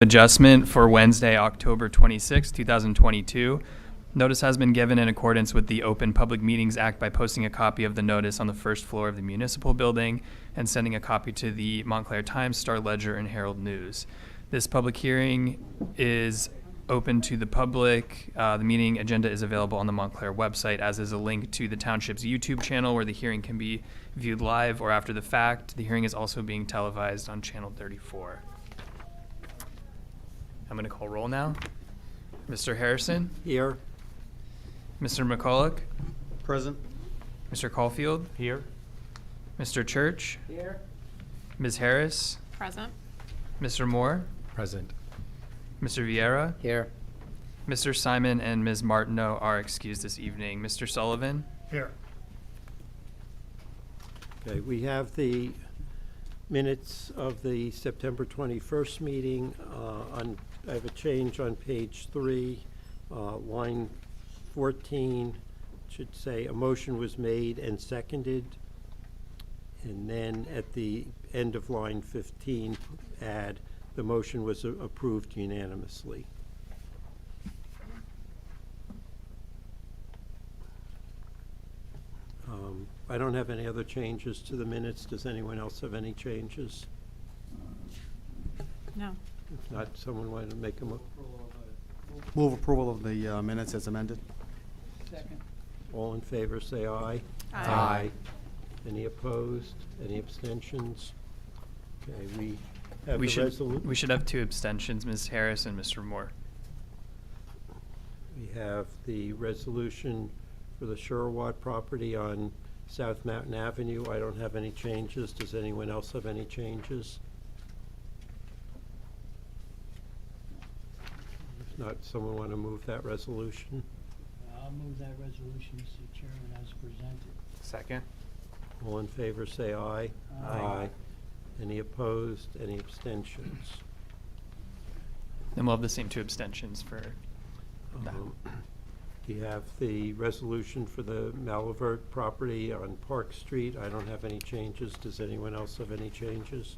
Adjustment for Wednesday, October 26, 2022. Notice has been given in accordance with the Open Public Meetings Act by posting a copy of the notice on the first floor of the municipal building and sending a copy to the Montclair Times, Star Ledger, and Herald News. This public hearing is open to the public. The meeting agenda is available on the Montclair website, as is a link to the township's YouTube channel where the hearing can be viewed live or after the fact. The hearing is also being televised on Channel 34. I'm going to call roll now. Mr. Harrison? Here. Mr. McCulloch? Present. Mr. Caulfield? Here. Mr. Church? Here. Ms. Harris? Present. Mr. Moore? Present. Mr. Vieira? Here. Mr. Simon and Ms. Martineau are excused this evening. Mr. Sullivan? Here. Okay, we have the minutes of the September 21st meeting. I have a change on page 3, line 14. Should say a motion was made and seconded. And then at the end of line 15, add the motion was approved unanimously. I don't have any other changes to the minutes. Does anyone else have any changes? No. If not, someone want to make a Move approval of the minutes as amended. Second. all in favor, say aye. Aye. Any opposed? Any abstentions? Okay, we have We the resolution. we should have 2 abstentions, Ms. Harris and Mr. Moore. We have the resolution for the Sherawat property on South Mountain Avenue. I don't have any changes. Does anyone else have any changes? If not, someone want to move that resolution? I'll move that resolution, Mr. Chairman, as presented. Second. All in favor, say aye. Aye. Any opposed? Any abstentions? Then we'll have the same 2 abstentions for that. You have the resolution for the Malivert property on Park Street. I don't have any changes. Does anyone else have any changes?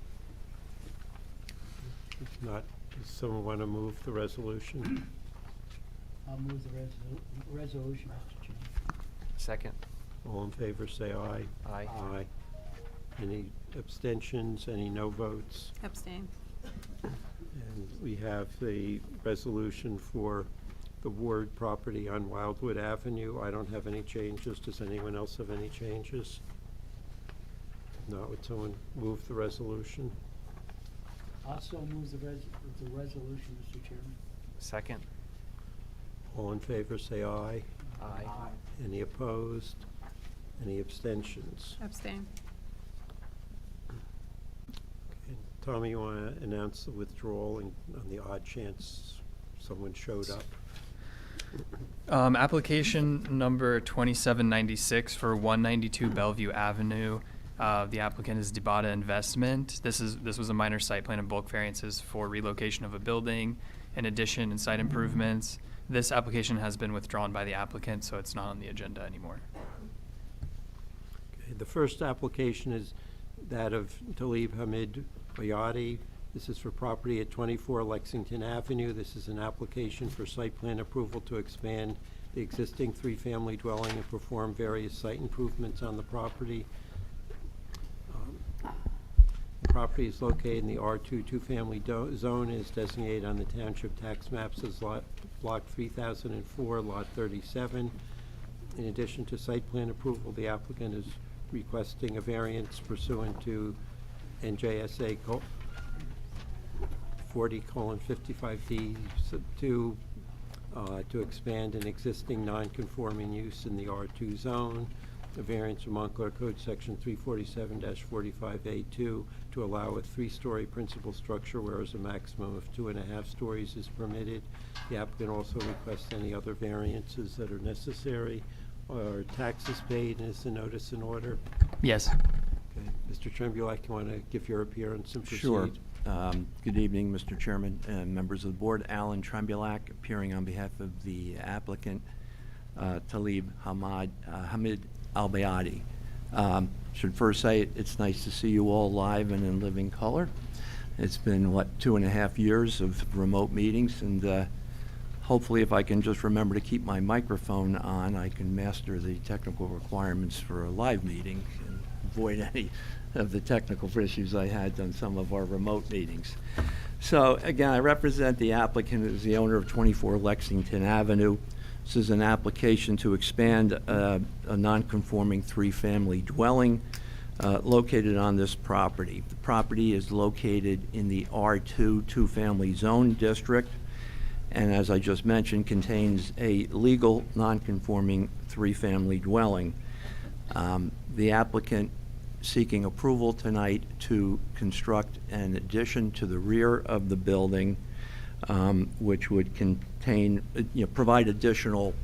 If not, does someone want to move the resolution? I'll move the resolution, Mr. Chairman. Second. All in favor, say aye. Aye. Aye. Any abstentions? Any no votes? Abstain. And we have the resolution for the Ward property on Wildwood Avenue. I don't have any changes. Does anyone else have any changes? If not, would someone move the resolution? Also move the resolution, Mr. Chairman. Second. All in favor, say aye. Aye. Any opposed? Any abstentions? Abstain. Okay. Tommy, you want to announce the withdrawal on the odd chance someone showed up? Application number 2796 for 192 Bellevue Avenue. The applicant is Debata Investment. This was a minor site plan and bulk variances for relocation of a building, in addition and site improvements. This application has been withdrawn by the applicant, so it's not on the agenda anymore. Okay. The first application is that of Talib Hamid Al-Bayati. This is for property at 24 Lexington Avenue. This is an application for site plan approval to expand the existing 3-family dwelling and perform various site improvements on the property. The property is located in the R2 2-family zone and is designated on the township tax maps as block 3004, lot 37. In addition to site plan approval, the applicant is requesting a variance pursuant to NJSA 40:55D to expand an existing non-conforming use in the R2 zone. A variance from Montclair Code Section 347-45A2 to allow a 3-story principal structure, whereas a maximum of 2.5 stories is permitted. The applicant also requests any other variances that are necessary. Or taxes paid, and is the notice in order? Yes. Okay. Mr. Trembulac, you want to give your appearance and proceed? Sure. Good evening, Mr. Chairman and members of the board. Alan Trembulac, appearing on behalf of the applicant, Talib Hamid Al-Bayati. Should first say it's nice to see you all live and in living color. It's been, what, 2.5 years of remote meetings, and hopefully if I can just remember to keep my microphone on, I can master the technical requirements for a live meeting and avoid any of the technical issues I had on some of our remote meetings. So again, I represent the applicant who is the owner of 24 Lexington Avenue. This is an application to expand a non-conforming three-family dwelling located on this property. The property is located in the R2 two-family zone district, and as I just mentioned, contains a legal non-conforming three-family dwelling. The applicant seeking approval tonight to construct an addition to the rear of the building, which would contain, provide additional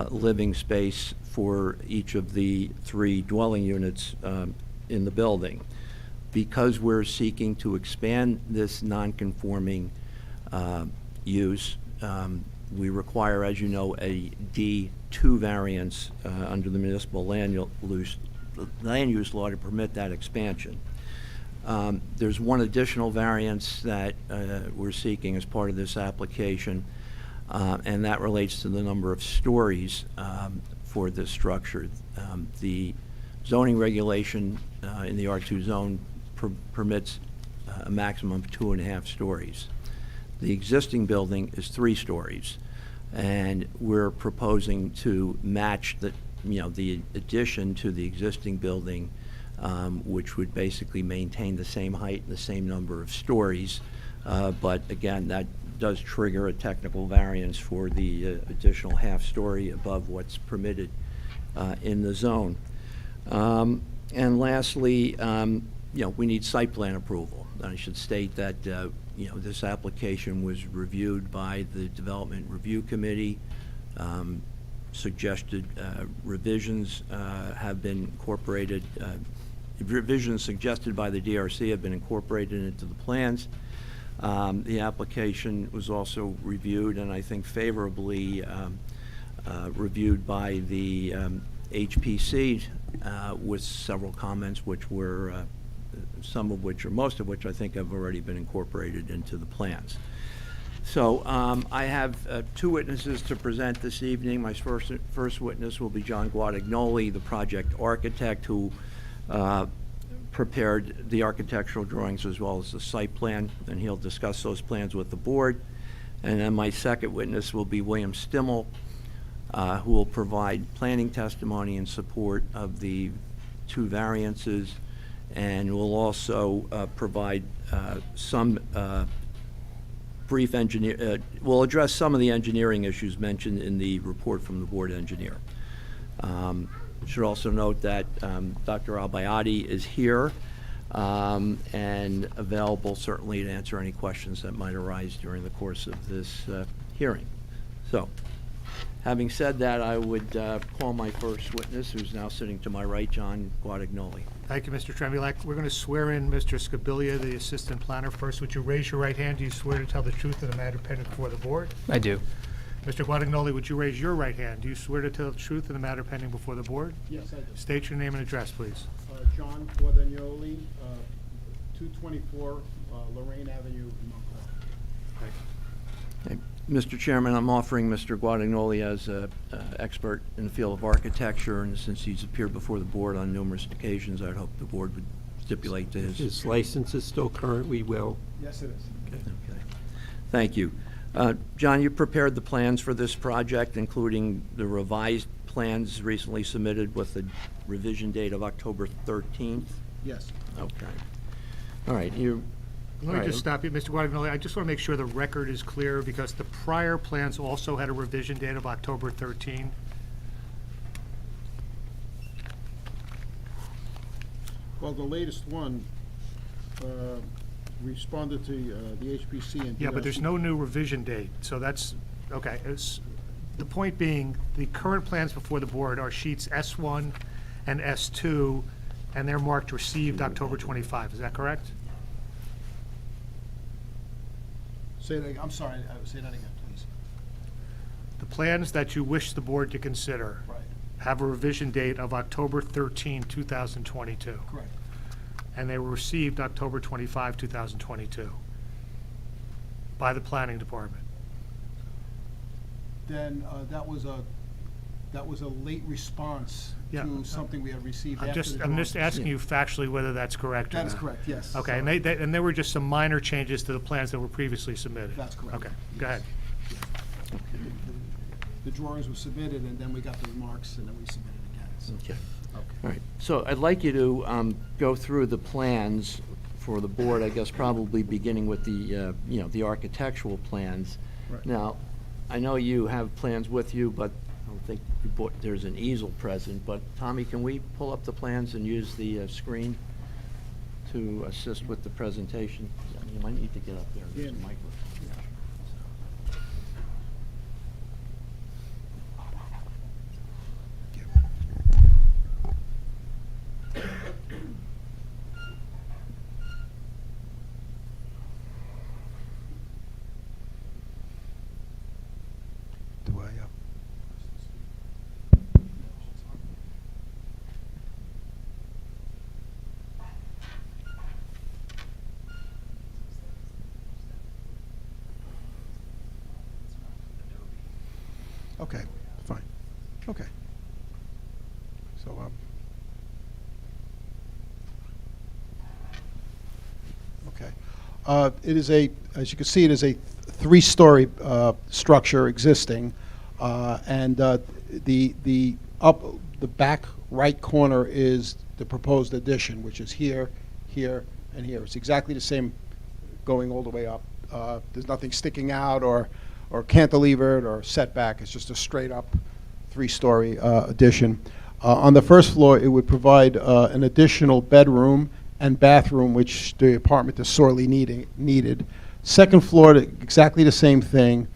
living space for each of the 3 dwelling units in the building. Because we're seeking to expand this non-conforming use, we require, as you know, a D2 variance under the municipal land use law to permit that expansion. There's one additional variance that we're seeking as part of this application, and that relates to the number of stories for this structure. The zoning regulation in the R2 zone permits a maximum of 2.5 stories. The existing building is 3 stories, and we're proposing to match the addition to the existing building, which would basically maintain the same height and the same number of stories. But again, that does trigger a technical variance for the additional half-story above what's permitted in the zone. And lastly, we need site plan approval. I should state that this application was reviewed by the Development Review Committee. Suggested revisions have been incorporated. Revisions suggested by the DRC have been incorporated into the plans. The application was also reviewed, and I think favorably reviewed by the HPC with several comments, which were some of which, or most of which, I think have already been incorporated into the plans. So I have 2 witnesses to present this evening. My first witness will be John Guadagnoli, the project architect who prepared the architectural drawings as well as the site plan, and he'll discuss those plans with the board. And then my second witness will be William Stimmel, who will provide planning testimony in support of the 2 variances, and will also provide some brief will address some of the engineering issues mentioned in the report from the board engineer. Should also note that Dr. Al-Bayati is here and available certainly to answer any questions that might arise during the course of this hearing. So, having said that, I would call my first witness, who's now sitting to my right, John Guadagnoli. Thank you, Mr. Tremblay. We're going to swear in Mr. Scabilia, the assistant planner, first. Would you raise your right hand? Do you swear to tell the truth in the matter pending before the board? I do. Mr. Guadagnoli, would you raise your right hand? Do you swear to tell the truth in the matter pending before the board? Yes, I do. State your name and address, please. John Guadagnoli, 224 Lorraine Avenue, Montclair. Thank you. Mr. Chairman, I'm offering Mr. Guadagnoli as an expert in the field of architecture, and since he's appeared before the board on numerous occasions, I'd hope the board would stipulate to his... His license is still current, we will. Yes, it is. Okay. Thank you. John, you prepared the plans for this project, including the revised plans recently submitted with the revision date of October 13th? Yes. Okay. All right. Let me just stop you, Mr. Guadagnoli. I just want to make sure the record is clear, because the prior plans also had a revision date of October 13. Well, the latest one responded to the HPC and DRC. Yeah, but there's no new revision date, so that's, okay. The point being, the current plans before the board are sheets S1 and S2, and they're marked received October 25. Is that correct? Say that again. I'm sorry, say that again, please. The plans that you wish the board to consider Right, have a revision date of October 13, 2022. correct. and they were received October 25, 2022 by the planning department. Then that was a late response Yeah. to something we had received I'm after just, the I'm just drawings. asking you factually whether that's correct or not. That is correct, yes. Okay, and and there were just some minor changes to the plans that were previously submitted? That's correct. Okay, go ahead. The drawings were submitted, and then we got the remarks, and then we submitted again. So- Okay. All right, so I'd like you to go through the plans for the board, I guess probably beginning with the, the architectural plans. Right. Now, I know you have plans with you, but I don't think there's an easel present, but Tommy, can we pull up the plans and use the screen to assist with the presentation? You might need to get up there, there's a Yeah. microphone. Do I, Okay, fine. Okay. So, okay. It is as you can see, it is a three-story structure existing, and the back right corner is the proposed addition, which is here, here, and here. It's exactly the same going all the way up. There's nothing sticking out or cantilevered or setback. It's just a straight-up three-story addition. On the first floor, it would provide an additional bedroom and bathroom, which the apartment is sorely needed. Second floor, exactly the same thing.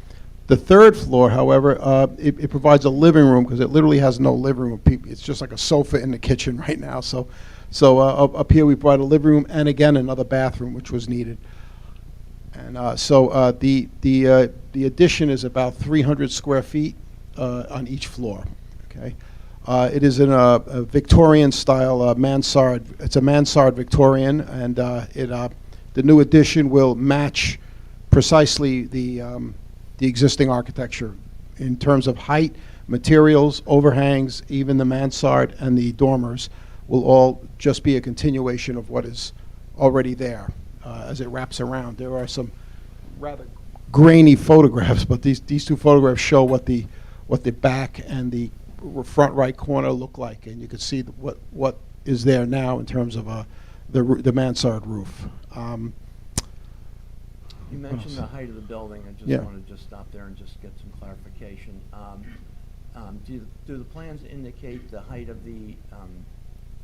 The third floor, however, it provides a living room because it literally has no living room. It's just like a sofa in the kitchen right now. So up here we provide a living room and again another bathroom, which was needed. And the addition is about 300 square feet on each floor. Okay, it is in a Victorian style mansard. It's a mansard Victorian, and the new addition will match precisely the existing architecture in terms of height, materials, overhangs, even the mansard and the dormers will all just be a continuation of what is already there. As it wraps around, there are some rather grainy photographs, but these two photographs show what the back and the front right corner look like, and you can see what is there now in terms of the mansard roof. You mentioned the height of the building. I just Yeah. want to just stop there and just get some clarification. Do the plans indicate the height of the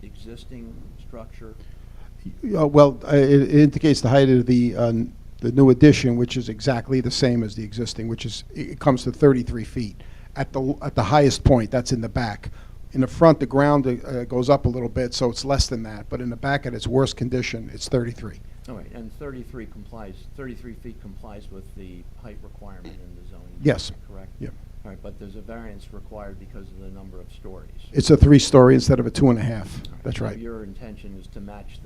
existing structure? Well, it indicates the height of the new addition, which is exactly the same as the existing, which is it comes to 33 feet at the highest point. That's in the back. In the front, the ground goes up a little bit, so it's less than that. But in the back, at its worst condition, it's 33. All right, and 33 feet complies with the height requirement in the zoning? Yes. district, Correct? Yeah. All right, but there's a variance required because of the number of stories. It's a 3-story instead of a 2.5. That's So right. your intention is to match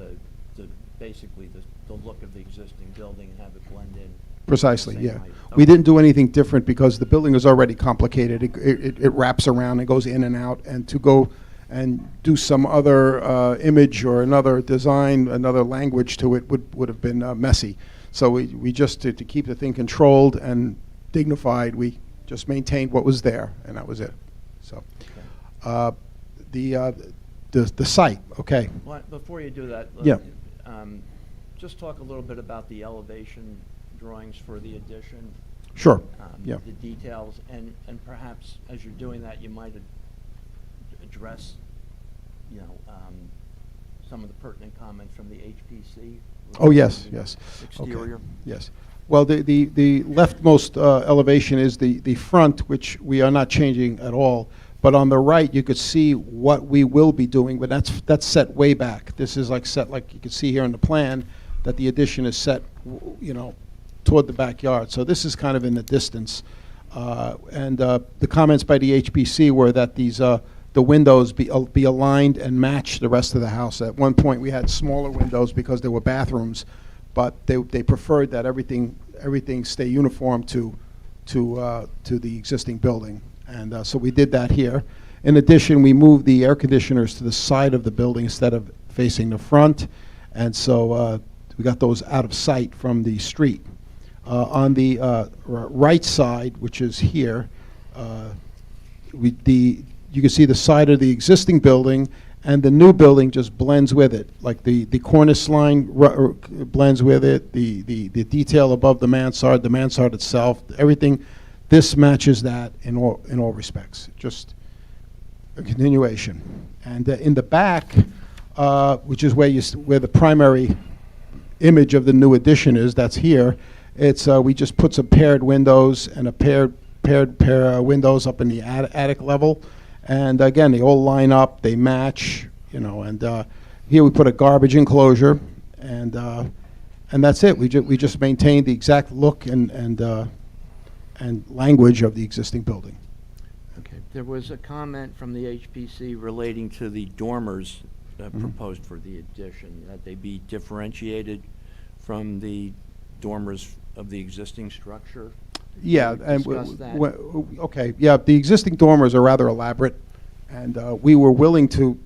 basically the look of the existing building and have it blend in? Precisely, Same yeah. height. We Okay. didn't do anything different because the building is already complicated. It wraps around and goes in and out, and to go and do some other image or another design, another language to it would have been messy. So we just, to keep the thing controlled and dignified, we just maintained what was there, and that was it. So, the site, okay. Well, before you do that, Yeah. Just talk a little bit about the elevation drawings for the addition. Sure, yeah. The details, and perhaps as you're doing that, you might address, some of the pertinent comments from the HPC. Oh, yes, yes. Exterior. Okay. Yes. Well, the leftmost elevation is the front, which we are not changing at all. But on the right, you could see what we will be doing, but that's set way back. This is set like you can see here in the plan, that the addition is set, toward the backyard. So this is kind of in the distance. And the comments by the HPC were that the windows be aligned and match the rest of the house. At one point, we had smaller windows because there were bathrooms, but they preferred that everything stay uniform to the existing building. And so we did that here. In addition, we moved the air conditioners to the side of the building instead of facing the front. And so we got those out of sight from the street. On the right side, which is here, you can see the side of the existing building, and the new building just blends with it. Like the cornice line blends with it, the detail above the mansard itself, everything. This matches that in all respects. Just a continuation. And in the back, which is where the primary image of the new addition is, that's here. It's we just put some paired windows and a paired windows up in the attic level, and again they all line up, they match, And here we put a garbage enclosure, and that's it. We just maintain the exact look and language of the existing building. Okay. There was a comment from the HPC relating to the dormers proposed for the addition, that they be differentiated from the dormers of the existing structure. Yeah, Can and we discuss that? okay, yeah, the existing dormers are rather elaborate, and we were willing to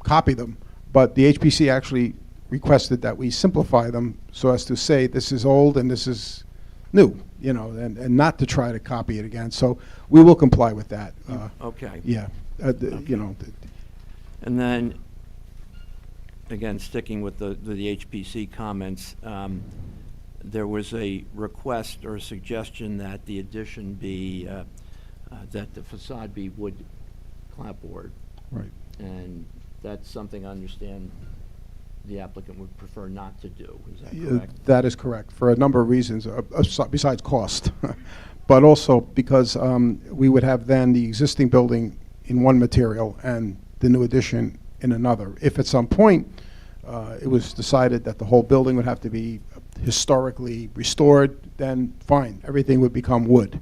copy them, but the HPC actually requested that we simplify them so as to say this is old and this is new, and not to try to copy it again. So we will comply with that. Okay. Yeah, And then, again, sticking with the HPC comments, there was a request or a suggestion that the addition be, that the facade be wood clapboard. right. And that's something I understand the applicant would prefer not to do. Is that Yeah, correct? that is correct, for a number of reasons, besides cost. But also because we would have then the existing building in one material and the new addition in another. If at some point it was decided that the whole building would have to be historically restored, then fine, everything would become wood.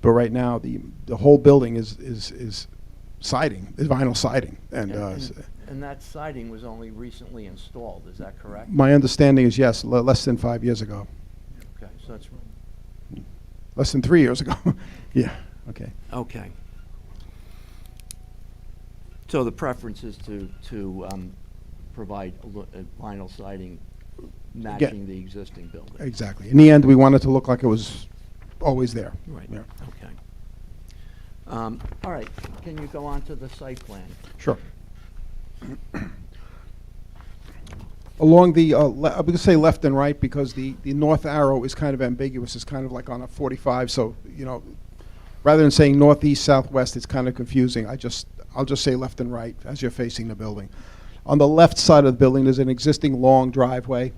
But right now, the whole building is siding, is vinyl siding. And that siding was only recently installed, is that correct? My understanding is, yes, less than 5 years ago. Okay, so that's, Less than 3 years ago. Yeah, okay. okay. So the preference is to provide a vinyl siding matching the existing building? Exactly. In the end, we wanted to look like it was always there. Right, Yeah. okay. All right, can you go on to the site plan? Sure. Along the, I'm going to say left and right because the north arrow is kind of ambiguous. It's kind of like on a 45, so, rather than saying northeast, southwest, it's kind of confusing. I'll just say left and right as you're facing the building. On the left side of the building, there's an existing long driveway,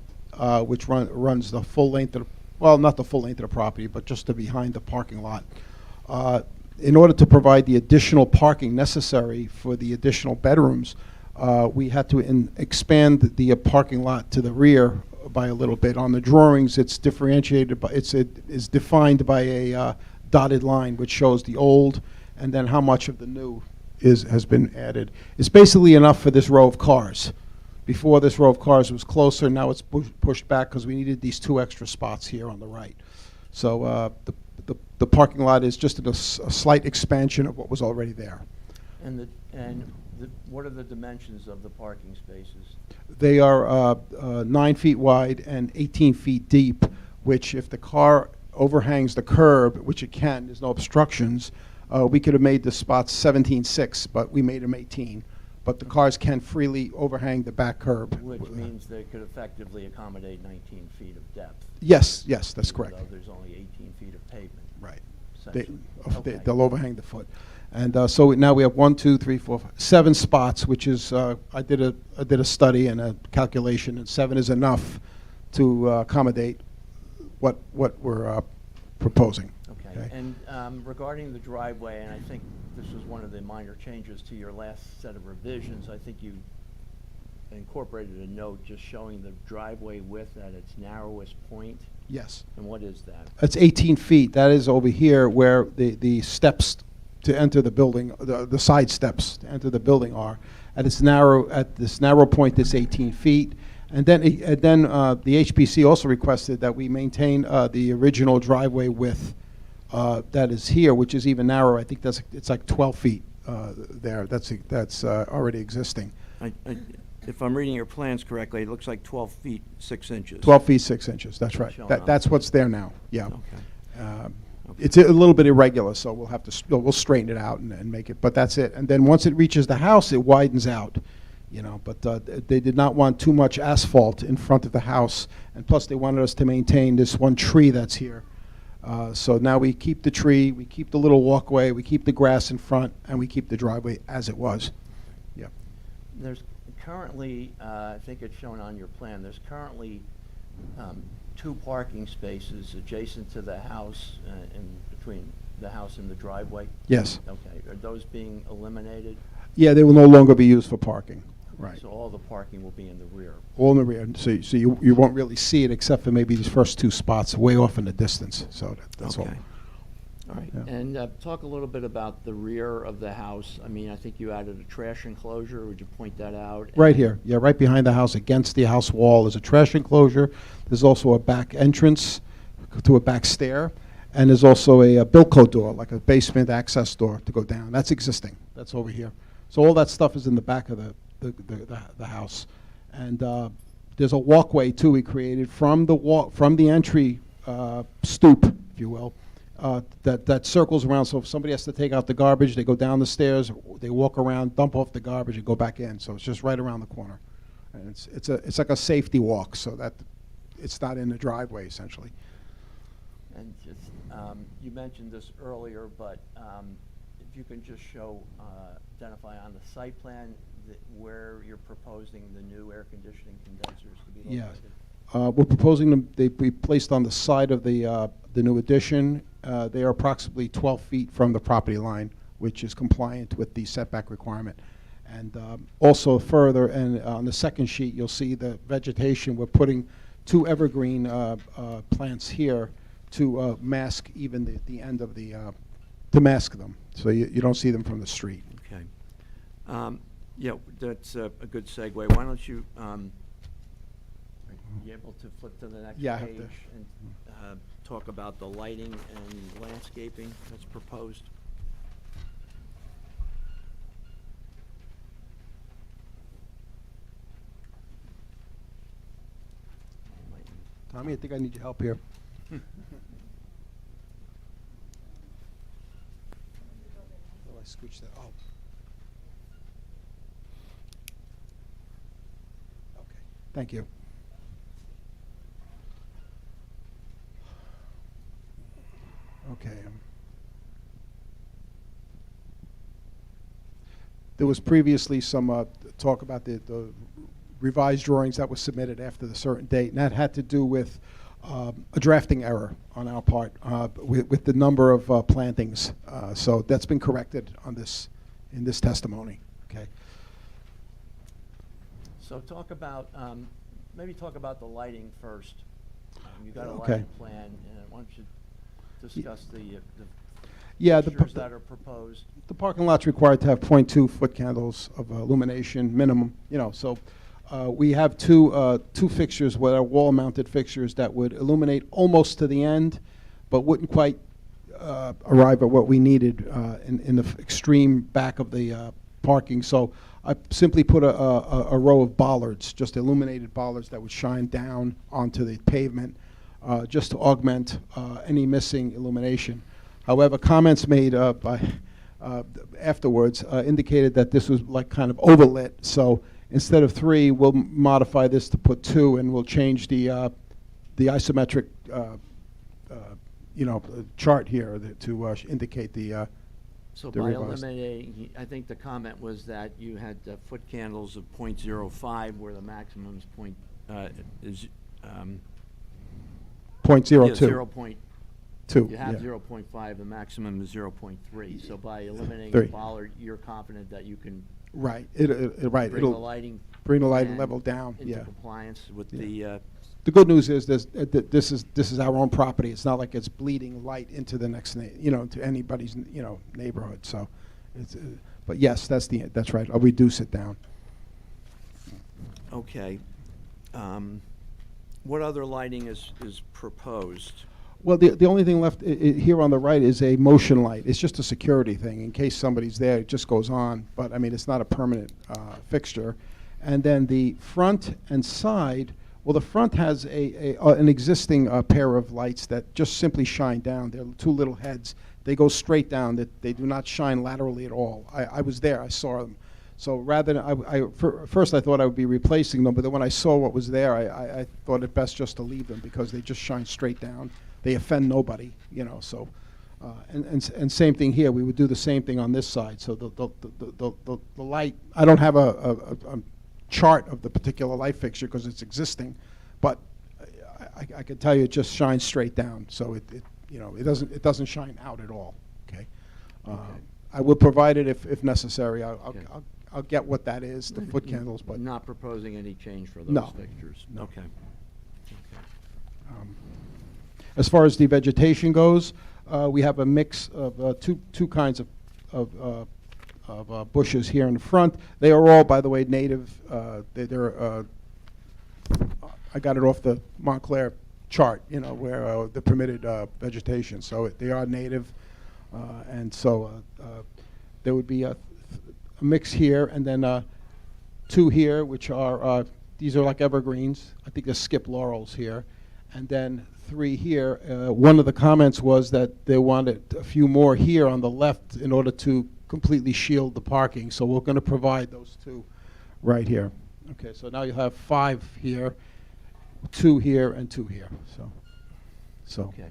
which runs the full length of, well, not the full length of the property, but just to behind the parking lot. In order to provide the additional parking necessary for the additional bedrooms, we had to expand the parking lot to the rear by a little bit. On the drawings, it's differentiated, but it is defined by a dotted line, which shows the old and then how much of the new has been added. It's basically enough for this row of cars. Before, this row of cars was closer. Now it's pushed back because we needed these 2 extra spots here on the right. So the parking lot is just a slight expansion of what was already there. And what are the dimensions of the parking spaces? They are 9 feet wide and 18 feet deep, which if the car overhangs the curb, which it can, there's no obstructions, we could have made the spots 17.6, but we made them 18. But the cars can freely overhang the back curb. Which means they could effectively accommodate 19 feet of depth. Yes, that's correct. Although there's only 18 feet of pavement. Right. essentially. Okay. They'll overhang the foot. And so now we have 1, 2, 3, 4, 5, 7 spots, which is, I did a study and a calculation, and 7 is enough to accommodate what we're proposing. Okay. And regarding the driveway, and I think this was one of the minor changes to your last set of revisions, I think you incorporated a note just showing the driveway width at its narrowest point. Yes. And what is that? It's 18 feet. That is over here where the steps to enter the building, the side steps to enter the building are. At this narrow point, this 18 feet. And then the HPC also requested that we maintain the original driveway width that is here, which is even narrower. I think it's like 12 feet there. That's already existing. If I'm reading your plans correctly, it looks like 12 feet 6 inches. 12 feet 6 inches. That's right. Showing on That's the- what's there now. Yeah. Okay. It's a little bit irregular, so we'll have to we'll straighten it out and make it. But that's it. And then once it reaches the house, it widens out. But they did not want too much asphalt in front of the house, and plus they wanted us to maintain this one tree that's here. So now we keep the tree, we keep the little walkway, we keep the grass in front, and we keep the driveway as it was. Yeah. There's currently, I think it's shown on your plan, there's currently 2 parking spaces adjacent to the house, in between the house and the driveway. Yes. Okay, are those being eliminated? Yeah, they will no longer be used for parking. Right. So all the parking will be in the rear? All in the rear, so you won't really see it except for maybe these first 2 spots way off in the distance. So that's all. Okay. All right, Yeah. and talk a little bit about the rear of the house. I mean, I think you added a trash enclosure. Would you point that out? Right here, yeah, right behind the house, against the house wall, is a trash enclosure. There's also a back entrance to a back stair, and there's also a Bilco door, like a basement access door to go down. That's existing. That's over here. So all that stuff is in the back of the house, and there's a walkway too we created from the entry stoop, if you will, that circles around. So if somebody has to take out the garbage, they go down the stairs, they walk around, dump off the garbage, and go back in. So it's just right around the corner, and it's like a safety walk, so that it's not in the driveway essentially. And just, you mentioned this earlier, but if you can just identify on the site plan where you're proposing the new air conditioning condensers to be Yeah. located? We're proposing them, they be placed on the side of the new addition. They are approximately 12 feet from the property line, which is compliant with the setback requirement. And also further, and on the second sheet, you'll see the vegetation. We're putting 2 evergreen plants here to mask even the end of to mask them, so you don't see them from the street. Okay. Yeah, that's a good segue. Why don't you, are you able to flip to the next Yeah, I have page to. and talk about the lighting and landscaping that's proposed? Tommy, I think I need your help here. I scooch that. Oh. Okay. Thank you. Okay. There was previously some talk about the revised drawings that were submitted after the certain date, and that had to do with a drafting error on our part with the number of plantings. So that's been corrected on in this testimony. Okay. So talk about, maybe talk about the lighting first. You got a Okay. lighting plan, why don't you discuss the Yeah, fixtures that are proposed? the parking lot's required to have 0.2 foot candles of illumination minimum. So we have two fixtures, what are wall-mounted fixtures that would illuminate almost to the end, but wouldn't quite arrive at what we needed in the extreme back of the parking. So I simply put a row of bollards, just illuminated bollards that would shine down onto the pavement, just to augment any missing illumination. However, comments made by afterwards indicated that this was like kind of overlit. So instead of 3, we'll modify this to put 2, and we'll change the isometric chart here to indicate the So the by revised. eliminating, I think the comment was that you had foot candles of 0.05 where the maximum is .02. 0.2. You have yeah. 0.5, the maximum is 0.3. So by eliminating 3. the bollard, you're confident that you can Right. bring the It'll lighting bring the lighting plan level down. into Yeah. compliance with Yeah. the good news is this is our own property. It's not like it's bleeding light into the next, to anybody's, neighborhood. So, but yes, that's right. I'll reduce it down. Okay. What other lighting is proposed? Well, the only thing left here on the right is a motion light. It's just a security thing. In case somebody's there, it just goes on. But, I mean, it's not a permanent fixture. And then the front and side, well, the front has an existing pair of lights that just simply shine down. They're two little heads. They go straight down. They do not shine laterally at all. I was there. I saw them. So rather than, first I thought I would be replacing them, but then when I saw what was there, I thought it best just to leave them because they just shine straight down. They offend nobody, so, and same thing here. We would do the same thing on this side. So the light, I don't have a chart of the particular light fixture because it's existing, but I can tell you it just shines straight down. So it doesn't shine out at all, okay? I will provide it if necessary. I'll get what that is, the foot candles, but. Not proposing any change for those No. fixtures? No. Okay. As far as the vegetation goes, we have a mix of two kinds of bushes here in the front. They are all, by the way, native. They're I got it off the Montclair chart, where the permitted vegetation. So they are native, and so there would be a mix here, and then two here, which are these are like evergreens. I think they're skip laurels here, and then three here. One of the comments was that they wanted a few more here on the left in order to completely shield the parking. So we're going to provide those two right here. Okay, so now you'll have 5 here, 2 here, and 2 here. So. Okay.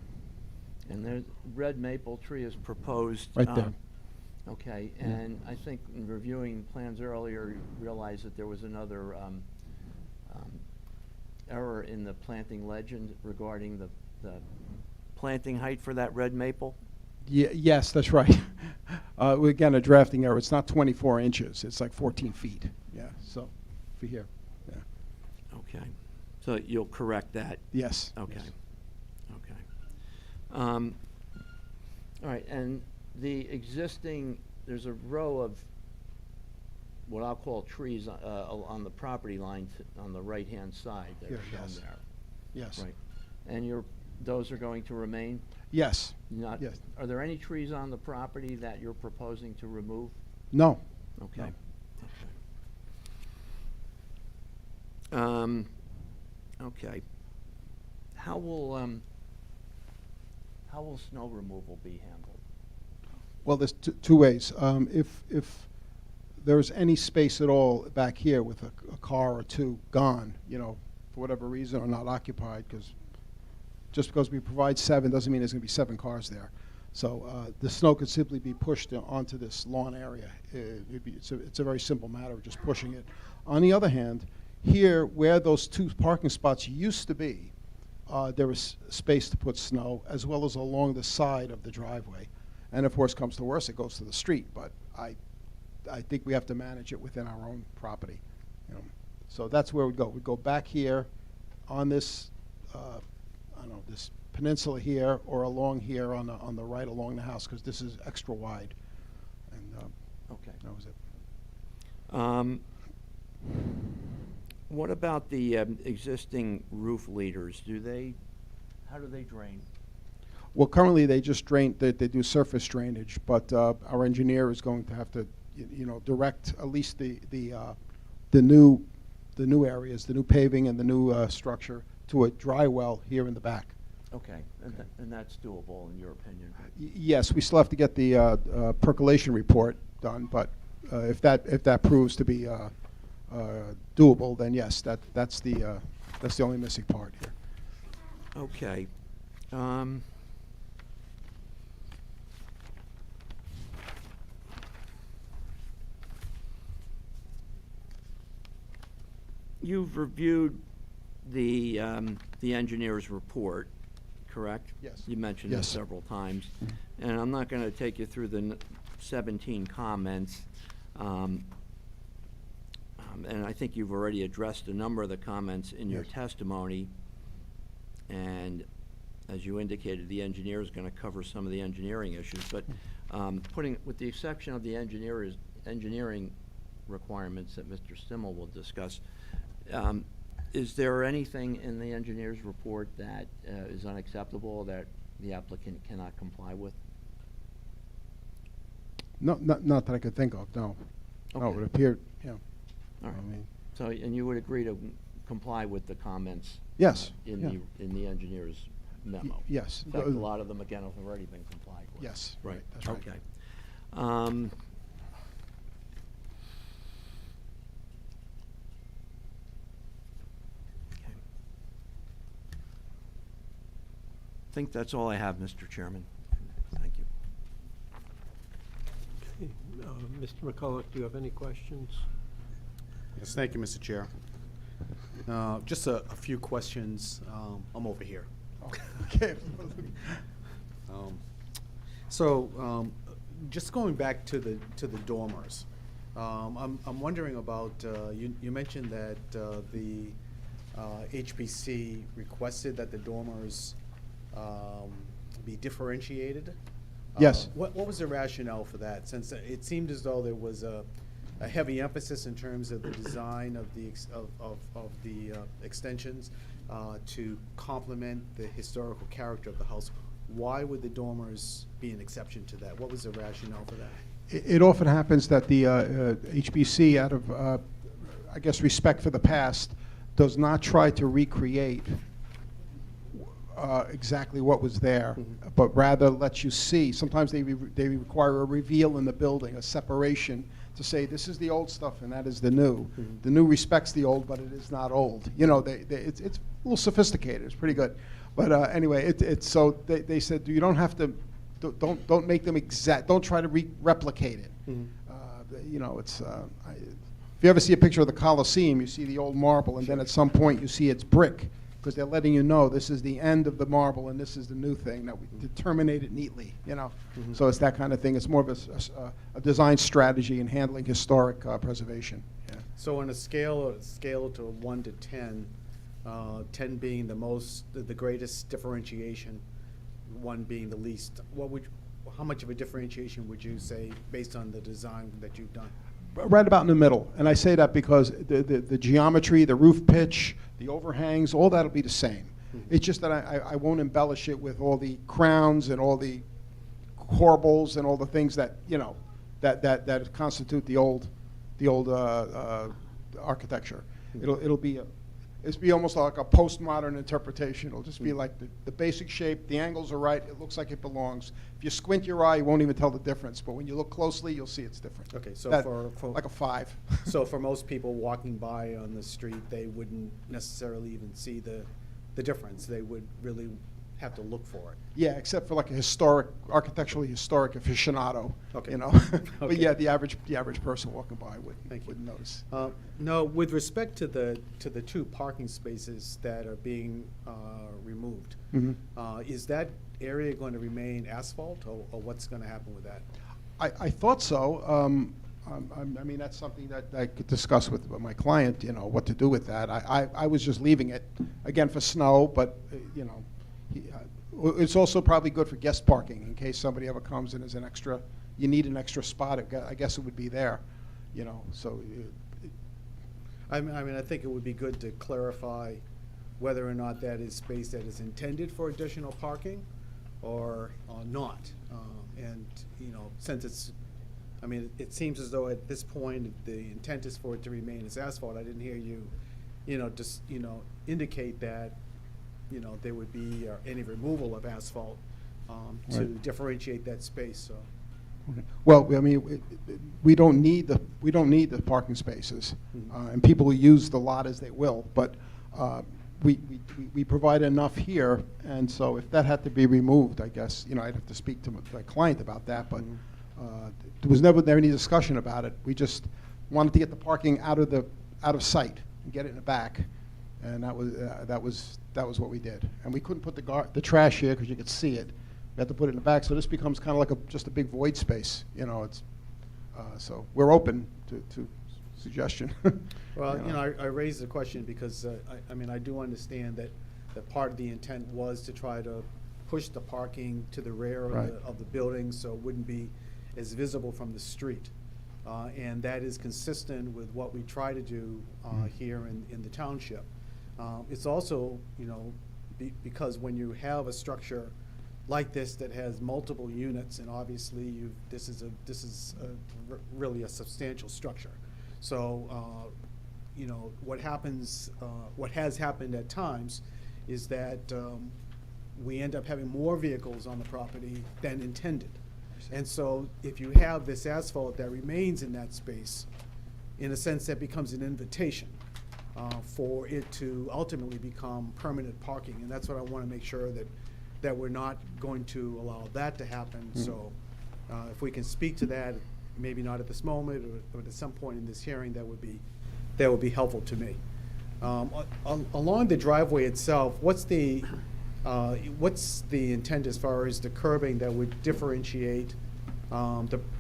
And the red maple tree is proposed. Right there. Okay, Yeah. and I think in reviewing plans earlier, you realized that there was another error in the planting legend regarding the planting height for that red maple? Yes, that's right. Again, a drafting error. It's not 24 inches. It's like 14 feet. Yeah, so for here. Yeah. Okay. So you'll correct that? Yes. Okay. Yes. Okay. All right, and the existing, there's a row of what I'll call trees on the property line on the right-hand side that Here, are shown yes. there. Yes. Right. And those are going to remain? Yes. Not, Yes. Are there any trees on the property that you're proposing to remove? No. Okay. No. Okay. How will snow removal be handled? Well, there's two ways. If there's any space at all back here with a car or two gone, for whatever reason, or not occupied, just because we provide 7 doesn't mean there's going to be 7 cars there. So the snow could simply be pushed onto this lawn area. It's a very simple matter of just pushing it. On the other hand, here where those 2 parking spots used to be, there is space to put snow, as well as along the side of the driveway. And if worse comes to worse, it goes to the street. But I think we have to manage it within our own property. So that's where we'd go. We'd go back here on this, this peninsula here, or along here on the right along the house, because this is extra wide. And Okay. that was it. What about the existing roof leaders? How do they drain? Well, currently they just drain. They do surface drainage, but our engineer is going to have to, direct at least the new areas, the new paving and the new structure to a dry well here in the back. Okay, and that's doable in your opinion? Yes, we still have to get the percolation report done, but if that proves to be doable, then yes, that's the only missing part here. Okay. You've reviewed the engineer's report, correct? Yes. You mentioned it Yes. several times. And I'm not going to take you through the 17 comments. And I think you've already addressed a number of the comments in your Yes. testimony. And as you indicated, the engineer is going to cover some of the engineering issues. But with the exception of the engineering requirements that Mr. Stimmel will discuss, is there anything in the engineer's report that is unacceptable that the applicant cannot comply with? No, not that I could think of, no. No, Okay. it appeared, yeah. All right. I mean, So, and you would agree to comply with the comments? Yes, In yeah. the engineer's memo? Yes. In fact, a lot of them, again, have already been complied with. Yes, Right, that's right. okay. Okay. I think that's all I have, Mr. Chairman. Thank you. Okay, Mr. McCulloch, do you have any questions? Yes, thank you, Mr. Chair. Just a few questions. I'm over here. Okay. Just going back to the dormers, I'm wondering about, you mentioned that the HPC requested that the dormers be differentiated. Yes. What was the rationale for that? Since it seemed as though there was a heavy emphasis in terms of the design of the extensions to complement the historical character of the house. Why would the dormers be an exception to that? What was the rationale for that? It often happens that the HBC, out of, I guess, respect for the past, does not try to recreate exactly what was there, Mhm. but rather lets you see. Sometimes they require a reveal in the building, a separation, to say this is the old stuff and that is the new. Mhm. The new respects the old, but it is not old. You know, it's a little sophisticated. It's pretty good. But anyway, it's so they said you don't have to, don't make them exact. Don't try to replicate it. Mhm. You know, it's. If you ever see a picture of the Colosseum, you see the old marble, and then at some point you see it's brick, because they're letting you know this is the end of the marble and this is the new thing, that we terminate it neatly, you know. Mhm. So it's that kind of thing. It's more of a design strategy in handling historic preservation. Yeah. So on a scale to 1 to 10, 10 being the greatest differentiation, 1 being the least, how much of a differentiation would you say based on the design that you've done? Right about in the middle. And I say that because the geometry, the roof pitch, the overhangs, all that'll be the same. Mhm. It's just that I won't embellish it with all the crowns and all the corbels and all the things that, you know, that constitute the old architecture. Mhm. It'll be almost like a postmodern interpretation. It'll just be Mhm. like the basic shape, the angles are right, it looks like it belongs. If you squint your eye, you won't even tell the difference, but when you look closely, you'll see it's different. Okay, so That- for like a 5. So for most people walking by on the street, they wouldn't necessarily even see the difference. They would really have to look for it. Yeah, except for like a architecturally historic aficionado. Okay. You know, but Okay. yeah, the average person walking by Thank you. wouldn't notice. No, with respect to the 2 parking spaces that are being removed, Mhm. Is that area going to remain asphalt, or what's going to happen with that? I thought so. I mean, that's something that I could discuss with my client. You know, what to do with that. I was just leaving it again for snow, but you know. It's also probably good for guest parking in case somebody ever comes and there's you need an extra spot. I guess it would be there, you know. So, I mean, I think it would be good to clarify whether or not that is space that is intended for additional parking or not. And, you know, since it's, I mean, it seems as though at this point, the intent is for it to remain as asphalt. I didn't hear you, just, indicate that, there would be any removal of asphalt to Right. differentiate that space, so. well, I mean, we don't need the parking spaces, Mhm. and people will use the lot as they will. But we provide enough here, and so if that had to be removed, I guess I'd have to speak to my client about that. But Mhm. there was never any discussion about it. We just wanted to get the parking out of sight and get it in the back, and that was what we did. And we couldn't put the trash here because you could see it. We had to put it in the back, so this becomes kind of like just a big void space. It's so we're open to suggestion. Well, I raised the question because, I mean, I do understand that that part of the intent was to try to push the parking to the rear of Right. of the building, so it wouldn't be as visible from the street. And that is consistent with what we try to do here in the township. It's also, because when you have a structure like this that has multiple units, and obviously this is really a substantial structure. So, what has happened at times is that we end up having more vehicles on the property than intended. And so if you have this asphalt that remains in that space, in a sense, that becomes an invitation for it to ultimately become permanent parking. And that's what I want to make sure that we're not going to allow that to happen. So if we can speak to that, maybe not at this moment, or at some point in this hearing, that would be helpful to me. Along the driveway itself, what's the intent as far as the curbing that would differentiate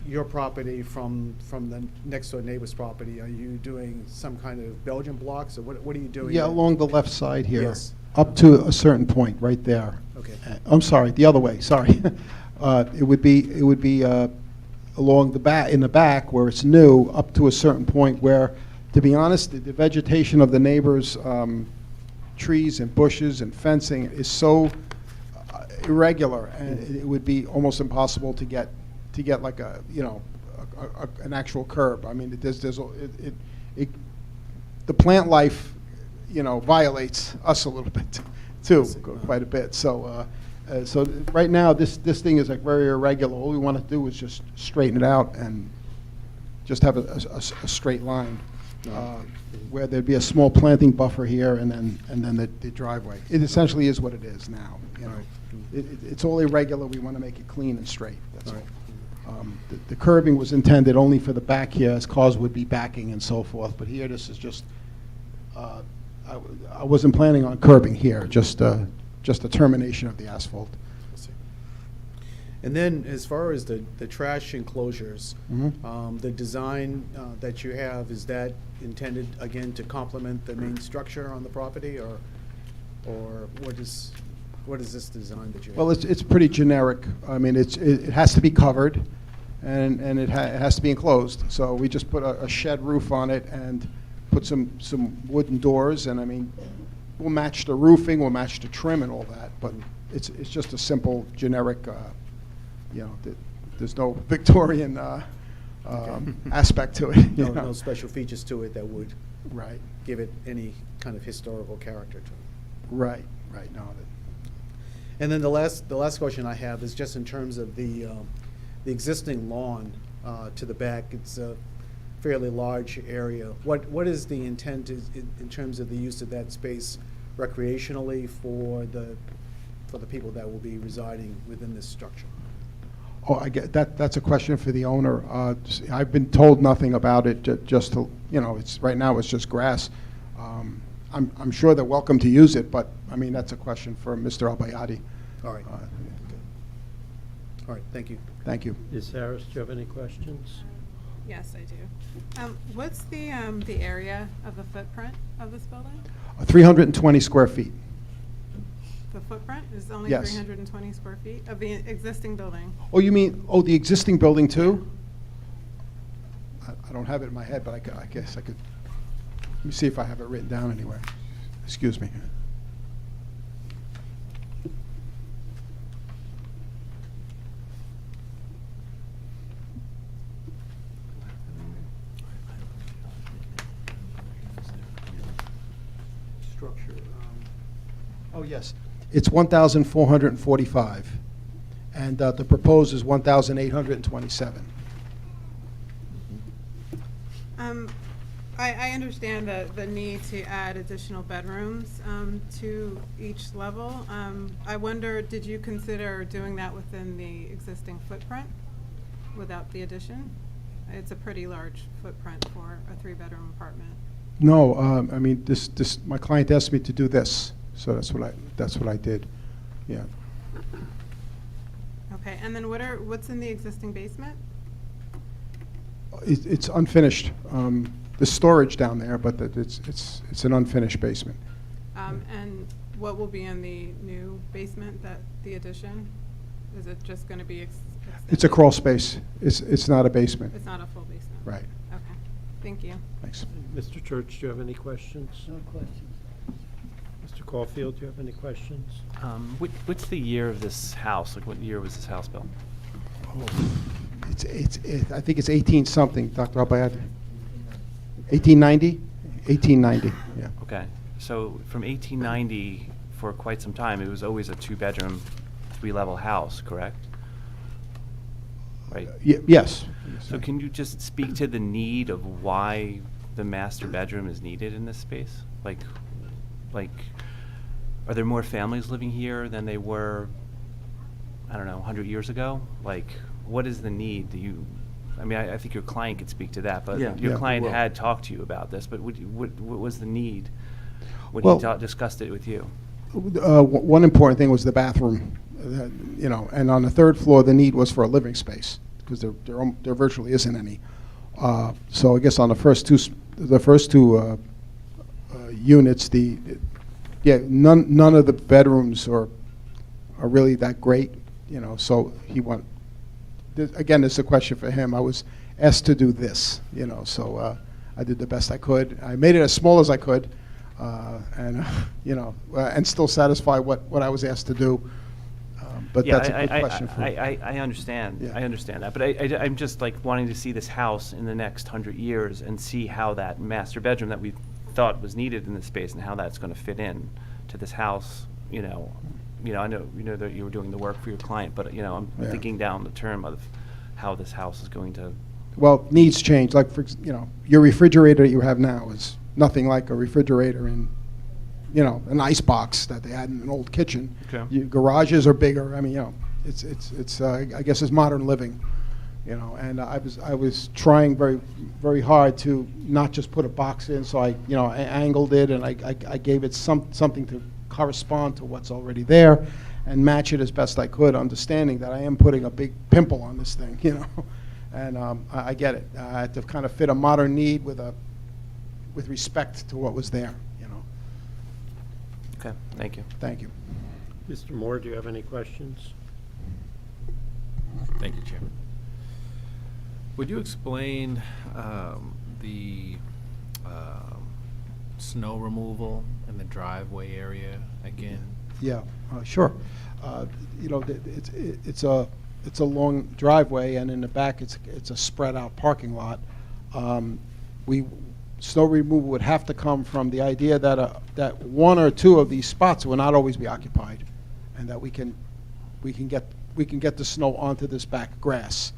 your property from the next door neighbor's property? Are you doing some kind of Belgian blocks, or what are you doing? Yeah, there? along the left side here. Yes. Up to a certain point, right there. Okay. I'm sorry, the other way, sorry. It would be along the back, in the back where it's new, up to a certain point where, to be honest, the vegetation of the neighbors' trees and bushes and fencing is so irregular, and it would be almost impossible to get like an actual curb. I mean, the plant life, violates us a little bit too, quite a bit. So, so right now this thing is like very irregular. All we want to do is just straighten it out and just have a straight line. Where there'd be a small planting buffer here, and then the driveway. It essentially is what it is now. It's all irregular. We want to make it clean and straight. That's all. The curbing was intended only for the back here, as cars would be backing and so forth. But here, this is just. I wasn't planning on curbing here. Just a termination of the asphalt. And then, as far as the trash enclosures, Mhm. the design that you have, is that intended, again, to complement the main structure on the property, or what is this design that you have? Well, it's pretty generic. I mean, it has to be covered, and it has to be enclosed. So we just put a shed roof on it and put some wooden doors, and I mean, we'll match the roofing, we'll match the trim and all that, but it's just a simple, generic, there's no Victorian aspect to it. No special features to it that would Right, give it any kind of historical character to it. right, no. And then the last question I have is just in terms of the existing lawn to the back. It's a fairly large area. What is the intent in terms of the use of that space recreationally for the people that will be residing within this structure? Oh, I get that. That's a question for the owner. I've been told nothing about it. Just to, it's right now it's just grass. I'm sure they're welcome to use it, but I mean that's a question for Mr. Al-Bayati. All right. All right. Thank you. Thank you. Ms. Harris, do you have any questions? Yes, I do. What's the area of the footprint of this building? 320 square feet. The footprint is only Yes. 320 square feet of the existing building? Oh, you mean the existing building too? I don't have it in my head, but I guess I could. Let me see if I have it written down anywhere. Excuse me. Structure. Oh, yes. It's 1,445, and the proposed is 1,827. I understand the need to add additional bedrooms to each level. I wonder, did you consider doing that within the existing footprint without the addition? It's a pretty large footprint for a 3-bedroom apartment. No, I mean, my client asked me to do this, so that's what I did. Yeah. Okay, and then what's in the existing basement? It's unfinished. There's storage down there, but it's an unfinished basement. And what will be in the new basement, the addition? Is it just going to be It's a crawl space. It's not a basement. It's not a full basement? Right. Okay, thank you. Thanks. Mr. Church, do you have any questions? No questions. Mr. Caulfield, do you have any questions? What's the year of this house? Like, what year was this house built? I think it's 18-something, Dr. Al-Bayati. 1890? 1890, yeah. Okay, so from 1890 for quite some time, it was always a two-bedroom, three-level house, correct? Right? Yes. So can you just speak to the need of why the master bedroom is needed in this space? Like, are there more families living here than they were, I don't know, 100 years ago? Like, what is the need? I think your client could speak to that, but Yeah. your Yeah, client well- had talked to you about this, but what was the need when Well- he discussed it with you? One important thing was the bathroom, and on the third floor, the need was for a living space, because there virtually isn't any. So I guess on the first two units, none of the bedrooms are really that great, so again, it's a question for him. I was asked to do this, so I did the best I could. I made it as small as I could, and still satisfy what I was asked to do. But Yeah, that's a good question for him. I understand. Yeah. I understand that, but I'm just like wanting to see this house in the next 100 years and see how that master bedroom that we thought was needed in this space and how that's going to fit in to this house. I know that you were doing the work for your client, but I'm Yeah. thinking down the term of how this house is going to. Well, needs change. Like, your refrigerator that you have now is nothing like a refrigerator in, an ice box that they had in an old kitchen. Okay. Your garages are bigger. It's I guess it's modern living, and I was trying very, very hard to not just put a box in, so I angled it, and I gave it something to correspond to what's already there and match it as best I could, understanding that I am putting a big pimple on this thing, and I get it. I had to kind of fit a modern need with respect to what was there, Okay, thank you. Thank you. Mr. Moore, do you have any questions? Thank you, Chairman. Would you explain the snow removal in the driveway area again? Yeah, sure. It's a long driveway, and in the back it's a spread out parking lot. Snow removal would have to come from the idea that one or two of these spots will not always be occupied, and that we can get the snow onto this back grass.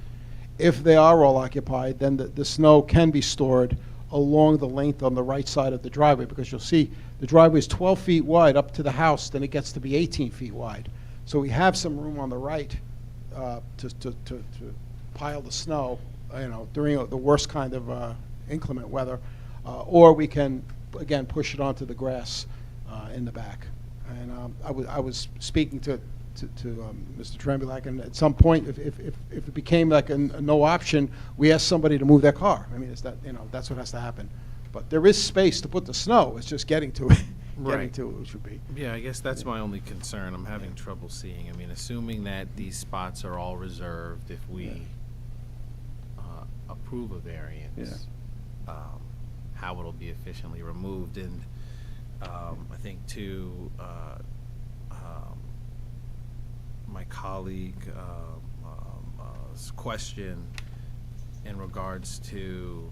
If they are all occupied, then the snow can be stored along the length on the right side of the driveway, because you'll see the driveway is 12 feet wide up to the house, then it gets to be 18 feet wide. So we have some room on the right to pile the snow, during the worst kind of inclement weather, or we can again push it onto the grass in the back. And I was speaking to Mr. Trembulac, and at some point, if it became like a no option, we asked somebody to move their car. It's that that's what has to happen. But there is space to put the snow. It's just getting to it. Getting Right. to it, which would be. Yeah, I guess that's my only concern. I'm having trouble seeing. Assuming that these spots are all reserved, if we approve a variance, how it'll be efficiently removed. And I think to my colleague's question in regards to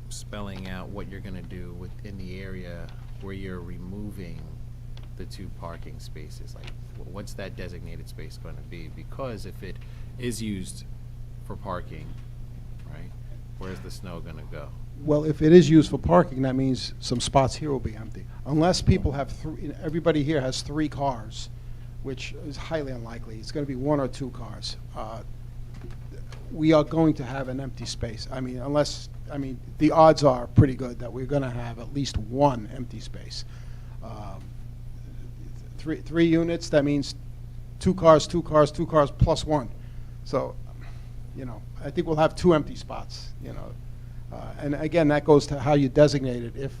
spelling out what you're going to do within the area where you're removing the two parking spaces, like what's that designated space going to be? Because if it is used for parking, right, where's the snow going to go? Well, if it is used for parking, that means some spots here will be empty. Unless people have everybody here has 3 cars, which is highly unlikely. It's going to be 1 or 2 cars. We are going to have an empty space. The odds are pretty good that we're going to have at least 1 empty space. 3 units, that means 2 cars, 2 cars, 2 cars plus 1. So, I think we'll have 2 empty spots, And again, that goes to how you designate it.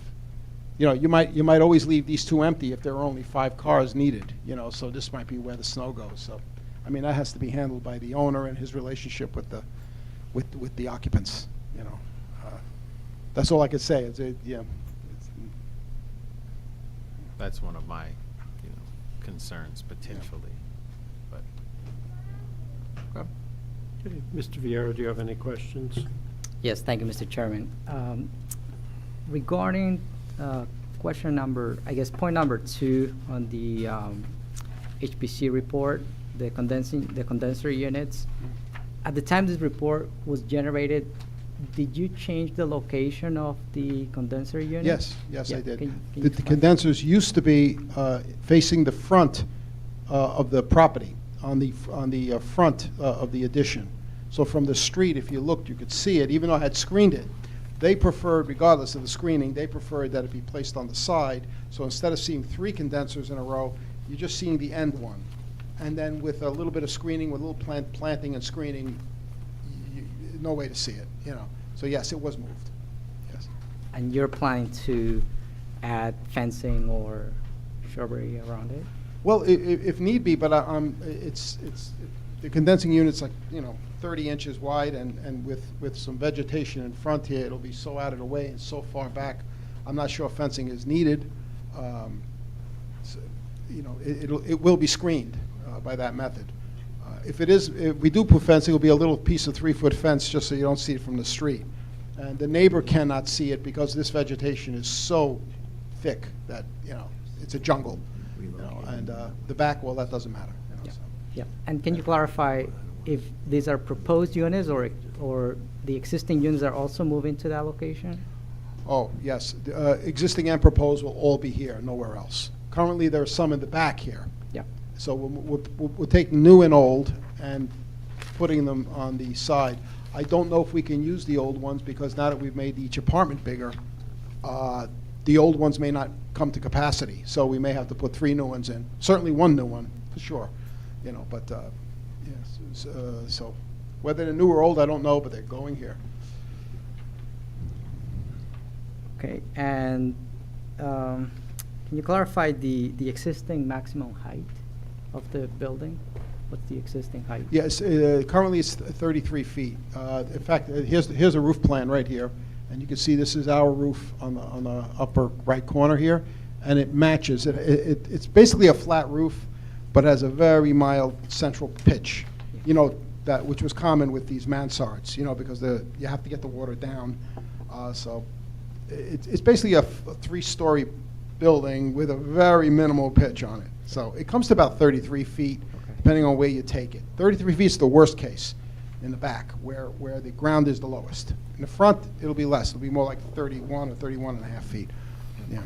You know, you might always leave these two empty if there are only 5 cars needed, you know, so this might be where the snow goes. So, I mean, that has to be handled by the owner and his relationship with the occupants, you know. That's all I could say. That's one of my, concerns potentially, but. Okay. Mr. Viera, do you have any questions? Yes, thank you, Mr. Chairman. Regarding question number, I guess point number 2 on the HPC report, the condenser units. At the time this report was generated, did you change the location of the condenser unit? Yes, Yeah, I did. can you The explain? condensers used to be facing the front of the property, on the front of the addition. So from the street, if you looked, you could see it, even though I had screened it. They preferred, regardless of the screening, they preferred that it be placed on the side. So instead of seeing 3 condensers in a row, you're just seeing the end one. And then with a little bit of screening, with a little planting and screening, no way to see it, you know. So yes, it was moved, yes. And you're planning to add fencing or shrubbery around it? Well, if need be, but the condensing unit's like, 30 inches wide, and with some vegetation in front here, it'll be so out of the way and so far back, I'm not sure fencing is needed. So, it will be screened by that method. If we do put fencing, it'll be a little piece of 3-foot fence just so you don't see it from the street. And the neighbor cannot see it because this vegetation is so thick that, it's a jungle. And the back, well, that doesn't matter. Yeah. So. Yeah, and can you clarify if these are proposed units or the existing units are also moving to that location? Oh, yes. Existing and proposed will all be here, nowhere else. Currently, there are some in the back here. Yeah. So we'll take new and old and putting them on the side. I don't know if we can use the old ones because now that we've made each apartment bigger, the old ones may not come to capacity. So we may have to put 3 new ones in. Certainly 1 new one, for sure. But yes. So whether they're new or old, I don't know, but they're going here. Okay, and can you clarify the existing maximum height of the building? What's the existing height? Yes, currently it's 33 feet. In fact, here's a roof plan right here, and you can see this is our roof on the upper right corner here, and it matches. It's basically a flat roof, but has a very mild central pitch. That which was common with these mansards. Because you have to get the water down. So it's basically a 3-story building with a very minimal pitch on it. So it comes to about 33 feet. Depending on where you take it. 33 feet is the worst case in the back, where the ground is the lowest. In the front, it'll be less. It'll be more like 31 or 31 and a half feet. Yeah.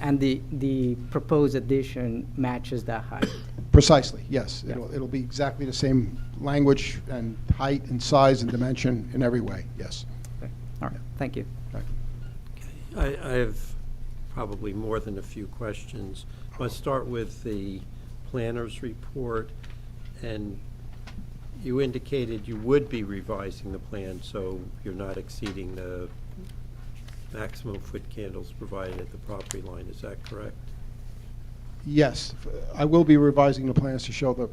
And the proposed addition matches that height? Precisely, yes. Yeah. It'll be exactly the same language and height and size and dimension in every way, yes. Okay. All right, thank you. I have probably more than a few questions. Let's start with the planner's report, and you indicated you would be revising the plan so you're not exceeding the maximum foot candles provided at the property line. Is that correct? Yes, I will be revising the plans to show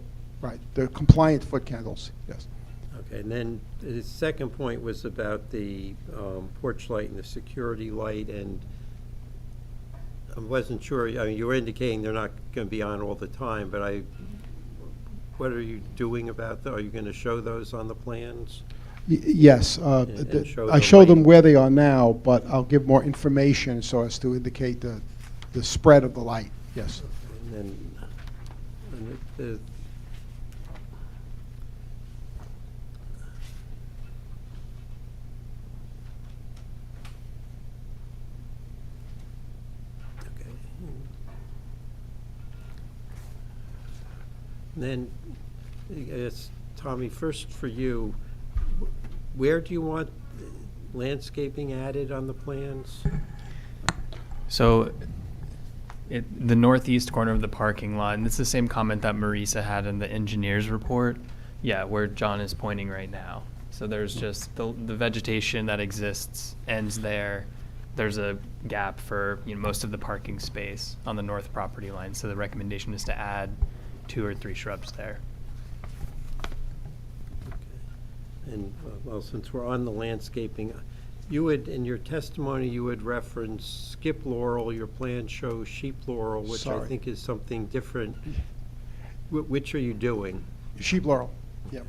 the compliant foot candles, yes. Okay, and then the second point was about the porch light and the security light, and I wasn't sure, you were indicating they're not going to be on all the time, but what are you doing about that? Are you going to show those on the plans? Yes. And show I the show them light. where they are now, but I'll give more information so as to indicate the spread of the light, yes. And then, okay. Then, I guess, Tommy, first for you, where do you want landscaping added on the plans? So the northeast corner of the parking lot, and it's the same comment that Marisa had in the engineer's report. Yeah, where John is pointing right now. So there's just the vegetation that exists ends there, there's a gap for, most of the parking space on the north property line. So the recommendation is to add 2 or 3 shrubs there. And, well, since we're on the landscaping, you would, in your testimony, you would reference skip laurel, your plan shows sheep laurel, which I Sorry. think is something different. Which are you doing? Sheep laurel, yep.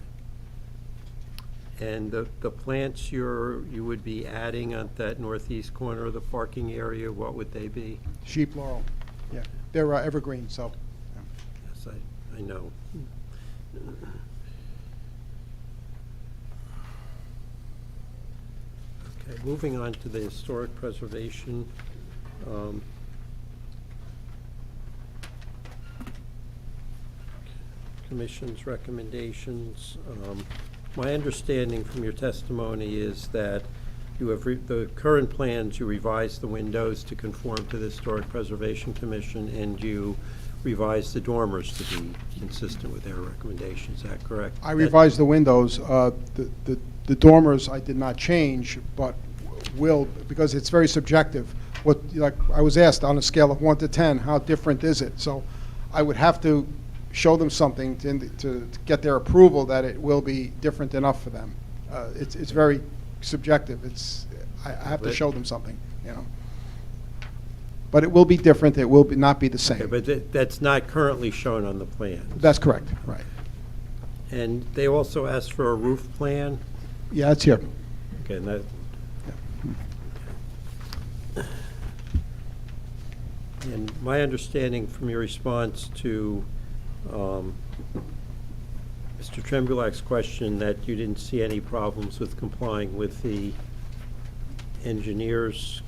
And the plants you would be adding on that northeast corner of the parking area, what would they be? Sheep laurel, yeah. They're evergreen, so. yeah. Yes, I know. Okay, moving on to the historic preservation. Commission's recommendations. My understanding from your testimony is that you have, the current plans, you revised the windows to conform to the Historic Preservation Commission, and you revised the dormers to be consistent with their recommendations. Is that correct? I revised the windows. The dormers I did not change, but will, because it's very subjective. Like I was asked, on a scale of 1 to 10, how different is it? So I would have to show them something to get their approval that it will be different enough for them. It's very subjective. I have to show them something, But it will be different. It will not be the same. Okay, but that's not currently shown on the plan. That's correct, right. And they also asked for a roof plan? Yeah, it's here. Okay, and that, and my understanding from your response to Mr. Trembulak's question that you didn't see any problems with complying with the engineer's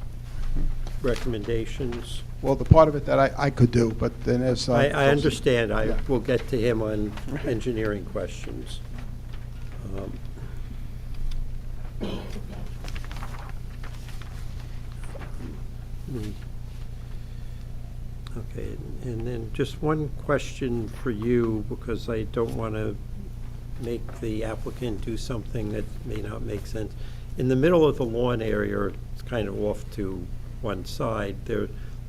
recommendations. Well, the part of it that I could do, but then as... I understand. I Yeah. will get to him on engineering questions. Okay, and then just one question for you, because I don't want to make the applicant do something that may not make sense. In the middle of the lawn area, it's kind of off to one side,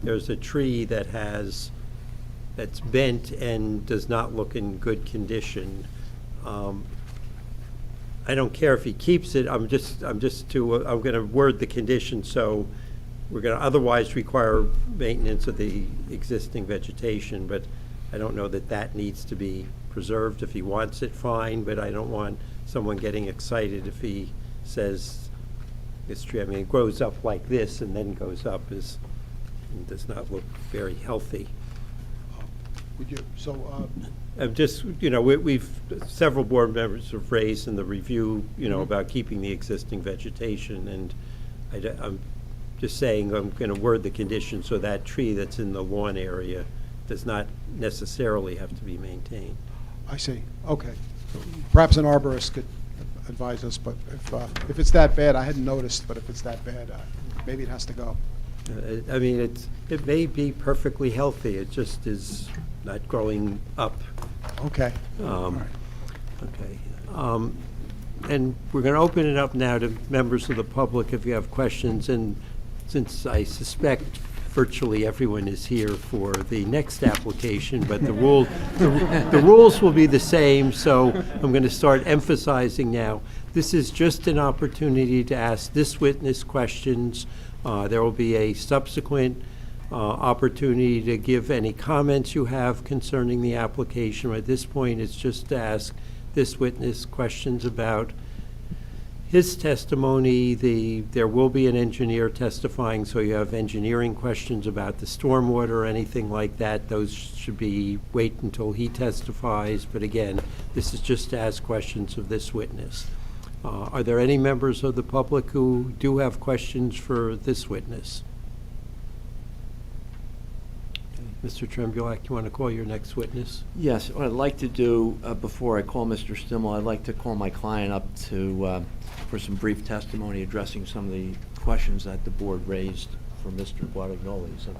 there's a tree that's bent and does not look in good condition. I don't care if he keeps it, I'm going to word the condition so we're going to otherwise require maintenance of the existing vegetation, but I don't know that needs to be preserved. If he wants it, fine, but I don't want someone getting excited if he says this tree, it grows up like this and then goes up, and does not look very healthy. Would you, so, I'm just, we've, several board members have raised in the review, about keeping the existing vegetation, and I'm just saying I'm going to word the condition so that tree that's in the lawn area does not necessarily have to be maintained. I see, okay. Perhaps an arborist could advise us, but if it's that bad, I hadn't noticed, but if it's that bad, maybe it has to go. It may be perfectly healthy, it just is not growing up. Okay. All right. Okay. And we're going to open it up now to members of the public if you have questions, and since I suspect virtually everyone is here for the next application, but the rules will be the same, so I'm going to start emphasizing now. This is just an opportunity to ask this witness questions. There will be a subsequent opportunity to give any comments you have concerning the application. At this point, it's just to ask this witness questions about his testimony. There will be an engineer testifying, so you have engineering questions about the stormwater or anything like that. Those should wait until he testifies. But again, this is just to ask questions of this witness. Are there any members of the public who do have questions for this witness? Mr. Trembulak, you want to call your next witness? Yes, what I'd like to do, before I call Mr. Stimmel, I'd like to call my client up for some brief testimony addressing some of the questions that the board raised for Mr. Guadagnoli. So,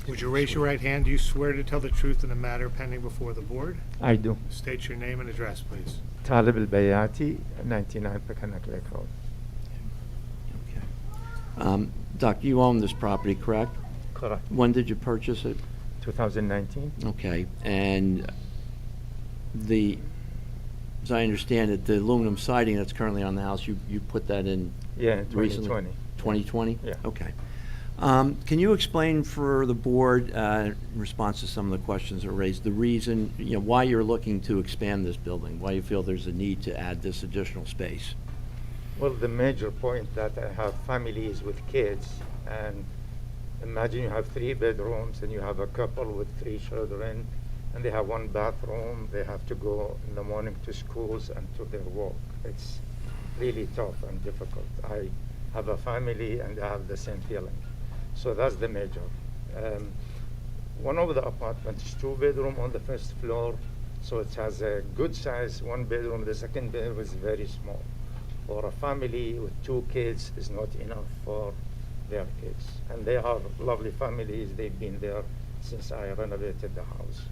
Would Would you raise your right hand? Do you swear to tell the truth in the matter pending before the board? I do. State your name and address, please. Talib Al-Bayati, 99 Peconic Lake Road. Okay. Doc, you own this property, correct? Correct. When did you purchase it? 2019? Okay, and as I understand it, the aluminum siding that's currently on the house, you put that in Yeah, recently? 2020. 2020? Yeah. Okay. Can you explain for the board, in response to some of the questions that were raised, the reason, why you're looking to expand this building? Why you feel there's a need to add this additional space? Well, the major point that I have families with kids, and imagine you have 3 bedrooms and you have a couple with 3 children, and they have 1 bathroom. They have to go in the morning to schools and to their work. It's really tough and difficult. I have a family and I have the same feeling. So that's the major. One of the apartments is 2 bedroom on the first floor, so it has a good size 1 bedroom. The second bedroom is very small. For a family with 2 kids is not enough for their kids. And they are lovely families. They've been there since I renovated the house.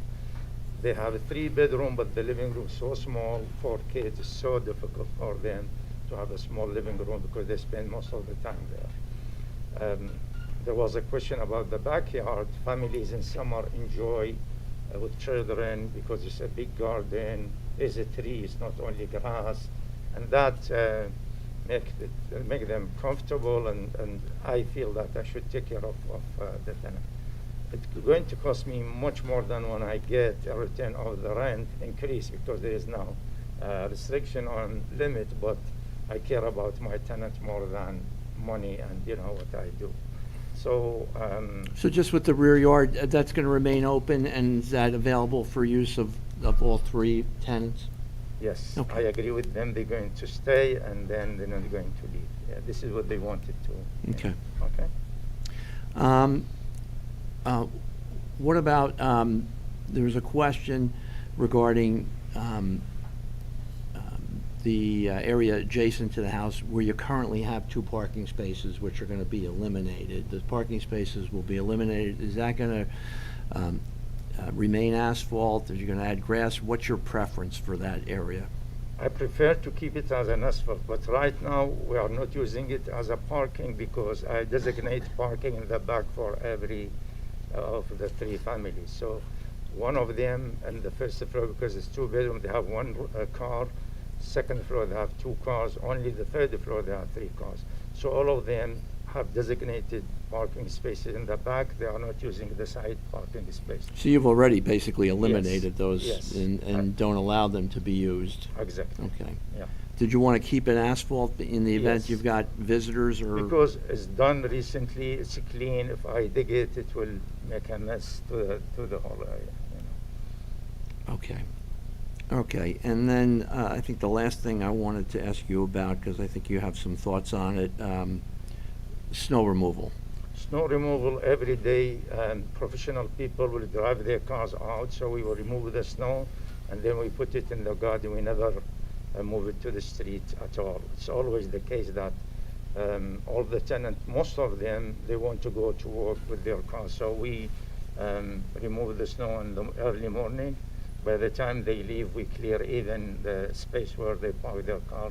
They have a 3 bedroom, but the living room is so small for kids. It's so difficult for them to have a small living room because they spend most of the time there. There was a question about the backyard. Families in summer enjoy with children because it's a big garden, there's a tree, it's not only grass, and that make them comfortable, and I feel that I should take care of the tenant. It's going to cost me much more than when I get a return of the rent increase because there is no restriction on limit, but I care about my tenant more than money and what I do. So, So just with the rear yard, that's going to remain open, and is that available for use of all 3 tenants? yes, Okay. I agree with them. They're going to stay and then they're not going to leave. Yeah, this is what they wanted to. Okay. Okay. What about, there was a question regarding the area adjacent to the house where you currently have 2 parking spaces which are going to be eliminated. The parking spaces will be eliminated. Is that going to remain asphalt? Are you going to add grass? What's your preference for that area? I prefer to keep it as an asphalt, but right now we are not using it as a parking because I designate parking in the back for every of the 3 families. So one of them in the first floor, because it's 2 bedroom, they have 1 car. Second floor they have 2 cars. Only the third floor they have 3 cars. So all of them have designated parking spaces in the back. They are not using the side parking space. So you've already basically eliminated those Yes. and don't allow them to be used? Exactly. Okay. Yeah. Did you want to keep it asphalt in the event Yes. you've got visitors or? Because it's done recently, it's clean. If I dig it, it will make a mess to the whole area. Okay. Okay, and then I think the last thing I wanted to ask you about, because I think you have some thoughts on it, snow removal. Snow removal every day, and professional people will drive their cars out, so we will remove the snow, and then we put it in the garden. We never move it to the street at all. It's always the case that all the tenants, most of them, they want to go to work with their cars, so we remove the snow in the early morning. By the time they leave, we clear even the space where they park their car,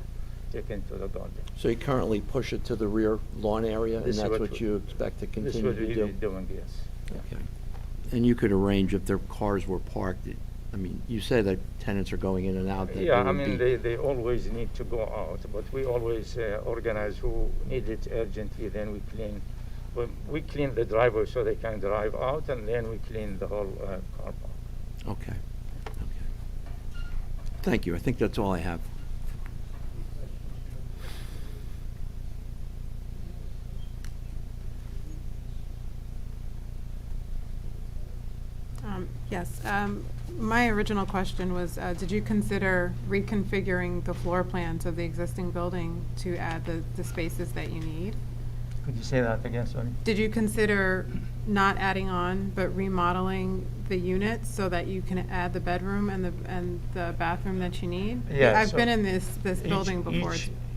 take into the garden. So you currently push it to the rear lawn area, and This is that's what what we- you expect to This is continue what to we do? be doing, yes. Yeah. Okay. And you could arrange if their cars were parked, I mean, you say that tenants are going in and out. that Yeah, there I would mean, be- they always need to go out, but we always organize who need it urgently, then we clean. We clean the driveway so they can drive out, and then we clean the whole car park. Okay. Okay. Thank you. I think that's all I have. Yes, my original question was, did you consider reconfiguring the floor plans of the existing building to add the spaces that you need? Could you say that again, sorry? Did you consider not adding on, but remodeling the units so that you can add the bedroom and the bathroom that you need? Yeah, I've so been in this building before.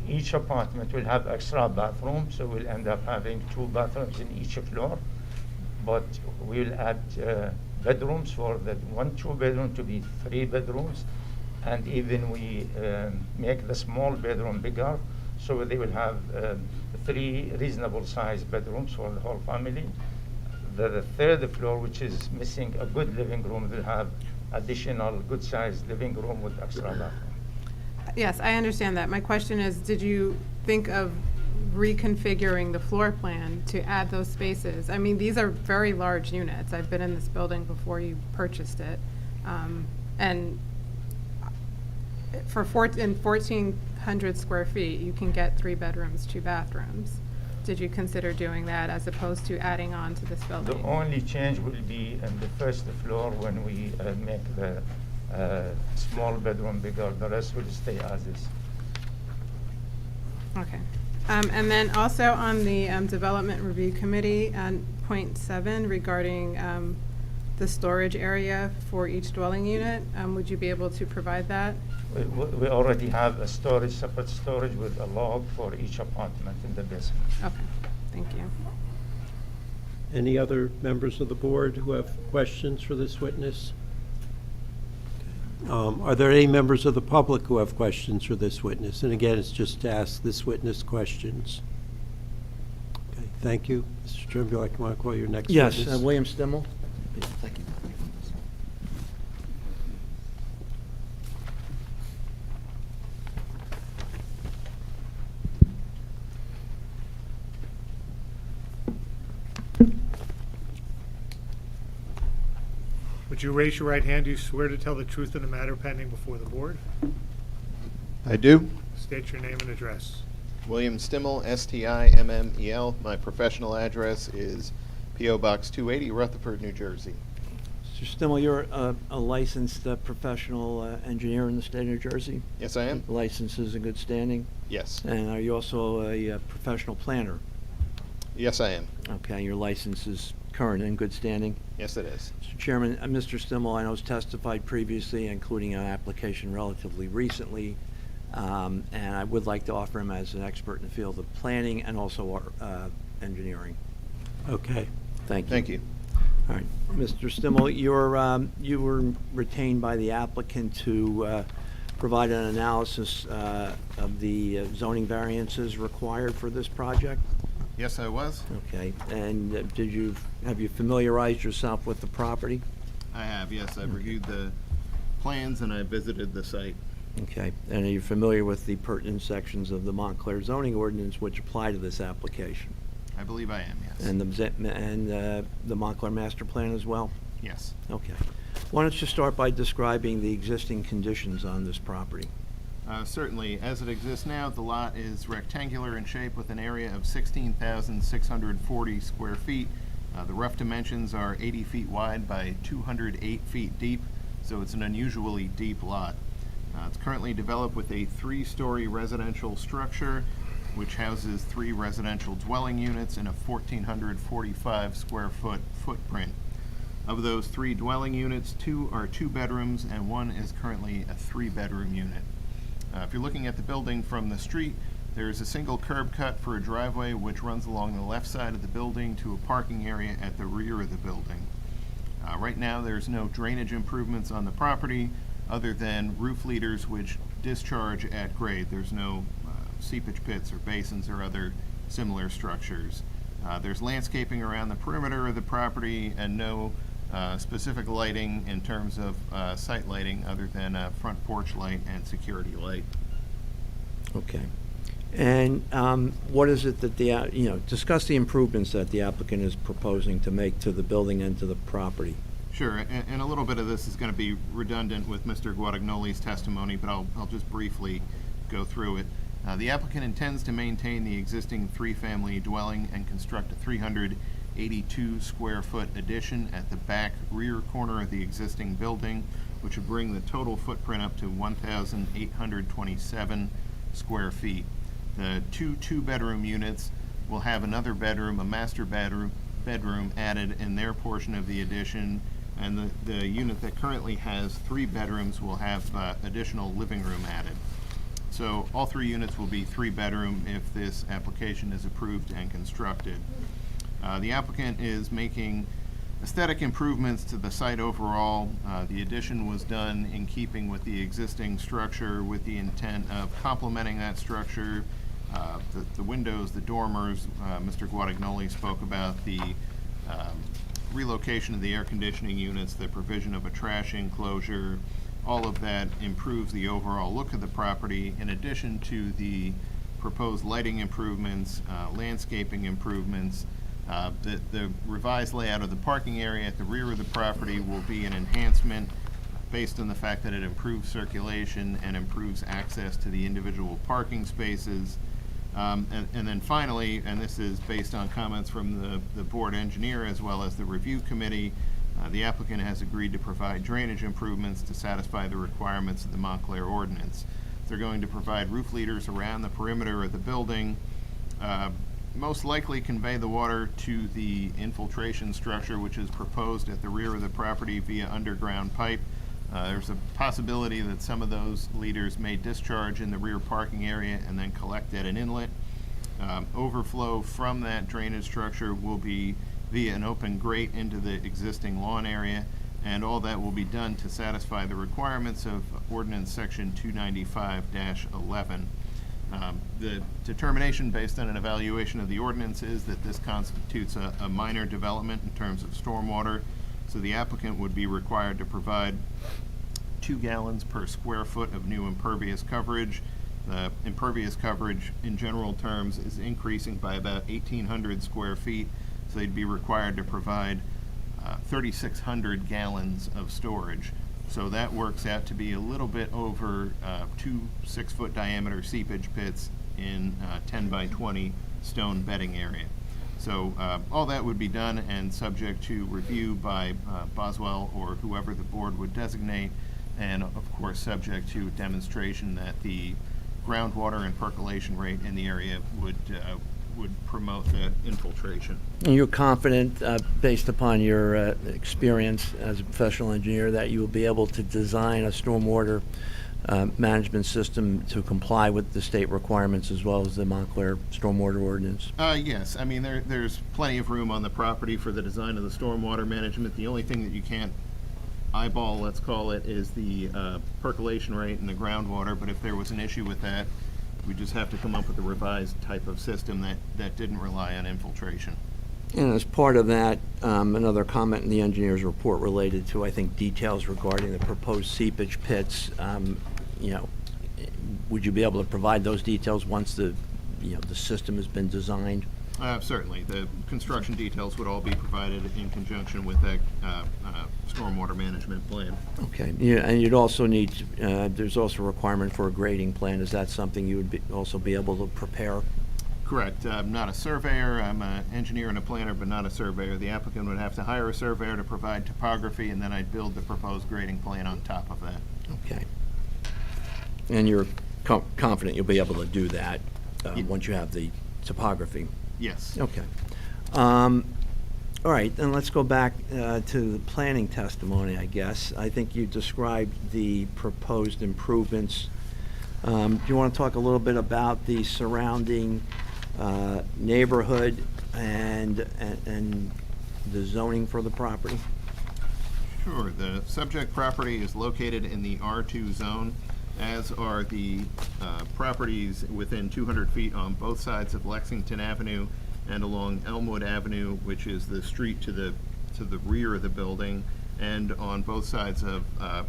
Each apartment will have extra bathroom, so we'll end up having 2 bathrooms in each floor. but we'll add bedrooms for the 1 2-bedroom to be 3 bedrooms, and even we make the small bedroom bigger, so they will have 3 reasonable sized bedrooms for the whole family. The 3rd floor, which is missing a good living room, will have additional good sized living room with extra bathroom. Yes, I understand that. My question is, did you think of reconfiguring the floor plan to add those spaces? I mean, these are very large units. I've been in this building before you purchased it. And for 1,400 square feet, you can get 3 bedrooms, 2 bathrooms. Did you consider doing that as opposed to adding on to this The building? only change will be in the 1st floor when we make the small bedroom bigger. The rest will stay as is. Okay. And then also on the Development Review Committee, on point 7 regarding the storage area for each dwelling unit, would you be able to provide that? We already have a storage, separate storage with a log for each apartment in the basement. Okay, thank you. Any other members of the board who have questions for this witness? Are there any members of the public who have questions for this witness? And again, it's just to ask this witness questions. Okay, thank you. Mr. Chairman, would you like to call your next Yes, witness? William Stimmel. Thank you. Would you raise your right hand? Do you swear to tell the truth in the matter pending before the board? I do. State your name and address. William Stimmel, Stimmel. My professional address is P.O. Box 280, Rutherford, New Jersey. Mr. Stimmel, you're a licensed professional engineer in the state of New Jersey? Yes, I am. License is in good standing? Yes. And are you also a professional planner? Yes, I am. Okay, your license is current and in good standing? Yes, it is. Mr. Chairman, Mr. Stimmel, I know has testified previously, including an application relatively recently, and I would like to offer him as an expert in the field of planning and also engineering. Okay. Thank you. Thank you. All right. Mr. Stimmel, you were retained by the applicant to provide an analysis of the zoning variances required for this project? Yes, I was. Okay. And have you familiarized yourself with the property? I have, yes. I've reviewed the plans and I visited the site. Okay. And are you familiar with the pertinent sections of the Montclair zoning ordinance which apply to this application? I believe I am, yes. And the Montclair master plan as well? Yes. Okay. Why don't you start by describing the existing conditions on this property? Certainly. As it exists now, the lot is rectangular in shape with an area of 16,640 square feet. The rough dimensions are 80 feet wide by 208 feet deep, so it's an unusually deep lot. It's currently developed with a 3-story residential structure, which houses 3 residential dwelling units and a 1,445 square foot footprint. Of those 3 dwelling units, 2 are 2 bedrooms and 1 is currently a 3-bedroom unit. If you're looking at the building from the street, there is a single curb cut for a driveway which runs along the left side of the building to a parking area at the rear of the building. Right now, there's no drainage improvements on the property other than roof leaders which discharge at grade. There's no seepage pits or basins or other similar structures. There's landscaping around the perimeter of the property and no specific lighting in terms of site lighting other than a front porch light and security light. Okay. And what is it that discuss the improvements that the applicant is proposing to make to the building and to the property? Sure, and a little bit of this is going to be redundant with Mr. Guadagnoli's testimony, but I'll just briefly go through it. The applicant intends to maintain the existing 3-family dwelling and construct a 382 square foot addition at the back rear corner of the existing building, which would bring the total footprint up to 1,827 square feet. The 2 2-bedroom units will have another bedroom, a master bedroom added in their portion of the addition, and the unit that currently has 3 bedrooms will have additional living room added. So all 3 units will be 3-bedroom if this application is approved and constructed. The applicant is making aesthetic improvements to the site overall. The addition was done in keeping with the existing structure with the intent of complementing that structure. The windows, the dormers, Mr. Guadagnoli spoke about the relocation of the air conditioning units, the provision of a trash enclosure. All of that improves the overall look of the property, in addition to the proposed lighting improvements, landscaping improvements. The revised layout of the parking area at the rear of the property will be an enhancement based on the fact that it improves circulation and improves access to the individual parking spaces. And then finally, and this is based on comments from the board engineer as well as the review committee, the applicant has agreed to provide drainage improvements to satisfy the requirements of the Montclair ordinance. They're going to provide roof leaders around the perimeter of the building, most likely convey the water to the infiltration structure, which is proposed at the rear of the property via underground pipe. There's a possibility that some of those leaders may discharge in the rear parking area and then collect at an inlet. Overflow from that drainage structure will be via an open grate into the existing lawn area, and all that will be done to satisfy the requirements of Ordinance Section 295-11. The determination based on an evaluation of the ordinance is that this constitutes a minor development in terms of stormwater, so the applicant would be required to provide 2 gallons per square foot of new impervious coverage. The impervious coverage in general terms is increasing by about 1,800 square feet, so they'd be required to provide 3,600 gallons of storage. So that works out to be a little bit over 2 6-foot diameter seepage pits in 10 by 20 stone bedding area. So all that would be done and subject to review by Boswell or whoever the board would designate, and of course subject to demonstration that the groundwater and percolation rate in the area would promote the infiltration. And you're confident, based upon your experience as a professional engineer, that you will be able to design a stormwater management system to comply with the state requirements as well as the Montclair stormwater ordinance? Yes, I mean there's plenty of room on the property for the design of the stormwater management. The only thing that you can't eyeball, let's call it, is the percolation rate and the groundwater, but if there was an issue with that, we just have to come up with a revised type of system that didn't rely on infiltration. And as part of that, another comment in the engineer's report related to, I think, details regarding the proposed seepage pits. Would you be able to provide those details once the system has been designed? Certainly. The construction details would all be provided in conjunction with that stormwater management plan. Okay. Yeah, and you'd also need, there's also a requirement for a grading plan. Is that something you would also be able to prepare? Correct. I'm not a surveyor. I'm an engineer and a planner, but not a surveyor. The applicant would have to hire a surveyor to provide topography, and then I'd build the proposed grading plan on top of that. Okay. And you're confident you'll be able to do that once you have the topography? Yes. Okay. All right, then let's go back to the planning testimony, I guess. I think you described the proposed improvements. Do you want to talk a little bit about the surrounding neighborhood and the zoning for the property? Sure. The subject property is located in the R2 zone, as are the properties within 200 feet on both sides of Lexington Avenue and along Elmwood Avenue, which is the street to the rear of the building, and on both sides of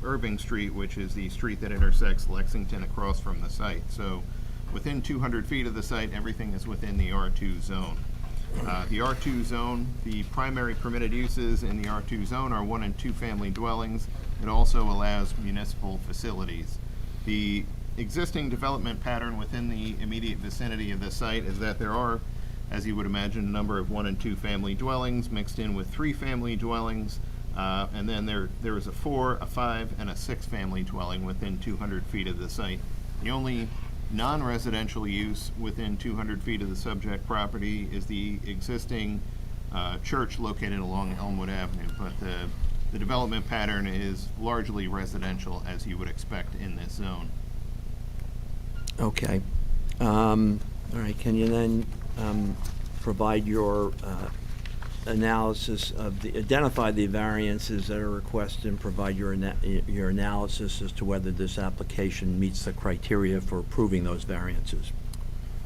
Irving Street, which is the street that intersects Lexington across from the site. So within 200 feet of the site, everything is within the R2 zone. The R2 zone, the primary permitted uses in the R2 zone are 1 and 2 family dwellings. It also allows municipal facilities. The existing development pattern within the immediate vicinity of the site is that there are, as you would imagine, a number of 1 and 2 family dwellings mixed in with 3 family dwellings, and then there is a 4, a 5, and a 6 family dwelling within 200 feet of the site. The only non-residential use within 200 feet of the subject property is the existing church located along Elmwood Avenue, but the development pattern is largely residential, as you would expect in this zone. Okay. All right, can you then provide your analysis of identify the variances that are requested and provide your analysis as to whether this application meets the criteria for approving those variances.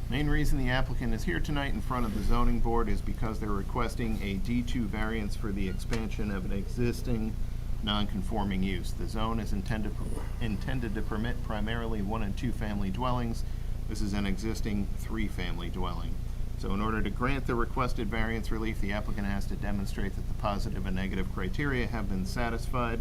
Main reason the applicant is here tonight in front of the zoning board is because they're requesting a D2 variance for the expansion of an existing non-conforming use. The zone is intended to permit primarily 1- and 2-family dwellings. This is an existing 3-family dwelling. So in order to grant the requested variance relief, the applicant has to demonstrate that the positive and negative criteria have been satisfied.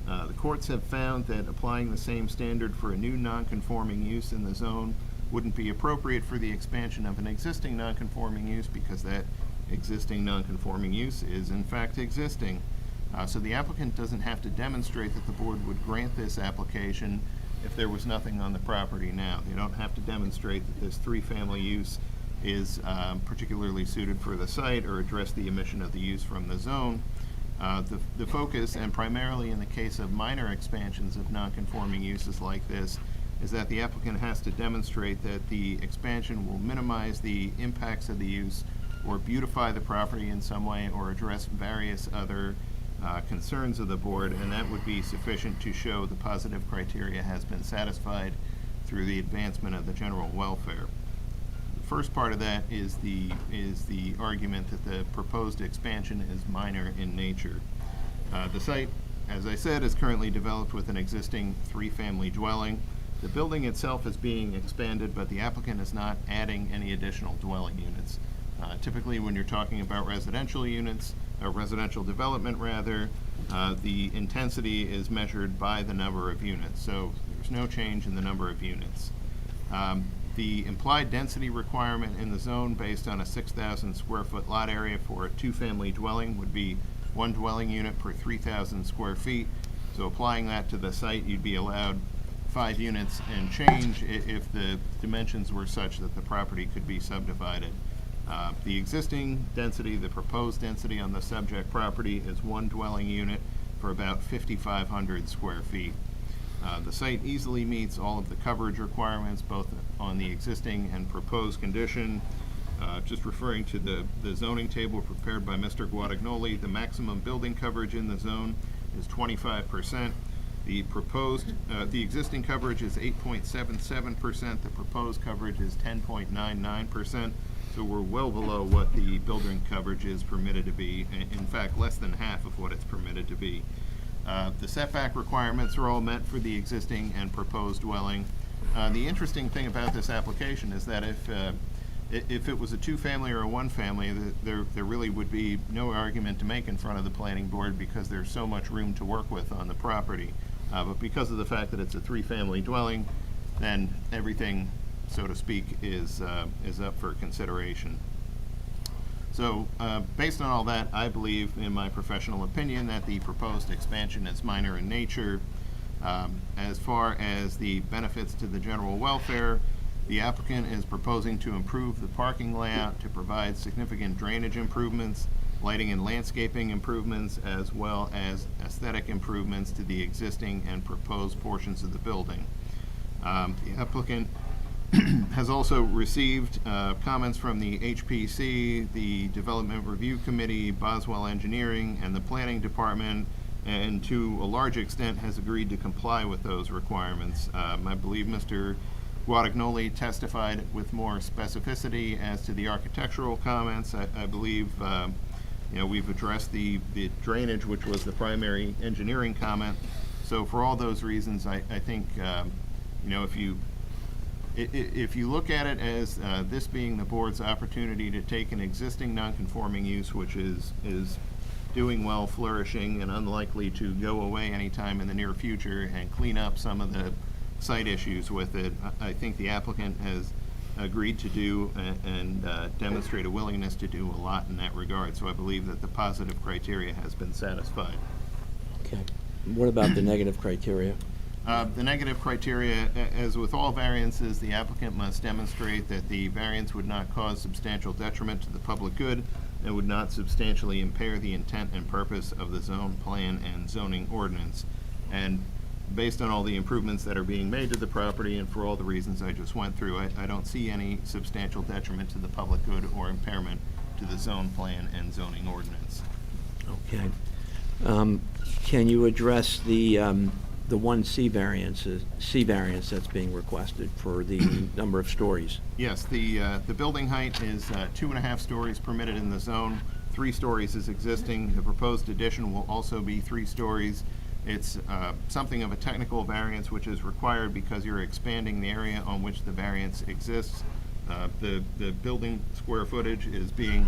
The courts have found that applying the same standard for a new non-conforming use in the zone wouldn't be appropriate for the expansion of an existing non-conforming use because that existing non-conforming use is in fact existing. So the applicant doesn't have to demonstrate that the board would grant this application if there was nothing on the property now. They don't have to demonstrate that this 3-family use is particularly suited for the site or address the omission of the use from the zone. The focus, and primarily in the case of minor expansions of non-conforming uses like this, is that the applicant has to demonstrate that the expansion will minimize the impacts of the use or beautify the property in some way or address various other concerns of the board, and that would be sufficient to show the positive criteria has been satisfied through the advancement of the general welfare. The first part of that is the argument that the proposed expansion is minor in nature. The site, as I said, is currently developed with an existing 3-family dwelling. The building itself is being expanded, but the applicant is not adding any additional dwelling units. Typically, when you're talking about residential units, or residential development rather, the intensity is measured by the number of units. So there's no change in the number of units. The implied density requirement in the zone based on a 6,000 square foot lot area for a 2-family dwelling would be 1 dwelling unit per 3,000 square feet. So applying that to the site, you'd be allowed 5 units and change if the dimensions were such that the property could be subdivided. The existing density, the proposed density on the subject property is 1 dwelling unit for about 5,500 square feet. The site easily meets all of the coverage requirements, both on the existing and proposed condition. Just referring to the zoning table prepared by Mr. Guadagnoli, the maximum building coverage in the zone is 25%. The existing coverage is 8.77%. The proposed coverage is 10.99%. So we're well below what the building coverage is permitted to be. In fact, less than half of what it's permitted to be. The setback requirements are all met for the existing and proposed dwelling. The interesting thing about this application is that if it was a 2-family or a 1-family, there really would be no argument to make in front of the planning board because there's so much room to work with on the property. But because of the fact that it's a 3-family dwelling, then everything, so to speak, is up for consideration. So based on all that, I believe, in my professional opinion, that the proposed expansion is minor in nature. As far as the benefits to the general welfare, the applicant is proposing to improve the parking layout to provide significant drainage improvements, lighting and landscaping improvements, as well as aesthetic improvements to the existing and proposed portions of the building. The applicant has also received comments from the HPC, the Development Review Committee, Boswell Engineering, and the Planning Department, and to a large extent has agreed to comply with those requirements. I believe Mr. Guadagnoli testified with more specificity as to the architectural comments. I believe we've addressed the drainage, which was the primary engineering comment. So for all those reasons, I think if you look at it as this being the board's opportunity to take an existing non-conforming use, which is doing well, flourishing, and unlikely to go away anytime in the near future, and clean up some of the site issues with it, I think the applicant has agreed to do and demonstrate a willingness to do a lot in that regard. So I believe that the positive criteria has been satisfied. Okay. What about the negative criteria? The negative criteria, as with all variances, the applicant must demonstrate that the variance would not cause substantial detriment to the public good and would not substantially impair the intent and purpose of the zone plan and zoning ordinance. And based on all the improvements that are being made to the property and for all the reasons I just went through, I don't see any substantial detriment to the public good or impairment to to the zone plan and zoning ordinance. Okay. Can you address the one C variance that's being requested for the number of stories? Yes, the building height is 2.5 stories permitted in the zone. 3 stories is existing. The proposed addition will also be 3 stories. It's something of a technical variance which is required because you're expanding the area on which the variance exists. The building square footage is being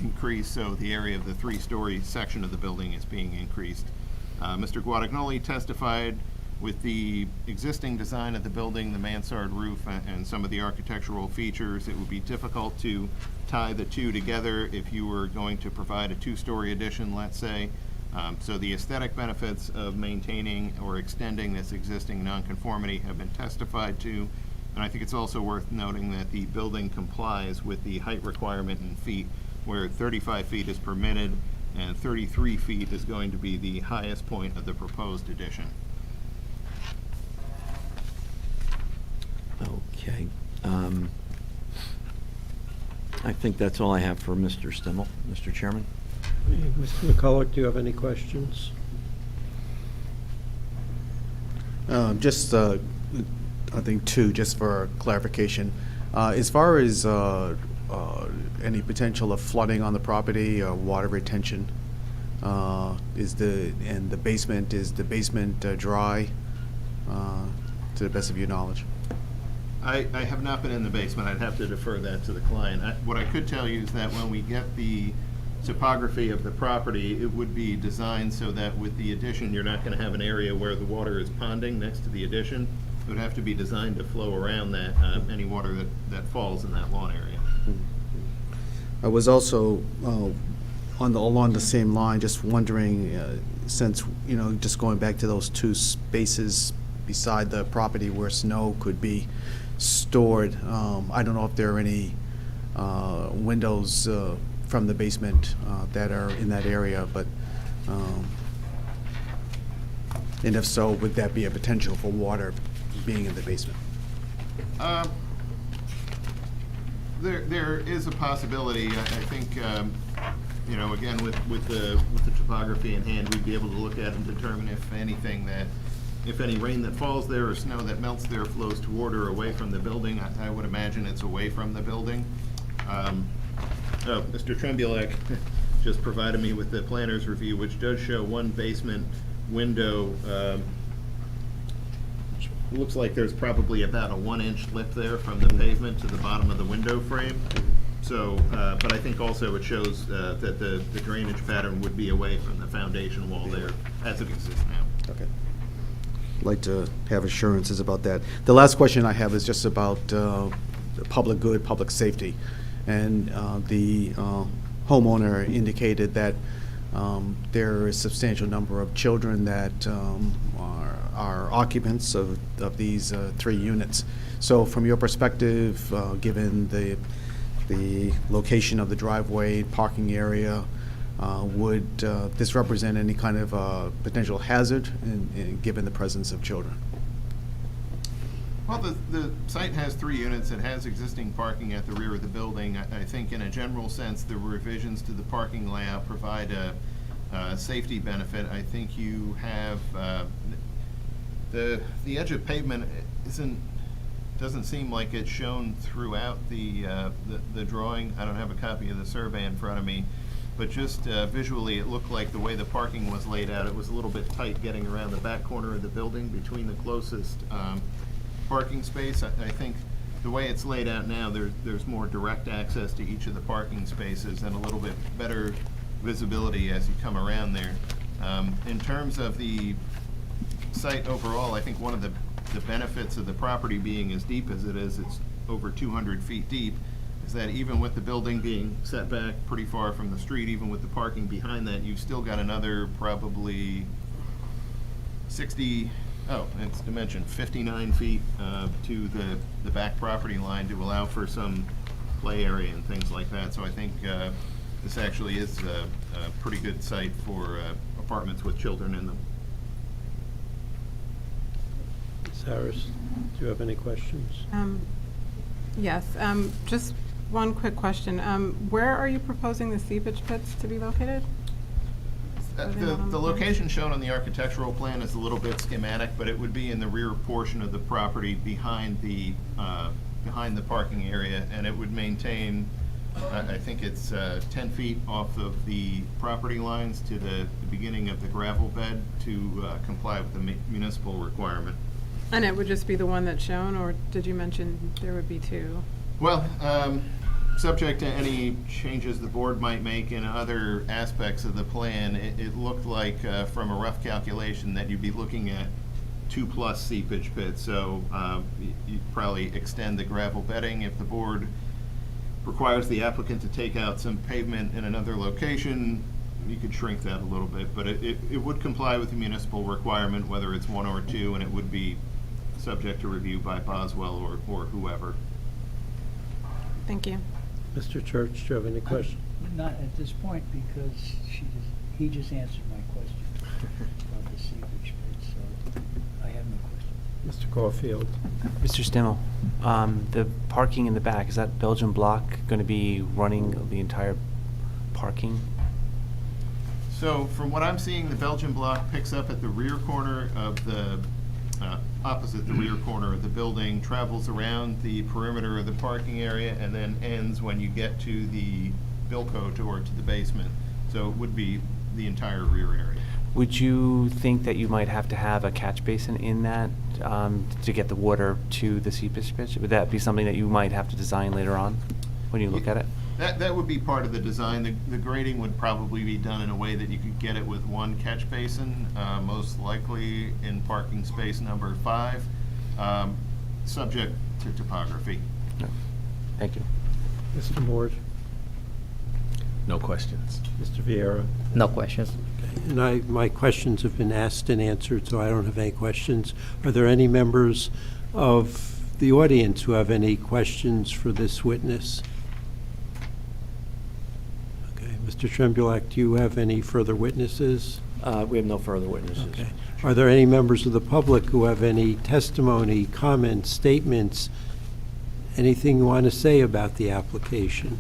increased, so the area of the 3-story section of the building is being increased. Mr. Guadagnoli testified with the existing design of the building, the mansard roof, and some of the architectural features, it would be difficult to tie the two together if you were going to provide a 2-story addition, let's say. So the aesthetic benefits of maintaining or extending this existing nonconformity have been testified to, and I think it's also worth noting that the building complies with the height requirement in feet, where 35 feet is permitted and 33 feet is going to be the highest point of the proposed addition. Okay. I think that's all I have for Mr. Stimmel, Mr. Chairman. Mr. McCulloch, do you have any questions? Just, I think 2, just for clarification. As far as any potential of flooding on the property or water retention, is the basement dry, to the best of your knowledge? I have not been in the basement. I'd have to defer that to the client. What I could tell you is that when we get the topography of the property, it would be designed so that with the addition, you're not going to have an area where the water is ponding next to the addition. It would have to be designed to flow around that, any water that falls in that lawn area. I was also along the same line, just wondering, since, just going back to those 2 spaces beside the property where snow could be stored, I don't know if there are any windows from the basement that are in that area, but and if so, would that be a potential for water being in the basement? There is a possibility. I think, again, with the topography in hand, we'd be able to look at and determine if any rain that falls there or snow that melts there flows toward or away from the building. I would imagine it's away from the building. Mr. Trembulak just provided me with the planner's review, which does show one basement window. Which looks like there's probably about a 1-inch lip there from the pavement to the bottom of the window frame. So, but I think also it shows that the drainage pattern would be away from the foundation wall there as it exists now. Okay. I'd like to have assurances about that. The last question I have is just about public good, public safety. And the homeowner indicated that there is a substantial number of children that are occupants of these 3 units. So from your perspective, given the location of the driveway, parking area, would this represent any kind of potential hazard given the presence of children? Well, the site has 3 units. It has existing parking at the rear of the building. I think in a general sense, the revisions to the parking layout provide a safety benefit. I think you have the edge of pavement doesn't seem like it's shown throughout the drawing. I don't have a copy of the survey in front of me, but just visually, it looked like the way the parking was laid out, it was a little bit tight getting around the back corner of the building between the closest parking space. I think the way it's laid out now, there's more direct access to each of the parking spaces and a little bit better visibility as you come around there. In terms of the site overall, I think one of the benefits of the property being as deep as it is, it's over 200 feet deep, is that even with the building being set back pretty far from the street, even with the parking behind that, you've still got another probably 59 feet to the back property line to allow for some play area and things like that. So I think this actually is a pretty good site for apartments with children in them. Ms. Harris, do you have any questions? Yes, just one quick question. Where are you proposing the seepage pits to be located? Are they not on The plan? location shown on the architectural plan is a little bit schematic, but it would be in the rear portion of the property behind the parking area, and it would maintain, I think it's 10 feet off of the property lines to the beginning of the gravel bed to comply with the municipal requirement. And it would just be the one that's shown, or did you mention there would be two? Well, subject to any changes the board might make in other aspects of the plan, it looked like, from a rough calculation, that you'd be looking at 2+ seepage pits. So you'd probably extend the gravel bedding if the board requires the applicant to take out some pavement in another location. You could shrink that a little bit, but it would comply with the municipal requirement, whether it's 1 or 2, and it would be subject to review by Boswell or whoever. Thank you. Mr. Church, do you have any questions? Not at this point, because he just answered my question about the seepage pit, so I have no question. Mr. Caulfield? Mr. Stimmel, the parking in the back, is that Belgian block going to be running the entire parking? So from what I'm seeing, the Belgian block picks up at the rear corner of the, opposite the rear corner of the building, travels around the perimeter of the parking area, and then ends when you get to the Bilco door to the basement. So it would be the entire rear area. Would you think that you might have to have a catch basin in that to get the water to the seepage pit? Would that be something that you might have to design later on when you look at it? That would be part of the design. The grading would probably be done in a way that you could get it with one catch basin, most likely in parking space number 5, subject to topography. No. Thank you. Mr. Moore? No questions. Mr. Vieira? No questions. And my questions have been asked and answered, so I don't have any questions. Are there any members of the audience who have any questions for this witness? Okay, Mr. Trembulac, do you have any further witnesses? We have no further witnesses. Okay. Are there any members of the public who have any testimony, comments, statements, anything you want to say about the application?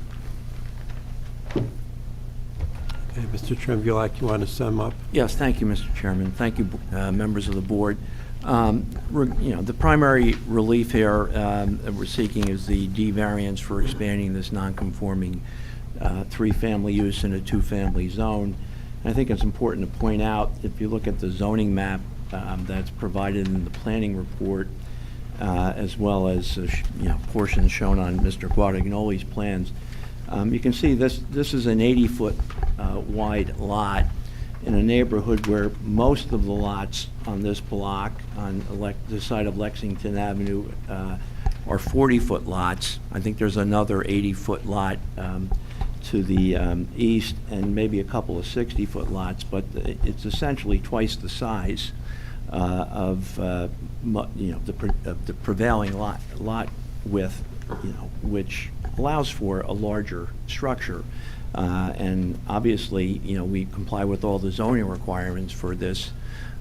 Okay, Mr. Trembulac, you want to sum up? Yes, thank you, Mr. Chairman. Thank you, members of the board. The primary relief here that we're seeking is the D variance for expanding this non-conforming 3-family use in a 2-family zone. And I think it's important to point out, if you look at the zoning map that's provided in the planning report, as well as portions shown on Mr. Guadagnoli's plans, you can see this is an 80-foot wide lot in a neighborhood where most of the lots on this block on the side of Lexington Avenue are 40-foot lots. I think there's another 80-foot lot to the east and maybe a couple of 60-foot lots, but it's essentially twice the size of the prevailing lot width, which allows for a larger structure. And obviously, we comply with all the zoning requirements for this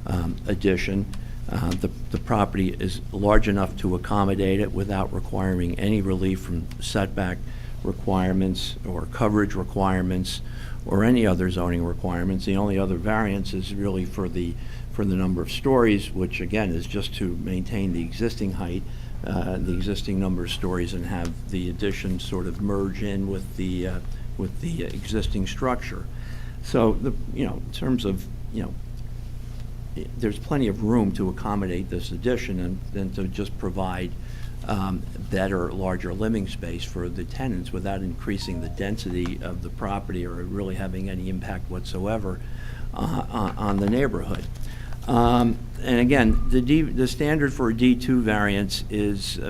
addition. The property is large enough to accommodate it without requiring any relief from setback requirements or coverage requirements or any other zoning requirements. The only other variance is really for the number of stories, which again is just to maintain the existing height, the existing number of stories, and have the addition sort of merge in with the existing structure. So in terms of there's plenty of room to accommodate this addition and to just provide better, larger living space for the tenants without increasing the density of the property or really having any impact whatsoever on the neighborhood. And again, the standard for a D2 variance is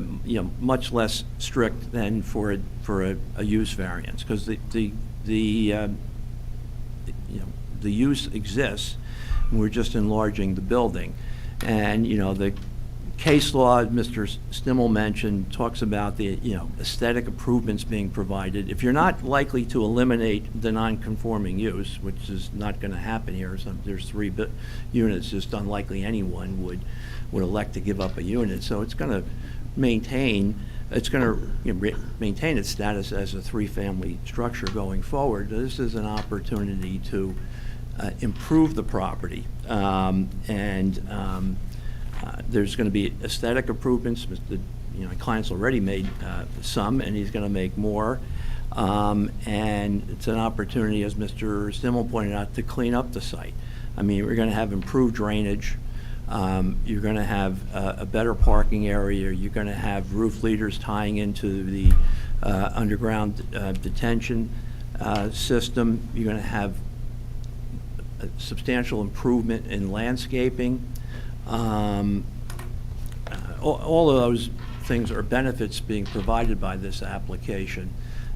much less strict than for a use variance, because the use exists, and we're just enlarging the building. And the case law Mr. Stimmel mentioned talks about the aesthetic improvements being provided. If you're not likely to eliminate the non-conforming use, which is not going to happen here, there's 3 units, just unlikely anyone would elect to give up a unit. So it's going to maintain it's going to maintain its status as a three-family structure going forward. This is an opportunity to improve the property. There's going to be aesthetic improvements. My client's already made some, and he's going to make more. And it's an opportunity, as Mr. Stimmel pointed out, to clean up the site. I mean, we're going to have improved drainage. You're going to have a better parking area. You're going to have roof leaders tying into the underground detention system. You're going to have a substantial improvement in landscaping. All of those things are benefits being provided by this application,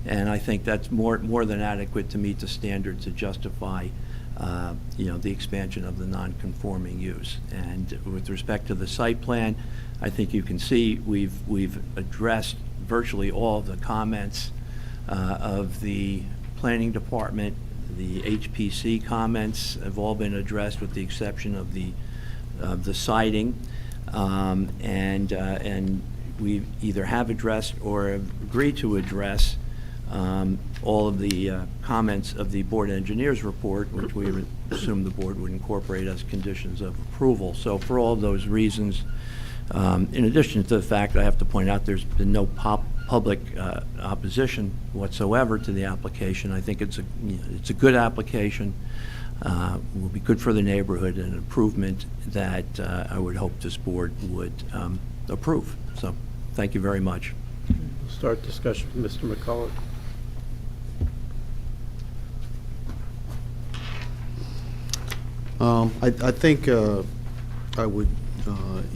and I think that's more than adequate to meet the standard to justify the expansion of the non-conforming use. And with respect to the site plan, I think you can see we've addressed virtually all of the comments of the planning department. The HPC comments have all been addressed with the exception of the siding, and we either have addressed or have agreed to address all of the comments of the board engineer's report, which we would assume the board would incorporate as conditions of approval. So for all of those reasons, in addition to the fact I have to point out there's been no public opposition whatsoever to the application, I think it's a good application. Will be good for the neighborhood and an improvement that I would hope this board would approve. So thank you very much. We'll start discussion with Mr. McCullough. I think I would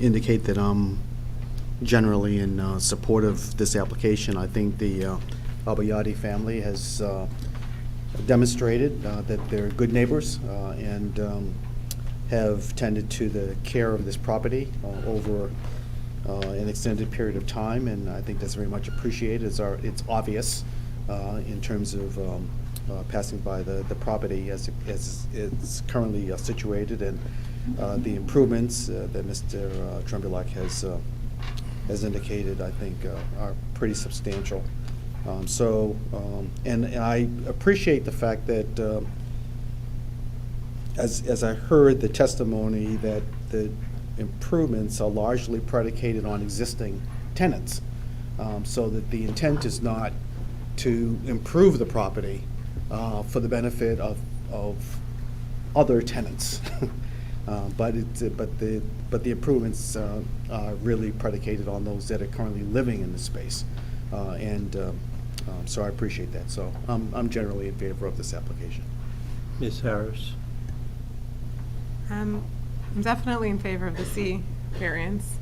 indicate that I'm generally in support of this application. I think the Al-Bayati family has demonstrated that they're good neighbors and have tended to the care of this property over an extended period of time, and I think that's very much appreciated. It's obvious in terms of passing by the property as it's currently situated, and the improvements that Mr. Tremblay has indicated, I think, are pretty substantial. And I appreciate the fact that as I heard the testimony that the improvements are largely predicated on existing tenants, so that the intent is not to improve the property for the benefit of other tenants, but the improvements are really predicated on those that are currently living in the space, so I appreciate that. So I'm generally in favor of this application. Ms. Harris. I'm definitely in favor of the C variance,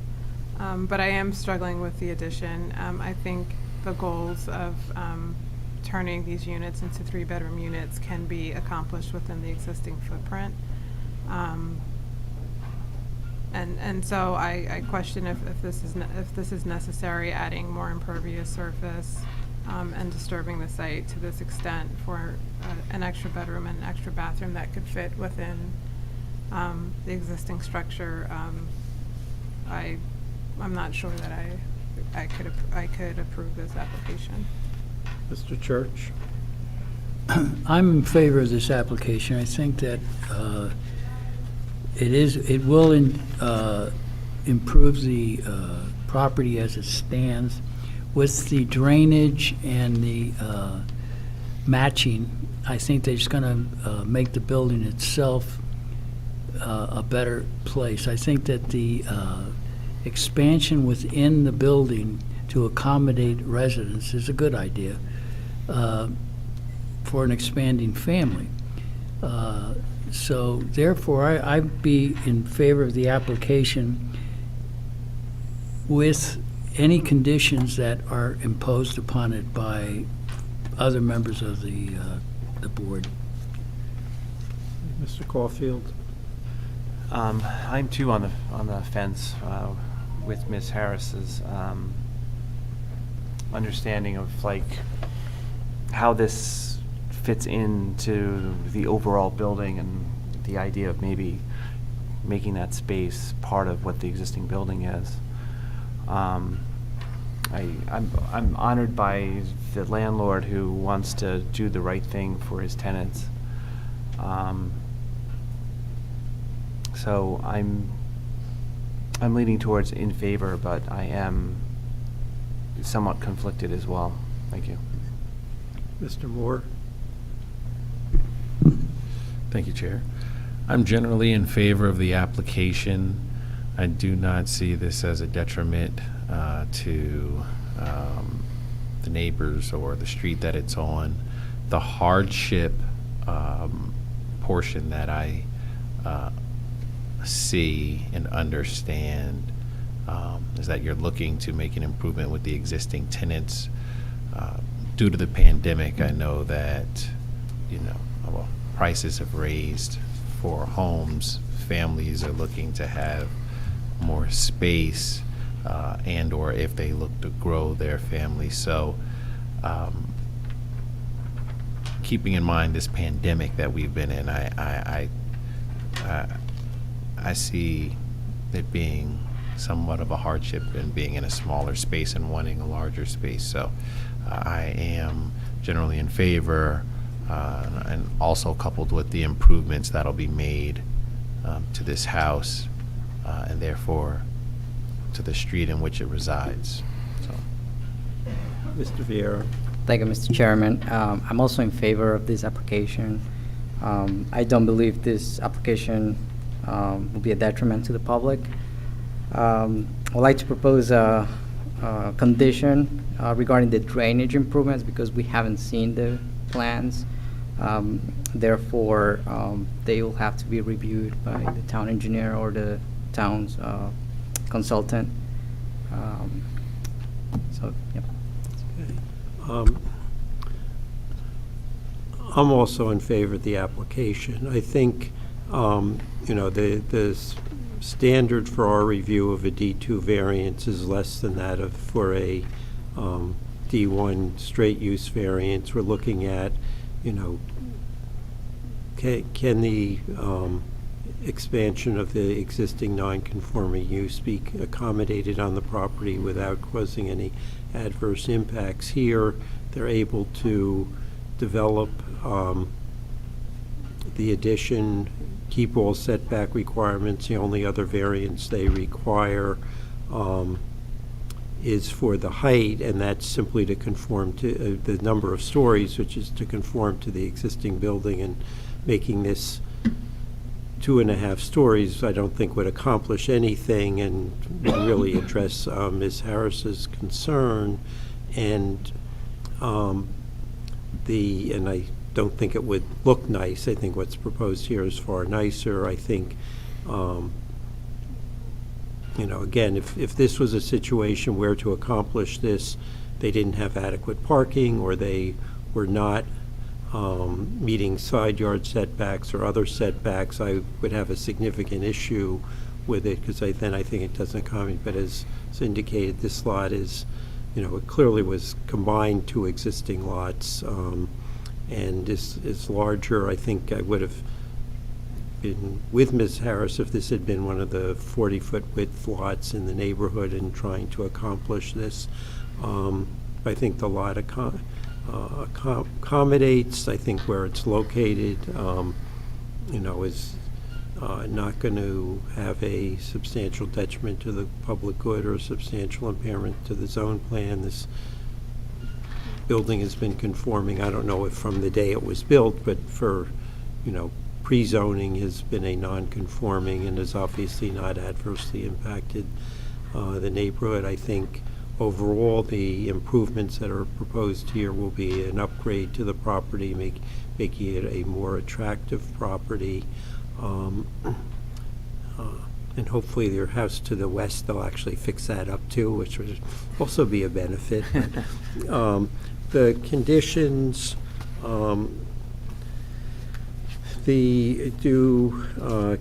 but I am struggling with the addition. I think the goals of turning these units into three-bedroom units can be accomplished within the existing footprint. And so I question if this is necessary, adding more impervious surface and disturbing the site to this extent for an extra bedroom and an extra bathroom that could fit within the existing structure. I'm not sure that I could approve this application. Mr. Church. I'm in favor of this application. I think that it will improve the property as it stands. With the drainage and the matching, I think they're just going to make the building itself a better place. I think that the expansion within the building to accommodate residents is a good idea for an expanding family. So therefore, I'd be in favor of the application with any conditions that are imposed upon it by other members of the board. Mr. Caulfield. I'm too on the fence with Ms. Harris's understanding of like how this fits into the overall building and the idea of maybe making that space part of what the existing building is. I'm honored by the landlord who wants to do the right thing for his tenants. So I'm leaning towards in favor, but I am somewhat conflicted as well. Thank you. Mr. Moore? Thank you, Chair. I'm generally in favor of the application. I do not see this as a detriment to the neighbors or the street that it's on. The hardship portion that I see and understand is that you're looking to make an improvement with the existing tenants. Due to the pandemic, I know that, well, prices have raised for homes. Families are looking to have more space and or if they look to grow their family. So keeping in mind this pandemic that we've been in, I see it being somewhat of a hardship in being in a smaller space and wanting a larger space. So I am generally in favor, and also coupled with the improvements that'll be made to this house and therefore to the street in which it resides. So. Mr. Vieira? Thank you, Mr. Chairman. I'm also in favor of this application. I don't believe this application will be a detriment to the public. I'd like to propose a condition regarding the drainage improvements because we haven't seen the plans. Therefore, they will have to be reviewed by the town engineer or the town's consultant. So, yep. I'm also in favor of the application. I think, the standard for our review of a D2 variance is less than that of for a D1 straight use variance. We're looking at, can the expansion of the existing non-conforming use be accommodated on the property without causing any adverse impacts? Here, they're able to develop the addition, keep all setback requirements. The only other variance they require is for the height, and that's simply to conform to the number of stories, which is to conform to the existing building, and making this 2.5 stories I don't think would accomplish anything and would really address Ms. Harris's concern. And I don't think it would look nice. I think what's proposed here is far nicer. I think, again, if this was a situation where to accomplish this, they didn't have adequate parking or they were not meeting side yard setbacks or other setbacks, I would have a significant issue with it because then I think it doesn't accommodate. But as indicated, this lot is, it clearly was combined 2 existing lots, and this is larger. I think I would have been with Ms. Harris if this had been one of the 40-foot width lots in the neighborhood and trying to accomplish this. I think the lot accommodates. I think where it's located, is not going to have a substantial detriment to the public good or a substantial impairment to the zone plan. This building has been conforming, I don't know if from the day it was built, but for, pre-zoning has been a non-conforming and has obviously not adversely impacted the neighborhood. I think overall the improvements that are proposed here will be an upgrade to the property, making it a more attractive property. And hopefully their house to the west, they'll actually fix that up too, which would also be a benefit. The conditions,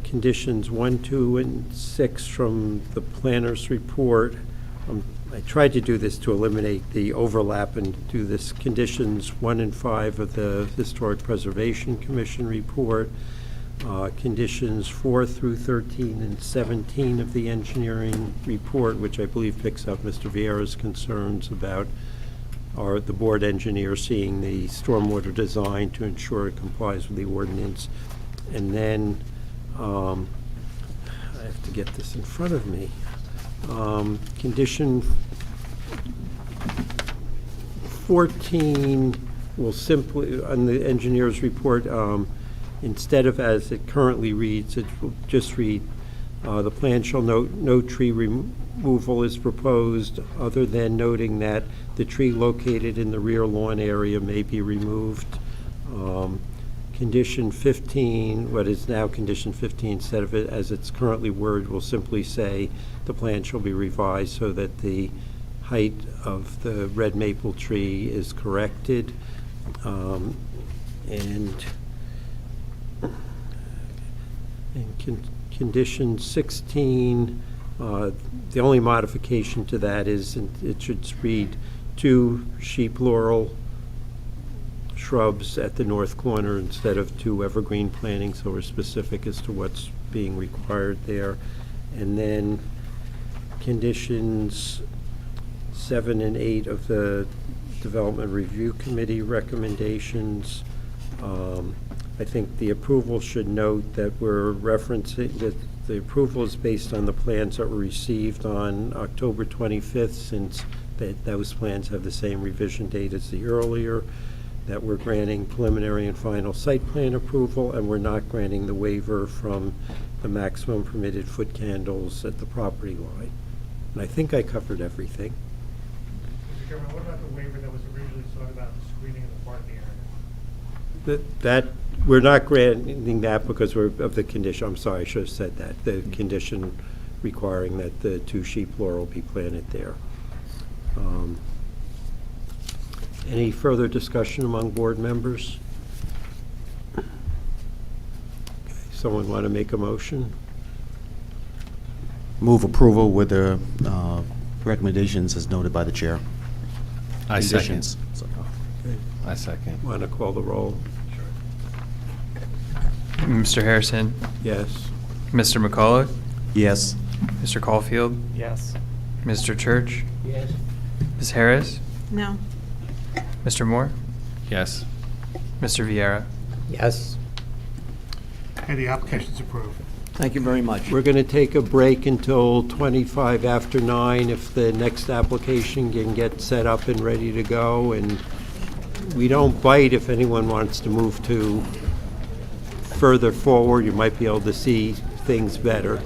conditions 1, 2, and 6 from the planner's report. I tried to do this to eliminate the overlap and do this conditions 1 and 5 of the Historic Preservation Commission report. conditions 4 through 13 and 17 of the engineering report, which I believe picks up Mr. Vieira's concerns about the board engineer seeing the stormwater design to ensure it complies with the ordinance. And then, I have to get this in front of me. Condition 14 will simply, on the engineer's report, instead of as it currently reads, it will just read, the plan shall note no tree removal is proposed, other than noting that the tree located in the rear lawn area may be removed. Condition 15, what is now condition 15, instead of it as it's currently worded, will simply say the plan shall be revised so that the height of the red maple tree is corrected. Condition 16, the only modification to that is it should read 2 sheep laurel shrubs at the north corner instead of 2 evergreen plantings, so we're specific as to what's being required there. And then conditions 7 and 8 of the Development Review Committee recommendations. I think the approval should note that we're referencing that the approval is based on the plans that were received on October 25th, since those plans have the same revision date as the earlier, that we're granting preliminary and final site plan approval, and we're not granting the waiver from the maximum permitted foot candles at the property line. And I think I covered everything. Mr. Chairman, what about the waiver that was originally sought about the screening of the parking area? That we're not granting that because we're of the condition. I'm sorry, I should have said that. The condition requiring that the 2 sheep laurel be planted there. Any further discussion among board members? Okay, someone want to make a motion? Move approval with the recommendations as noted by the chair. I Conditions. Okay. I second. Want to call the roll? Mr. Harrison, Yes. Mr. McCullough, Yes. Mr. Caulfield, Yes. Mr. Church, Yes. Ms. Harris, No. Mr. Moore, Yes. Mr. Vieira. Yes. Okay, the application's approved. Thank you very much. We're going to take a break until 25 after 9 if the next application can get set up and ready to go. And we don't bite if anyone wants to move to further forward. You might be able to see things better.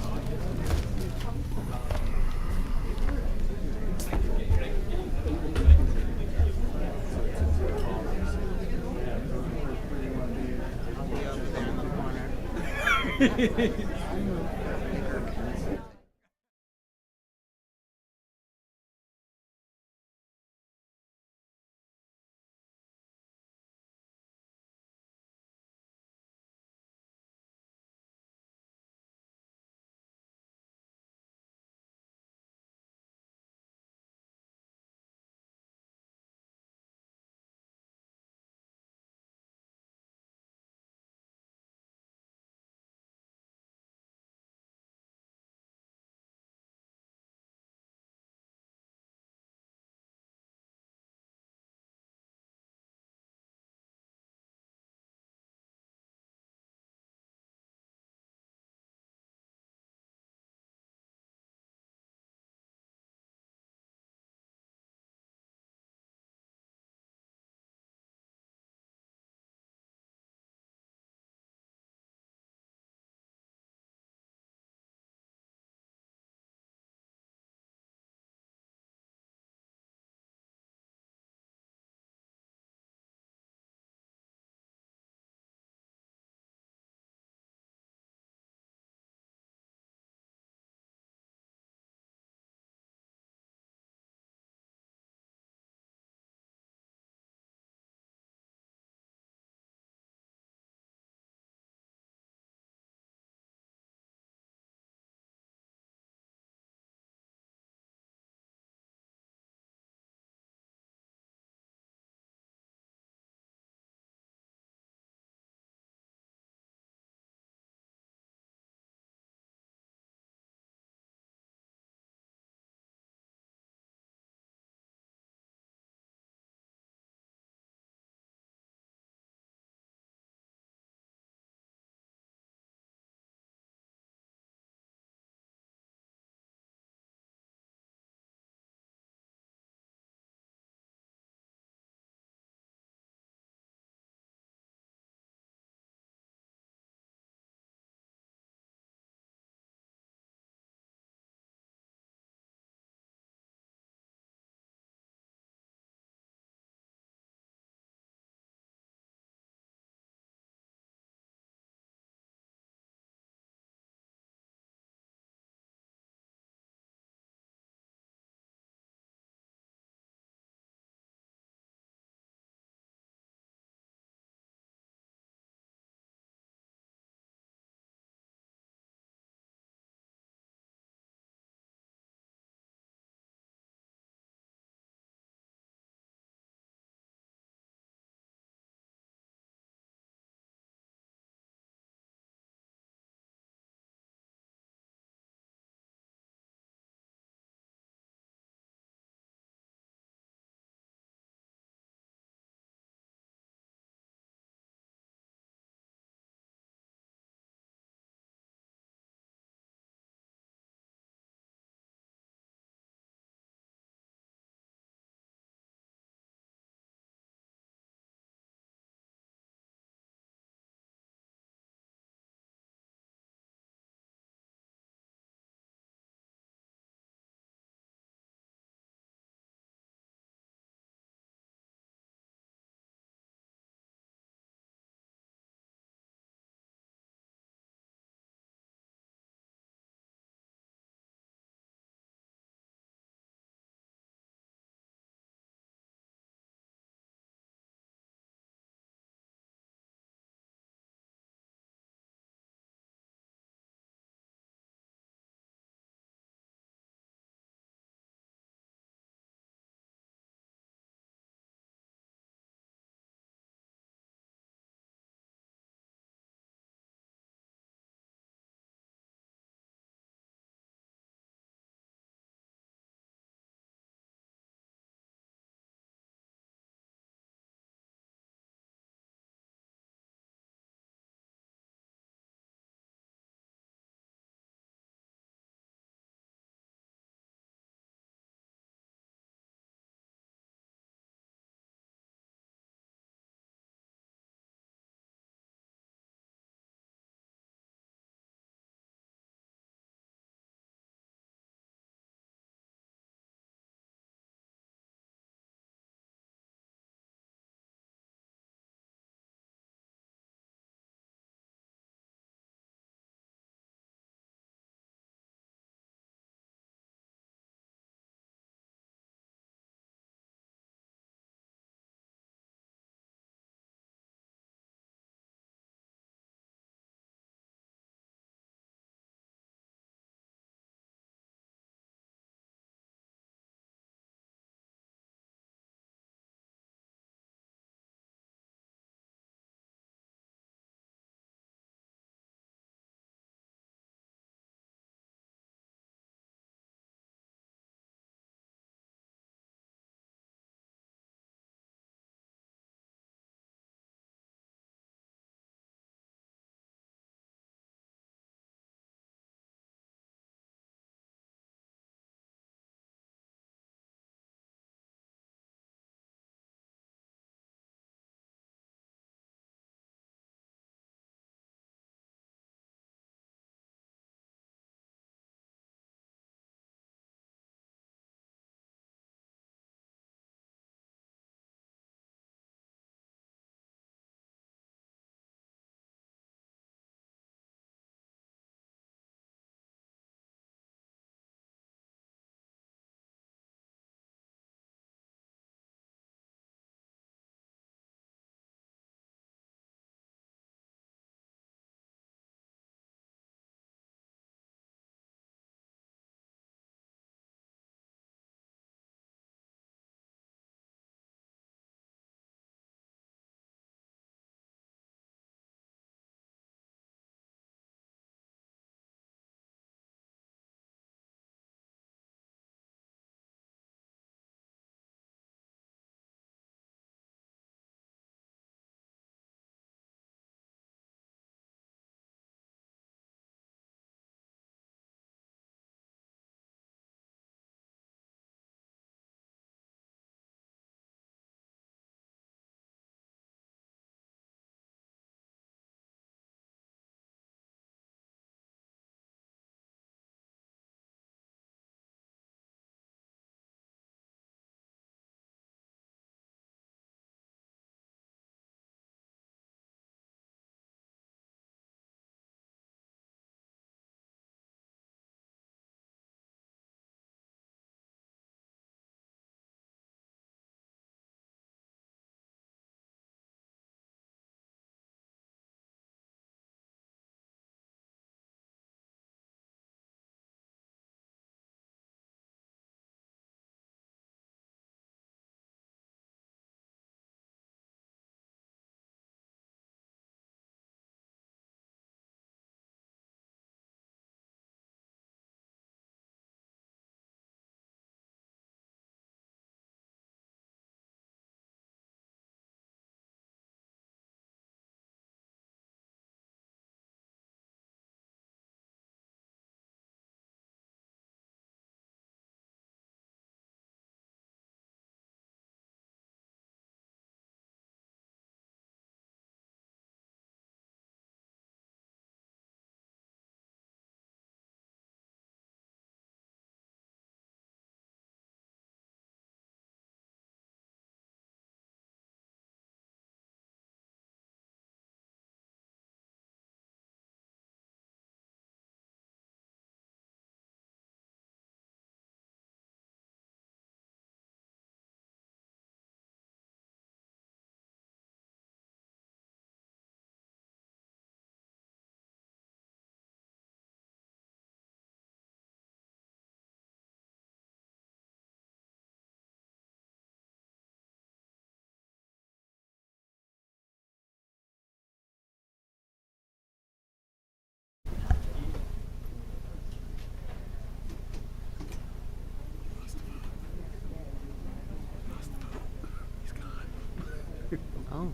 Oh.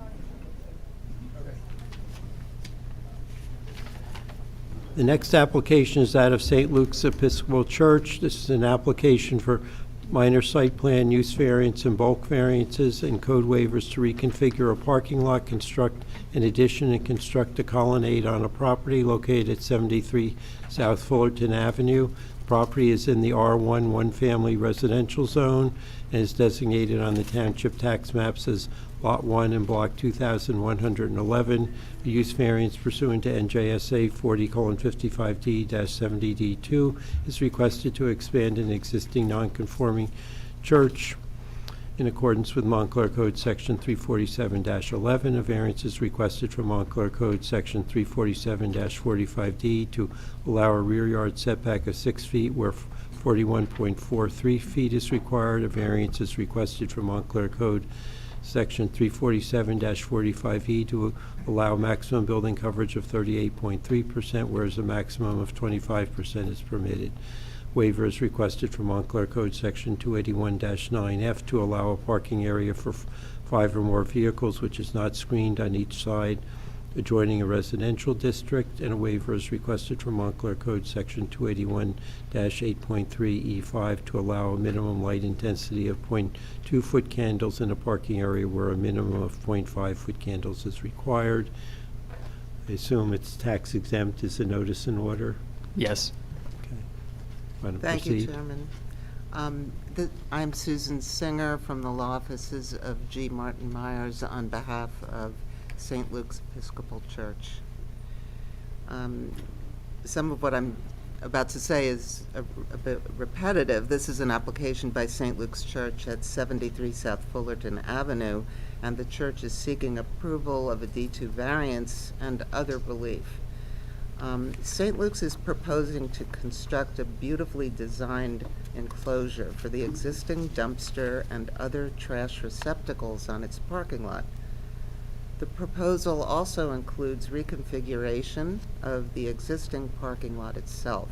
The next application is that of St. Luke's Episcopal Church. This is an application for minor site plan, use variance, and bulk variances and code waivers to reconfigure a parking lot, construct an addition, and construct a colonnade on a property located at 73 South Fullerton Avenue. The property is in the R1 one-family residential zone and is designated on the township tax maps as Lot 1 and Block 2111. A use variance pursuant to NJSA 40:55D-70D2 is requested to expand an existing non-conforming church in accordance with Montclair Code Section 347-11. A variance is requested from Montclair Code Section 347-45D to allow a rear yard setback of 6 feet where 41.43 feet is required. A variance is requested from Montclair Code Section 347-45E to allow maximum building coverage of 38.3%, whereas a maximum of 25% is permitted. Waiver is requested from Montclair Code Section 281-9F to allow a parking area for 5 or more vehicles which is not screened on each side adjoining a residential district, and a waiver is requested from Montclair Code Section 281-8.3E5 to allow a minimum light intensity of 0.2 foot candles in a parking area where a minimum of 0.5 foot candles is required. I assume it's tax exempt. Is the notice in order? Yes. Okay. Want to Thank you, proceed? Chairman. I'm Susan Singer from the law offices of G. Martin Myers on behalf of St. Luke's Episcopal Church. Some of what I'm about to say is a bit repetitive. This is an application by St. Luke's Church at 73 South Fullerton Avenue, and the church is seeking approval of a D2 variance and other relief. St. Luke's is proposing to construct a beautifully designed enclosure for the existing dumpster and other trash receptacles on its parking lot. The proposal also includes reconfiguration of the existing parking lot itself.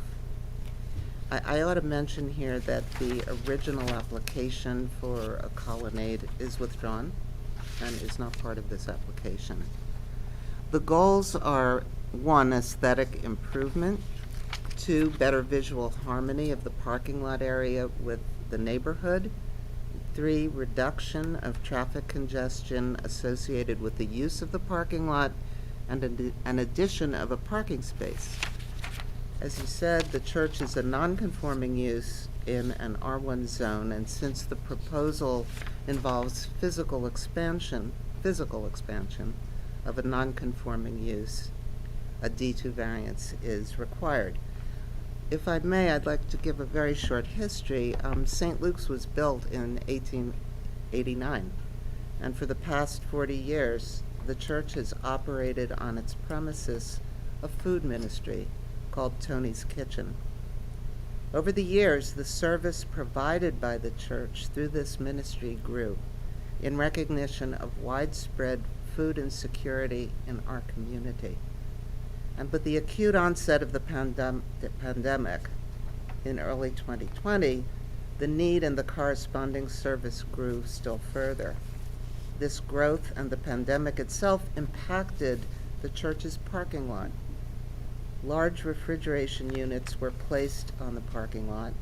I ought to mention here that the original application for a colonnade is withdrawn and is not part of this application. The goals are: 1, aesthetic improvement; 2, better visual harmony of the parking lot area with the neighborhood; 3, reduction of traffic congestion associated with the use of the parking lot, and an addition of a parking space. As you said, the church is a non-conforming use in an R1 zone, and since the proposal involves physical expansion of a non-conforming use, a D2 variance is required. If I may, I'd like to give a very short history. St. Luke's was built in 1889, and for the past 40 years, the church has operated on its premises a food ministry called Tony's Kitchen. Over the years, the service provided by the church through this ministry grew in recognition of widespread food insecurity in our community. And with the acute onset of the pandemic in early 2020, the need and the corresponding service grew still further. This growth and the pandemic itself impacted the church's parking lot. Large refrigeration units were placed on the parking lot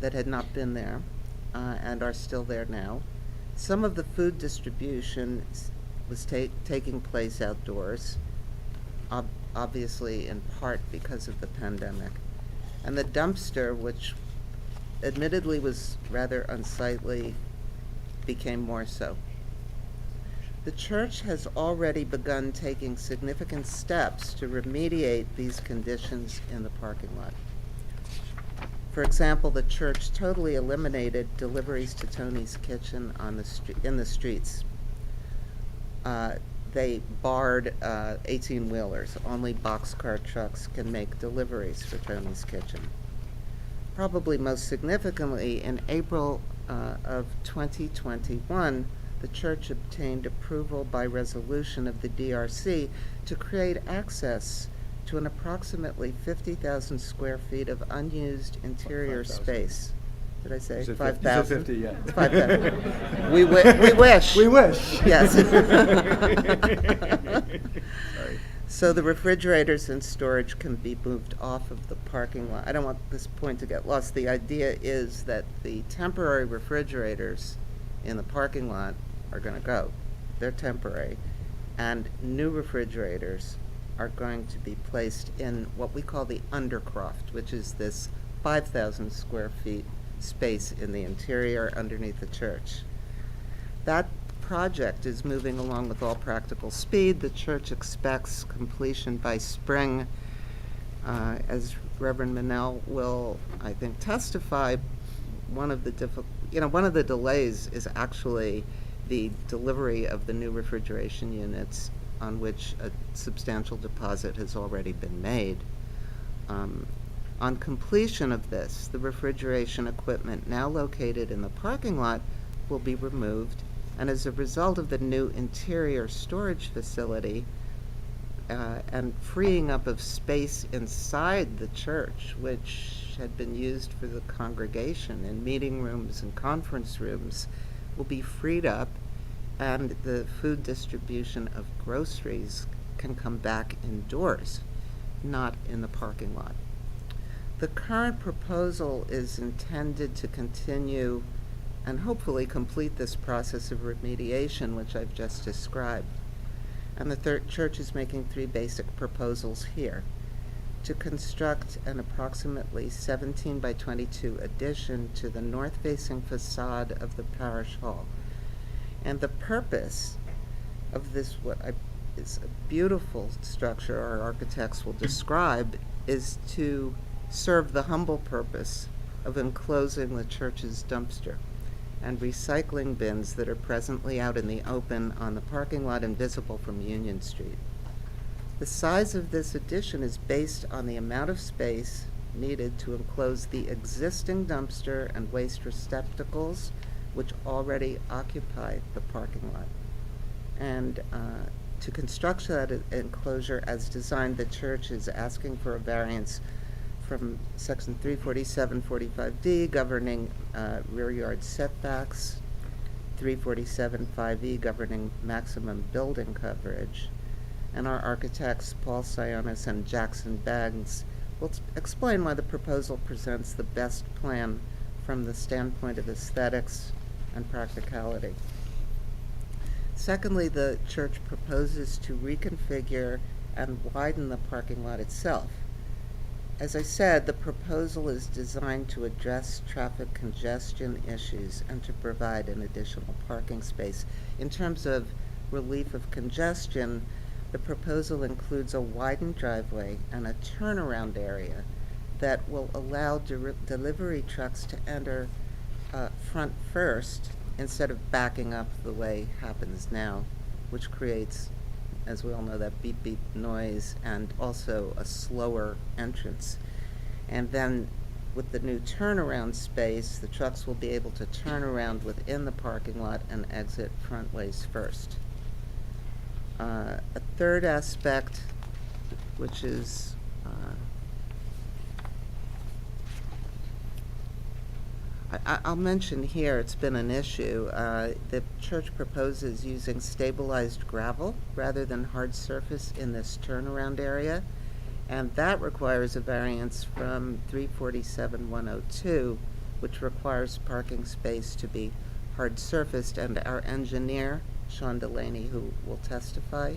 that had not been there and are still there now. Some of the food distribution was taking place outdoors, obviously in part because of the pandemic. And the dumpster, which admittedly was rather unsightly, became more so. The church has already begun taking significant steps to remediate these conditions in the parking lot. For example, the church totally eliminated deliveries to Tony's Kitchen in the streets. They barred 18-wheelers. Only boxcar trucks can make deliveries for Tony's Kitchen. Probably most significantly, in April of 2021, the church obtained approval by resolution of the DRC to create access to an approximately 50,000 square feet of unused interior space. Did I say You said 5,000? 50, yeah. 5,000. We wish. We wish. Yes. Sorry. So the refrigerators and storage can be moved off of the parking lot. I don't want this point to get lost. The idea is that the temporary refrigerators in the parking lot are going to go. They're temporary. And new refrigerators are going to be placed in what we call the undercroft, which is this 5,000 square feet space in the interior underneath the church. That project is moving along with all practical speed. The church expects completion by spring. As Reverend Mannell will, I think, testify, one of the delays is actually the delivery of the new refrigeration units, on which a substantial deposit has already been made. On completion of this, the refrigeration equipment now located in the parking lot will be removed, and as a result of the new interior storage facility and freeing up of space inside the church, which had been used for the congregation in meeting rooms and conference rooms, will be freed up, and the food distribution of groceries can come back indoors, not in the parking lot. The current proposal is intended to continue and hopefully complete this process of remediation, which I've just described. And the church is making three basic proposals here: to construct an approximately 17 by 22 addition to the north-facing facade of the parish hall. And the purpose of this, is a beautiful structure our architects will describe, is to serve the humble purpose of enclosing the church's dumpster and recycling bins that are presently out in the open on the parking lot and visible from Union Street. The size of this addition is based on the amount of space needed to enclose the existing dumpster and waste receptacles which already occupy the parking lot. And to construct that enclosure as designed, the church is asking for a variance from section 347.45D governing rear yard setbacks, 347.5E governing maximum building coverage. And our architects, Paul Sionis and Jackson Baggs, will explain why the proposal presents the best plan from the standpoint of aesthetics and practicality. Secondly, the church proposes to reconfigure and widen the parking lot itself. As I said, the proposal is designed to address traffic congestion issues and to provide an additional parking space. In terms of relief of congestion, the proposal includes a widened driveway and a turnaround area that will allow delivery trucks to enter front first instead of backing up the way happens now, which creates, as we all know, that beep beep noise and also a slower entrance. And then with the new turnaround space, the trucks will be able to turn around within the parking lot and exit front ways first. A third aspect, which is I'll mention here, it's been an issue. The church proposes using stabilized gravel rather than hard surface in this turnaround area, and that requires a variance from 347.102, which requires parking space to be hard surfaced, and our engineer, Sean Delaney, who will testify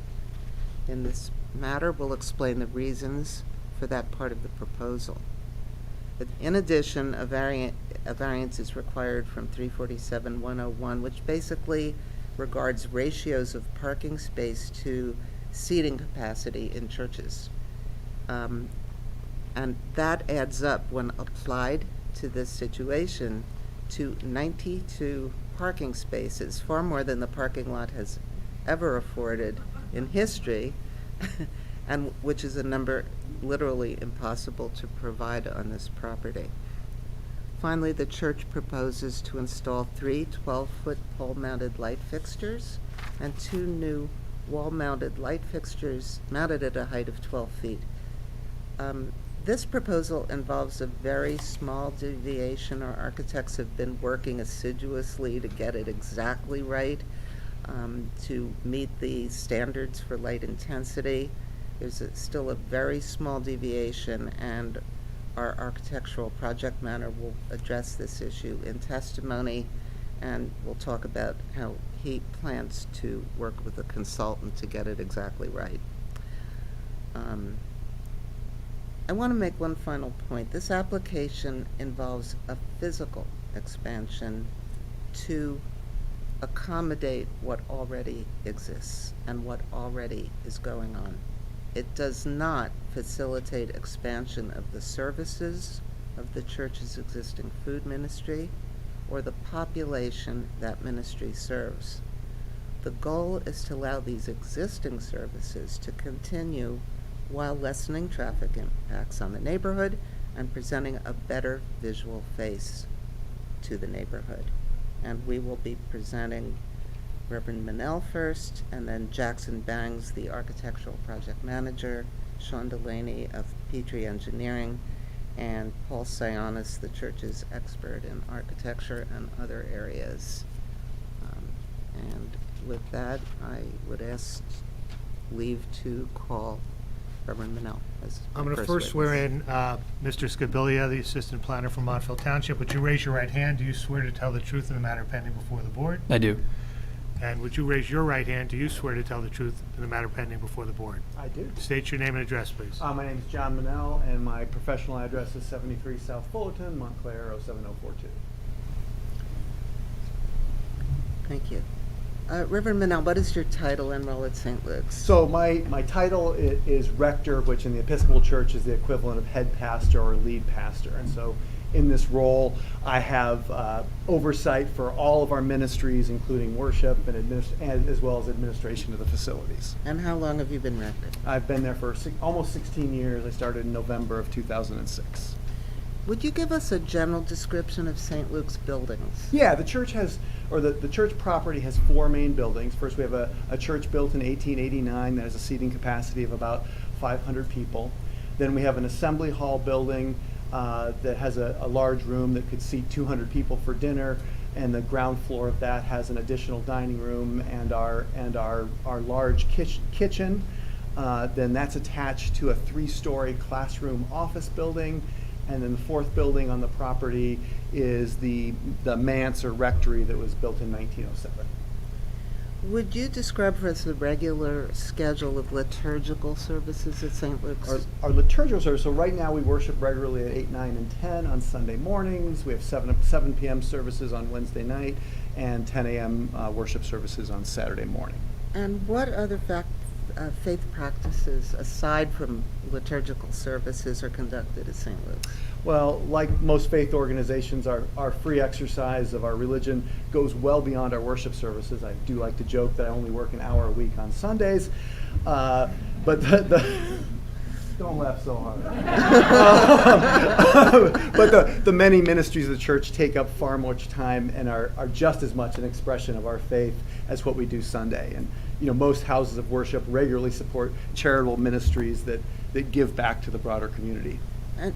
in this matter, will explain the reasons for that part of the proposal. But in addition, a variance is required from 347.101, which basically regards ratios of parking space to seating capacity in churches. And that adds up, when applied to this situation, to 92 parking spaces, far more than the parking lot has ever afforded in history, and which is a number literally impossible to provide on this property. Finally, the church proposes to install 3 12-foot pole-mounted light fixtures and 2 new wall-mounted light fixtures mounted at a height of 12 feet. This proposal involves a very small deviation. Our architects have been working assiduously to get it exactly right, to meet the standards for light intensity. There's still a very small deviation, and our architectural project manager will address this issue in testimony, and we'll talk about how he plans to work with a consultant to get it exactly right. I want to make one final point. This application involves a physical expansion to accommodate what already exists and what already is going on. It does not facilitate expansion of the services of the church's existing food ministry or the population that ministry serves. The goal is to allow these existing services to continue while lessening traffic impacts on the neighborhood and presenting a better visual face to the neighborhood. And we will be presenting Reverend Mannell first, and then Jackson Bangs, the architectural project manager, Sean Delaney of Petrie Engineering, and Paul Sionis, the church's expert in architecture and other areas. And with that, I would ask leave to call Reverend Mannell as I'm going to first first swear witness. in Mr. Scabilia, the Assistant Planner from Montville Township. Would you raise your right hand? Do you swear to tell the truth in the matter pending before the board? I do. And would you raise your right hand? Do you swear to tell the truth in the matter pending before the board? I do. State your name and address, please. My name is John Mannell, and my professional address is 73 South Fullerton, Montclair, 07042. Thank you. Reverend Mannell, what is your title and role at St. Luke's? So my title is Rector, which in the Episcopal Church is the equivalent of head pastor or lead pastor. And so in this role, I have oversight for all of our ministries, including worship and as well as administration of the facilities. And how long have you been rector? I've been there for almost 16 years. I started in November of 2006. Would you give us a general description of St. Luke's buildings? Yeah, the church has, or the church property has four main buildings. First, we have a church built in 1889 that has a seating capacity of about 500 people. Then we have an assembly hall building that has a large room that could seat 200 people for dinner, and the ground floor of that has an additional dining room and our large kitchen. Then that's attached to a 3-story classroom office building. And then the fourth building on the property is the manse or rectory that was built in 1907. Would you describe for us the regular schedule of liturgical services at St. Luke's? Our liturgical service, so right now we worship regularly at 8, 9, and 10 on Sunday mornings. We have 7 p.m. services on Wednesday night and 10 a.m. Worship services on Saturday morning. And what other faith practices, aside from liturgical services, are conducted at St. Luke's? Well, like most faith organizations, our free exercise of our religion goes well beyond our worship services. I do like to joke that I only work an hour a week on Sundays, but don't laugh so hard. But the many ministries of the church take up far much time and are just as much an expression of our faith as what we do Sunday. And most houses of worship regularly support charitable ministries that give back to the broader community. And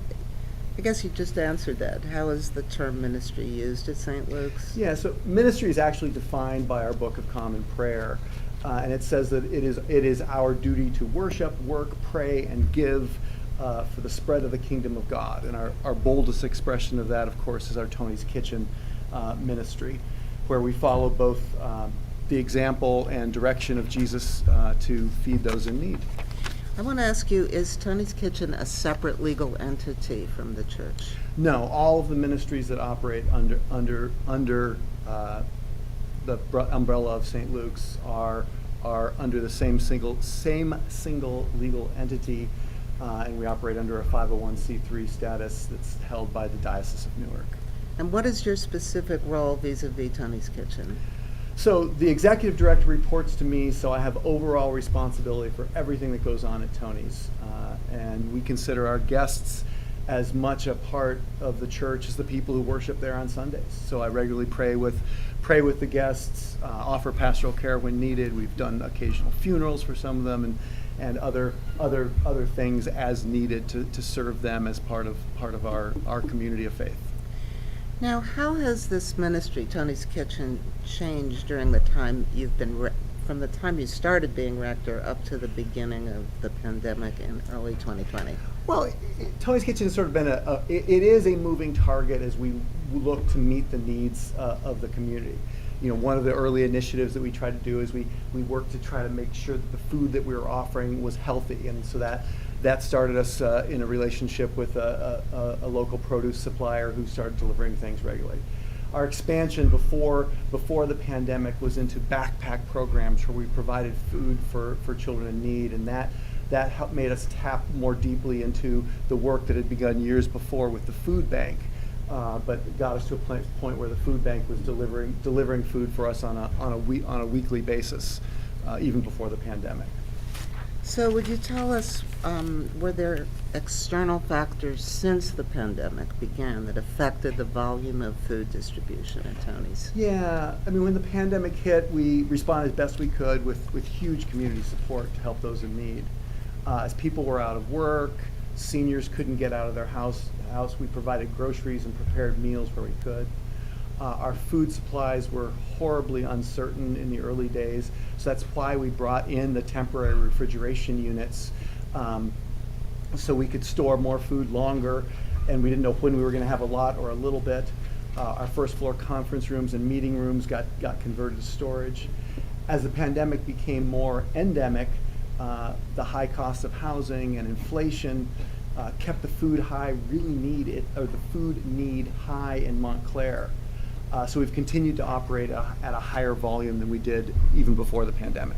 I guess you just answered that. How is the term ministry used at St. Luke's? Yeah, so ministry is actually defined by our Book of Common Prayer, and it says that it is our duty to worship, work, pray, and give for the spread of the kingdom of God. And our boldest expression of that, of course, is our Tony's Kitchen ministry, where we follow both the example and direction of Jesus to feed those in need. I want to ask you, is Tony's Kitchen a separate legal entity from the church? No, all of the ministries that operate under the umbrella of St. Luke's are under the same single legal entity, and we operate under a 501c3 status that's held by the Diocese of Newark. And what is your specific role vis-a-vis Tony's Kitchen? So the executive director reports to me, so I have overall responsibility for everything that goes on at Tony's. And we consider our guests as much a part of the church as the people who worship there on Sundays. So I regularly pray with the guests, offer pastoral care when needed. We've done occasional funerals for some of them, and other things as needed to serve them as part of our community of faith. Now, how has this ministry, Tony's Kitchen, changed during the time you've been, from the time you started being rector up to the beginning of the pandemic in early 2020? Well, Tony's Kitchen has sort of been it is a moving target as we look to meet the needs of the community. You know, one of the early initiatives that we tried to do is we worked to try to make sure that the food that we were offering was healthy, and so that started us in a relationship with a local produce supplier who started delivering things regularly. Our expansion before the pandemic was into backpack programs where we provided food for children in need, and that helped made us tap more deeply into the work that had begun years before with the food bank, but got us to a point where the food bank was delivering food for us on a weekly basis, even before the pandemic. So would you tell us, were there external factors since the pandemic began that affected the volume of food distribution at Tony's? Yeah, I mean, when the pandemic hit, we responded as best we could with huge community support to help those in need. As people were out of work, seniors couldn't get out of their house, we provided groceries and prepared meals where we could. Our food supplies were horribly uncertain in the early days, so that's why we brought in the temporary refrigeration units, so we could store more food longer, and we didn't know when we were going to have a lot or a little bit. Our first floor conference rooms and meeting rooms got converted to storage. As the pandemic became more endemic, the high cost of housing and inflation kept the food need high in Montclair. So we've continued to operate at a higher volume than we did even before the pandemic.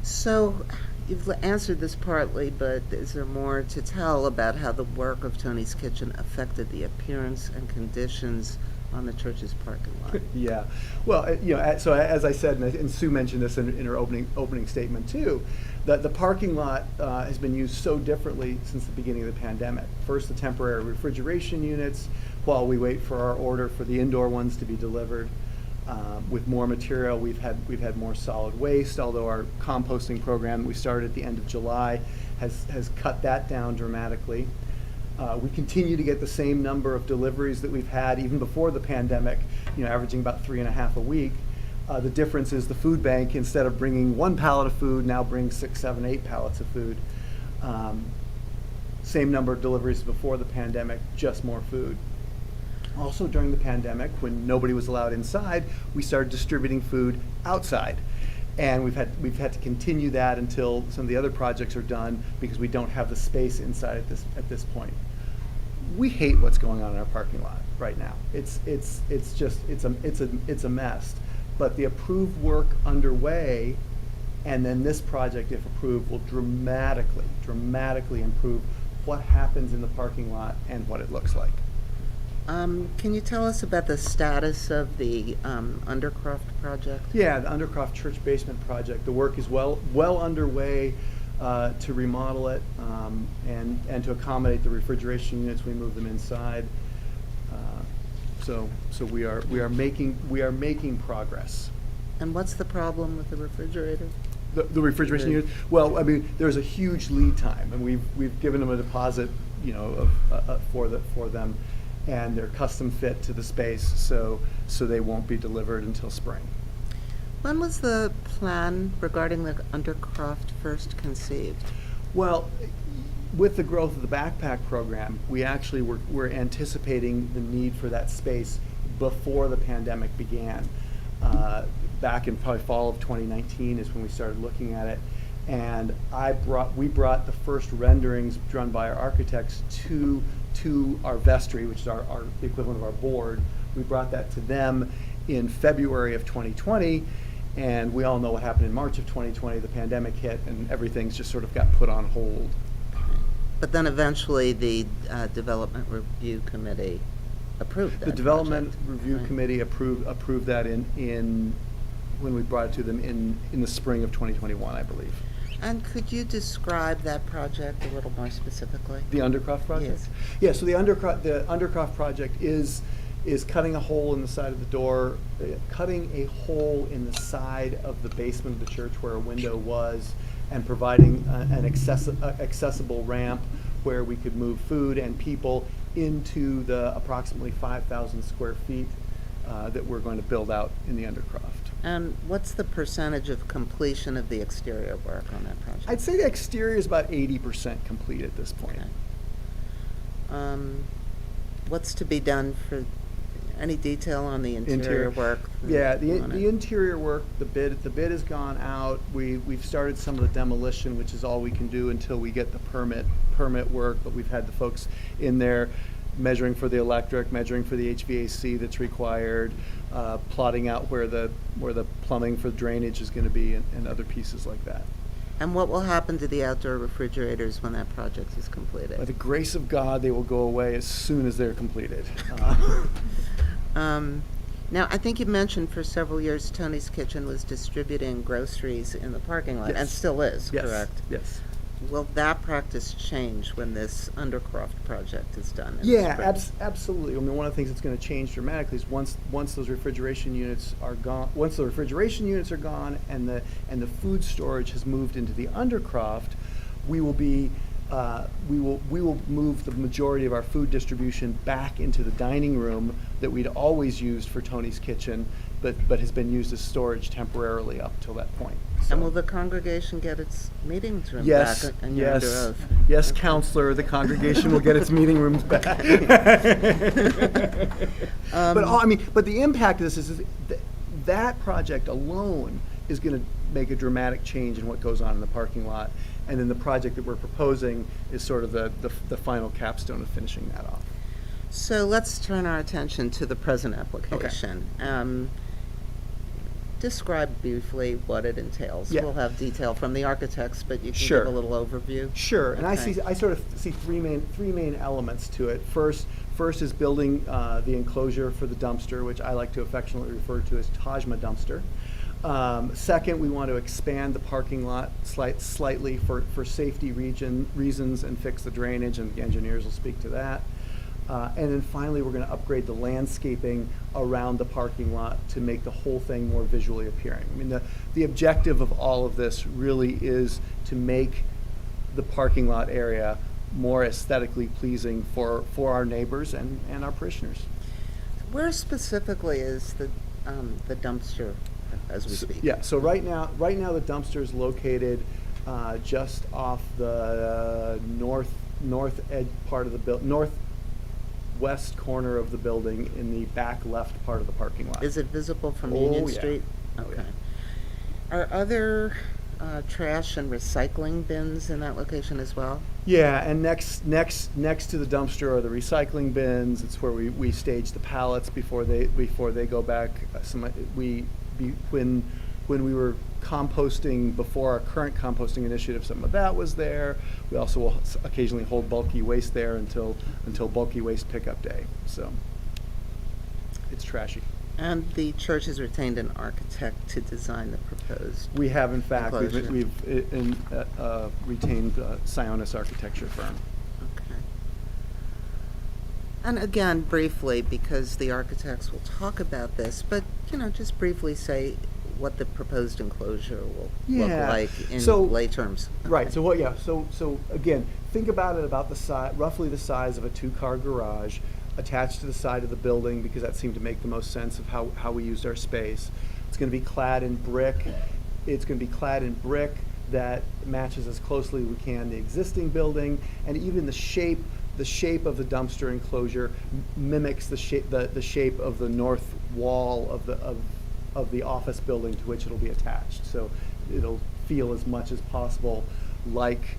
So you've answered this partly, but is there more to tell about how the work of Tony's Kitchen affected the appearance and conditions on the church's parking lot? Yeah, well, you know, so as I said, and Sue mentioned this in her opening statement too, that the parking lot has been used so differently since the beginning of the pandemic. First, the temporary refrigeration units, while we wait for our order for the indoor ones to be delivered. With more material, we've had more solid waste, although our composting program that we started at the end of July has cut that down dramatically. We continue to get the same number of deliveries that we've had even before the pandemic, you know, averaging about 3.5 a week. The difference is the food bank, instead of bringing 1 pallet of food, now brings 6, 7, 8 pallets of food. Same number of deliveries before the pandemic, just more food. Also during the pandemic, when nobody was allowed inside, we started distributing food outside. And we've had to continue that until some of the other projects are done because we don't have the space inside at this point. We hate what's going on in our parking lot right now. It's a mess. But the approved work underway, and then this project, if approved, will dramatically improve what happens in the parking lot and what it looks like. Can you tell us about the status of the Undercroft project? Yeah, the Undercroft Church Basement project. The work is well underway to remodel it and to accommodate the refrigeration units. We move them inside. So we are making progress. And what's the problem with the refrigerator? The refrigeration units. Well, I mean, there's a huge lead time, and we've given them a deposit, you know, for them. And they're custom fit to the space, so they won't be delivered until spring. When was the plan regarding the Undercroft first conceived? Well, with the growth of the backpack program, we actually were anticipating the need for that space before the pandemic began. Back in probably fall of 2019 is when we started looking at it, and we brought the first renderings drawn by our architects to our vestry, which is the equivalent of our board. We brought that to them in February of 2020, and we all know what happened in March of 2020. The pandemic hit, and everything's just sort of got put on hold. But then eventually the Development Review Committee approved that. The Development Review Committee approved that in when we brought it to them in the spring of 2021, I believe. And could you describe that project a little more specifically? The Undercroft project? Yes. Yeah, so the Undercroft project is cutting a hole in the side of the door, cutting a hole in the side of the basement of the church where a window was, and providing an accessible ramp where we could move food and people into the approximately 5,000 square feet that we're going to build out in the Undercroft. And what's the percentage of completion of the exterior work on that project? I'd say the exterior is about 80% complete at this point. Okay. What's to be done for, any detail on the interior work? Yeah, the on it? interior work, the bid has gone out. We've started some of the demolition, which is all we can do until we get the permit work, but we've had the folks in there measuring for the electric, measuring for the HVAC that's required, plotting out where the plumbing for drainage is going to be, and other pieces like that. And what will happen to the outdoor refrigerators when that project is completed? By the grace of God, they will go away as soon as they're completed. Now, I think you mentioned for several years Tony's Kitchen was distributing groceries in the parking lot, Yes. and still is, Yes. correct? Yes. Will that practice change when this Undercroft project is done? in the Yeah, spring? absolutely. I mean, one of the things that's going to change dramatically is once those refrigeration units are gone, once the refrigeration units are gone, and the food storage has moved into the Undercroft, we will move the majority of our food distribution back into the dining room that we'd always used for Tony's Kitchen, but has been used as storage temporarily up till that point. So. And will the congregation get its meetings room Yes, back? And you're under yes, oath? yes, counselor, the congregation will get its meeting rooms back. But the impact of this is that project alone is going to make a dramatic change in what goes on in the parking lot. And then the project that we're proposing is sort of the final capstone of finishing that off. So let's turn our attention to the present application. Describe briefly what it entails. Yeah. We'll have detail from the architects, but you can Sure. give a little overview. Sure, and Okay. I sort of see three main elements to it. First is building the enclosure for the dumpster, which I like to affectionately refer to as Tajma dumpster. Second, we want to expand the parking lot slightly for safety reasons and fix the drainage, and the engineers will speak to that. And then finally, we're going to upgrade the landscaping around the parking lot to make the whole thing more visually appealing. I mean, the objective of all of this really is to make the parking lot area more aesthetically pleasing for our neighbors and our parishioners. Where specifically is the dumpster as we speak? Yeah, so right now the dumpster is located just off the north edge part of the northwest corner of the building in the back left part of the parking lot. Is it visible from Oh, Union yeah. Street? Oh, Okay. yeah. Are other trash and recycling bins in that location as well? Yeah, and next to the dumpster are the recycling bins. It's where we stage the pallets before they go back. When we were composting before our current composting initiative, some of that was there. We also will occasionally hold bulky waste there until bulky waste pickup day. So it's trashy. And the church has retained an architect to design the proposed. We have, in fact, enclosure. we've retained Sionis architecture firm. Okay. And again, briefly, because the architects will talk about this, but, just briefly say what the proposed enclosure will look like in lay terms. Right, Okay. so again, think about it about roughly the size of a two-car garage attached to the side of the building, because that seemed to make the most sense of how we used our space. It's going to be clad in brick. It's going to be clad in brick that matches as closely as we can the existing building, and even the shape of the dumpster enclosure mimics the shape of the north wall of the office building to which it'll be attached. So it'll feel as much as possible like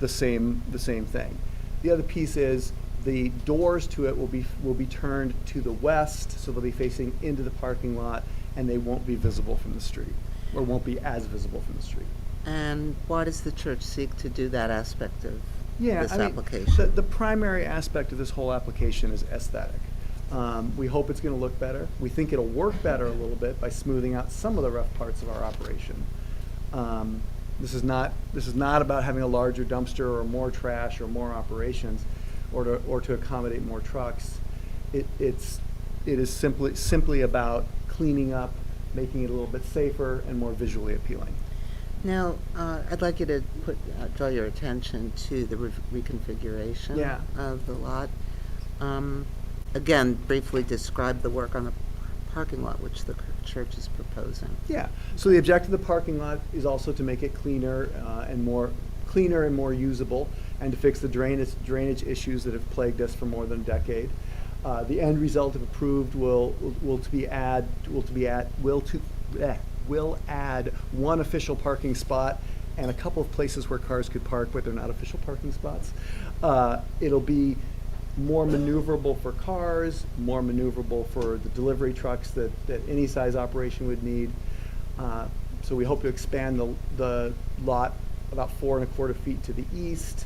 the same thing. The other piece is the doors to it will be turned to the west, so they'll be facing into the parking lot, and they won't be visible from the street, or won't be as visible from the street. And why does the church seek to do that aspect of this application? The primary aspect of this whole application is aesthetic. We hope it's going to look better. We think it'll work better a little bit by smoothing out some of the rough parts of our operation. This is not about having a larger dumpster or more trash or more operations, or to accommodate more trucks. It is simply about cleaning up, making it a little bit safer and more visually appealing. Now, I'd like you to draw your attention to the reconfiguration Yeah. of the lot. Again, briefly describe the work on the parking lot, which the church is proposing. Yeah, so the objective of the parking lot is also to make it cleaner and more usable, and to fix the drainage issues that have plagued us for more than a decade. The end result, if approved, will add one official parking spot and a couple of places where cars could park, but they're not official parking spots. It'll be more maneuverable for cars, more maneuverable for the delivery trucks that any size operation would need. So we hope to expand the lot about 4 1/4 feet to the east,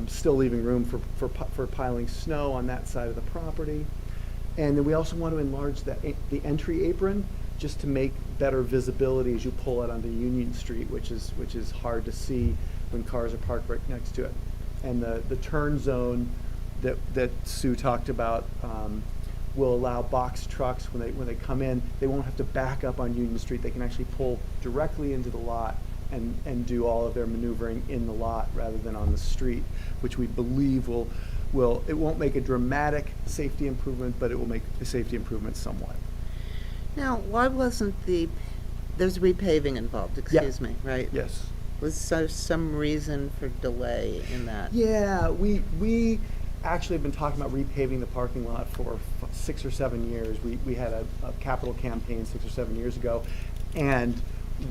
still leaving room for piling snow on that side of the property. And then we also want to enlarge the entry apron just to make better visibility as you pull out onto Union Street, which is hard to see when cars are parked right next to it. And the turn zone that Sue talked about will allow box trucks, when they come in, they won't have to back up on Union Street. They can actually pull directly into the lot and do all of their maneuvering in the lot rather than on the street, which we believe it won't make a dramatic safety improvement, but it will make a safety improvement somewhat. Now, why wasn't there's repaving involved, excuse me, right? Yes. Was there some reason for delay in that? Yeah, we actually have been talking about repaving the parking lot for 6 or 7 years. We had a capital campaign 6 or 7 years ago, and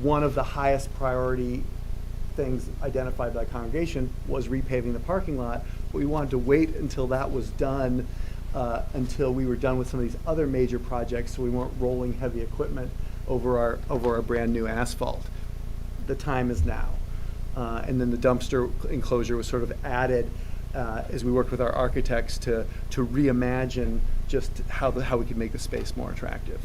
one of the highest priority things identified by the congregation was repaving the parking lot. But we wanted to wait until that was done, until we were done with some of these other major projects, so we weren't rolling heavy equipment over our brand new asphalt. The time is now. And then the dumpster enclosure was sort of added as we worked with our architects to reimagine just how we could make the space more attractive.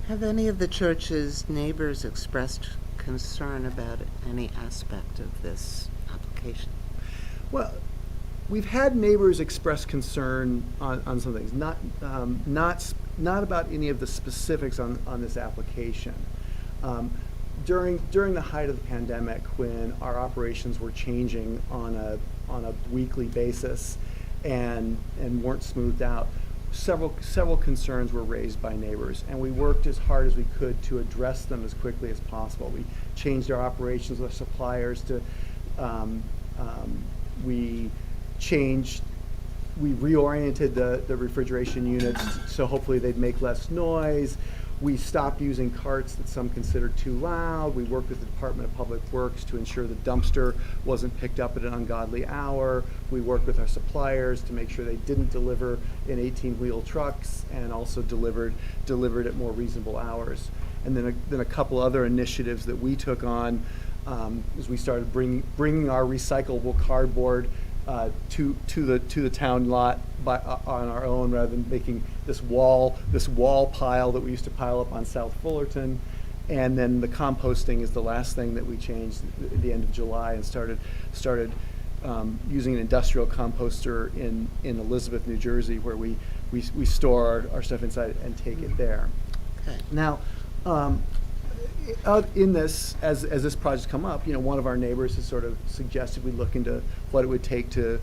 Have any of the church's neighbors expressed concern about any aspect of this application? Well, we've had neighbors express concern on some things, not about any of the specifics on this application. During the height of the pandemic, when our operations were changing on a weekly basis and weren't smoothed out, several concerns were raised by neighbors, and we worked as hard as we could to address them as quickly as possible. We changed our operations with suppliers to we reoriented the refrigeration units so hopefully they'd make less noise. We stopped using carts that some considered too loud. We worked with the Department of Public Works to ensure the dumpster wasn't picked up at an ungodly hour. We worked with our suppliers to make sure they didn't deliver in 18-wheel trucks and also delivered at more reasonable hours. And then a couple other initiatives that we took on as we started bringing our recyclable cardboard to the town lot on our own, rather than making this wall pile that we used to pile up on South Fullerton. And then the composting is the last thing that we changed at the end of July, and started using an industrial composter in Elizabeth, New Jersey, where we store our stuff inside and take it there. Okay. Now, in this, as this project's come up, one of our neighbors has sort of suggested we look into what it would take to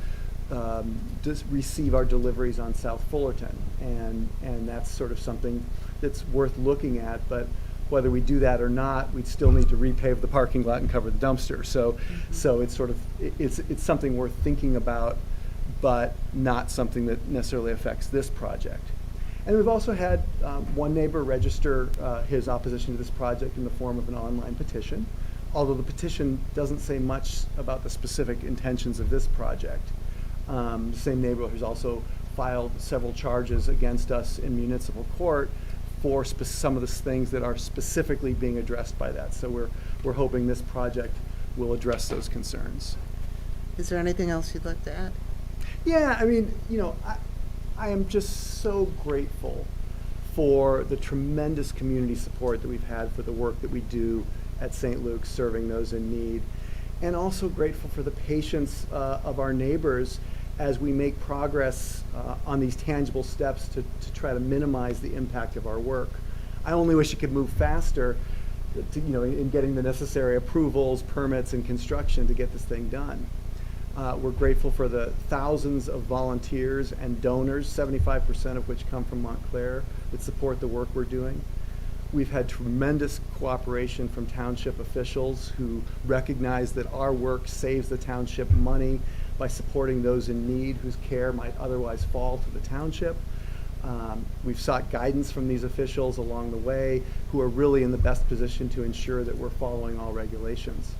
just receive our deliveries on South Fullerton, and that's sort of something that's worth looking at. But whether we do that or not, we'd still need to repave the parking lot and cover the dumpster. So it's sort of it's something worth thinking about, but not something that necessarily affects this project. And we've also had one neighbor register his opposition to this project in the form of an online petition, although the petition doesn't say much about the specific intentions of this project. The same neighbor has also filed several charges against us in municipal court for some of the things that are specifically being addressed by that. So we're hoping this project will address those concerns. Is there anything else you'd like to add? Yeah, I mean, I am just so grateful for the tremendous community support that we've had for the work that we do at St. Luke's, serving those in need, and also grateful for the patience of our neighbors as we make progress on these tangible steps to try to minimize the impact of our work. I only wish it could move faster, in getting the necessary approvals, permits, and construction to get this thing done. We're grateful for the thousands of volunteers and donors, 75% of which come from Montclair, that support the work we're doing. We've had tremendous cooperation from township officials who recognize that our work saves the township money by supporting those in need whose care might otherwise fall to the township. We've sought guidance from these officials along the way who are really in the best position to ensure that we're following all regulations.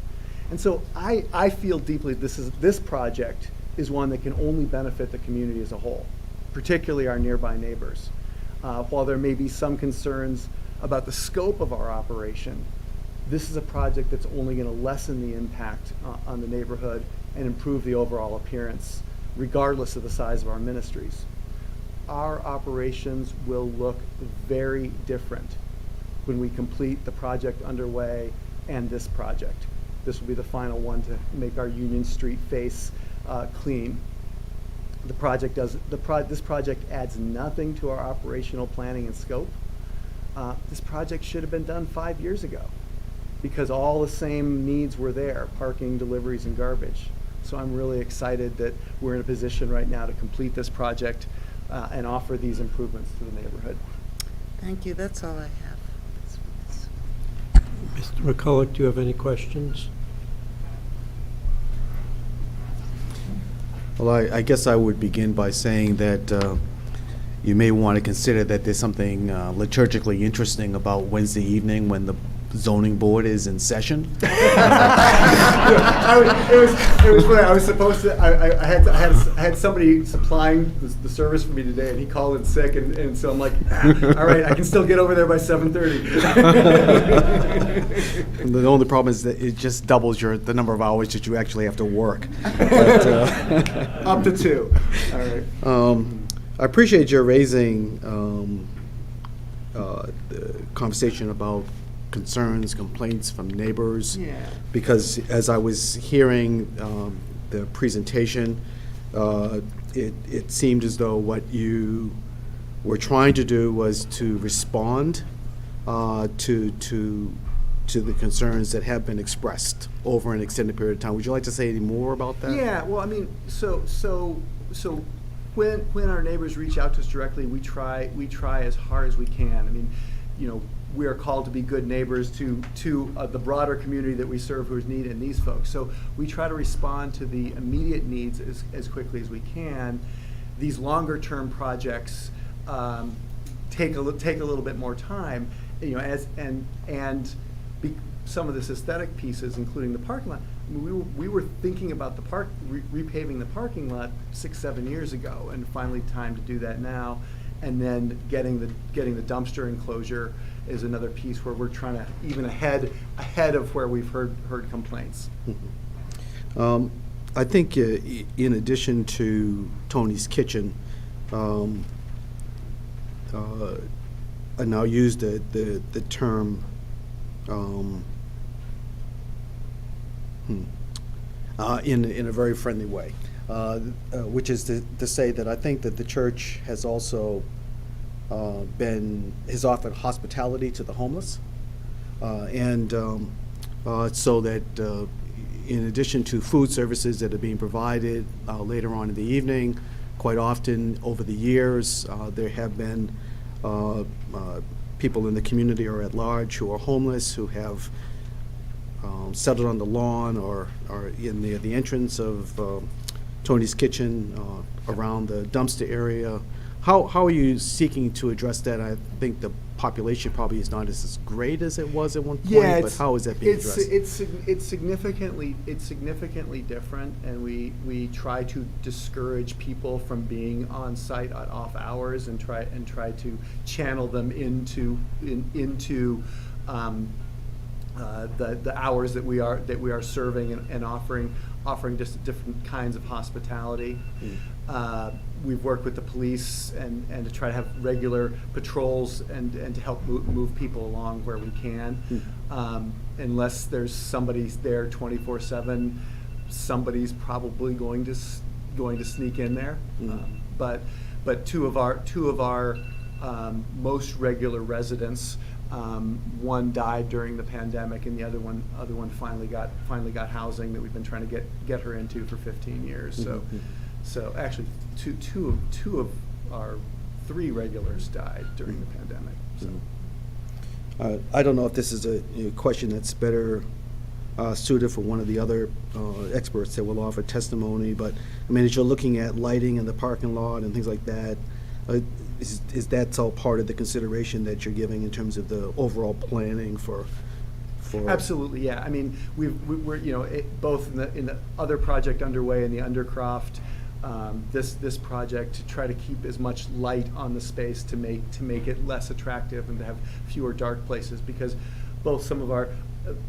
And so I feel deeply this project is one that can only benefit the community as a whole, particularly our nearby neighbors. While there may be some concerns about the scope of our operation, this is a project that's only going to lessen the impact on the neighborhood and improve the overall appearance, regardless of the size of our ministries. Our operations will look very different when we complete the project underway and this project. This will be the final one to make our Union Street face clean. This project adds nothing to our operational planning and scope. This project should have been done 5 years ago because all the same needs were there, parking, deliveries, and garbage. So I'm really excited that we're in a position right now to complete this project and offer these improvements to the neighborhood. Thank you. That's all I have. Mr. McCulloch, do you have any questions? Well, I guess I would begin by saying that you may want to consider that there's something liturgically interesting about Wednesday evening when the zoning board is in session. It was funny. I was supposed to. I had somebody supplying the service for me today, and he called in sick, and so I'm like, all right, I can still get over there by 7:30. The only problem is that it just doubles the number of hours that you actually have to work. But, up to 2. All right. I appreciate your raising the conversation about concerns, complaints from neighbors. Yeah. Because as I was hearing the presentation, it seemed as though what you were trying to do was to respond to the concerns that have been expressed over an extended period of time. Would you like to say any more about that? Yeah. Well, I mean, so when our neighbors reach out to us directly, we try as hard as we can. I mean, we are called to be good neighbors to the broader community that we serve who is needed, these folks. So we try to respond to the immediate needs as quickly as we can. These longer term projects take a little bit more time, some of this aesthetic pieces, including the parking lot. I mean, we were thinking about the repaving the parking lot 6-7 years ago, and finally time to do that now. And then getting the dumpster enclosure is another piece where we're trying to even ahead of where we've heard complaints. Mm-hmm. I think in addition to Tony's Kitchen, and I'll use the term in a very friendly way. Which is to say that I think that the church has also has offered hospitality to the homeless, and so that in addition to food services that are being provided later on in the evening, quite often over the years there have been people in the community or at large who are homeless who have settled on the lawn or in the entrance of Tony's Kitchen, around the dumpster area. How are you seeking to address that? I think the population probably is not as great as it was at one point, but how is that being addressed? It's significantly different, and we try to discourage people from being on site at off hours and try to channel them into the hours that we are serving and offering just different kinds of hospitality. We've worked with the police and to try to have regular patrols and to help move people along where we can. Unless there's somebody there 24/7, somebody's probably going to sneak in there. But two of our most regular residents One died during the pandemic, and the other one finally got housing that we've been trying to get her into for 15 years. So actually, two of our 3 regulars died during the pandemic. So. I don't know if this is a question that's better suited for one of the other experts that will offer testimony, but I mean, as you're looking at lighting in the parking lot and things like that, is that all part of the consideration that you're giving in terms of the overall planning for? Absolutely, yeah. I mean, we're both in the other project underway in the Undercroft, this project to try to keep as much light on the space to make it less attractive and to have fewer dark places, because both some of our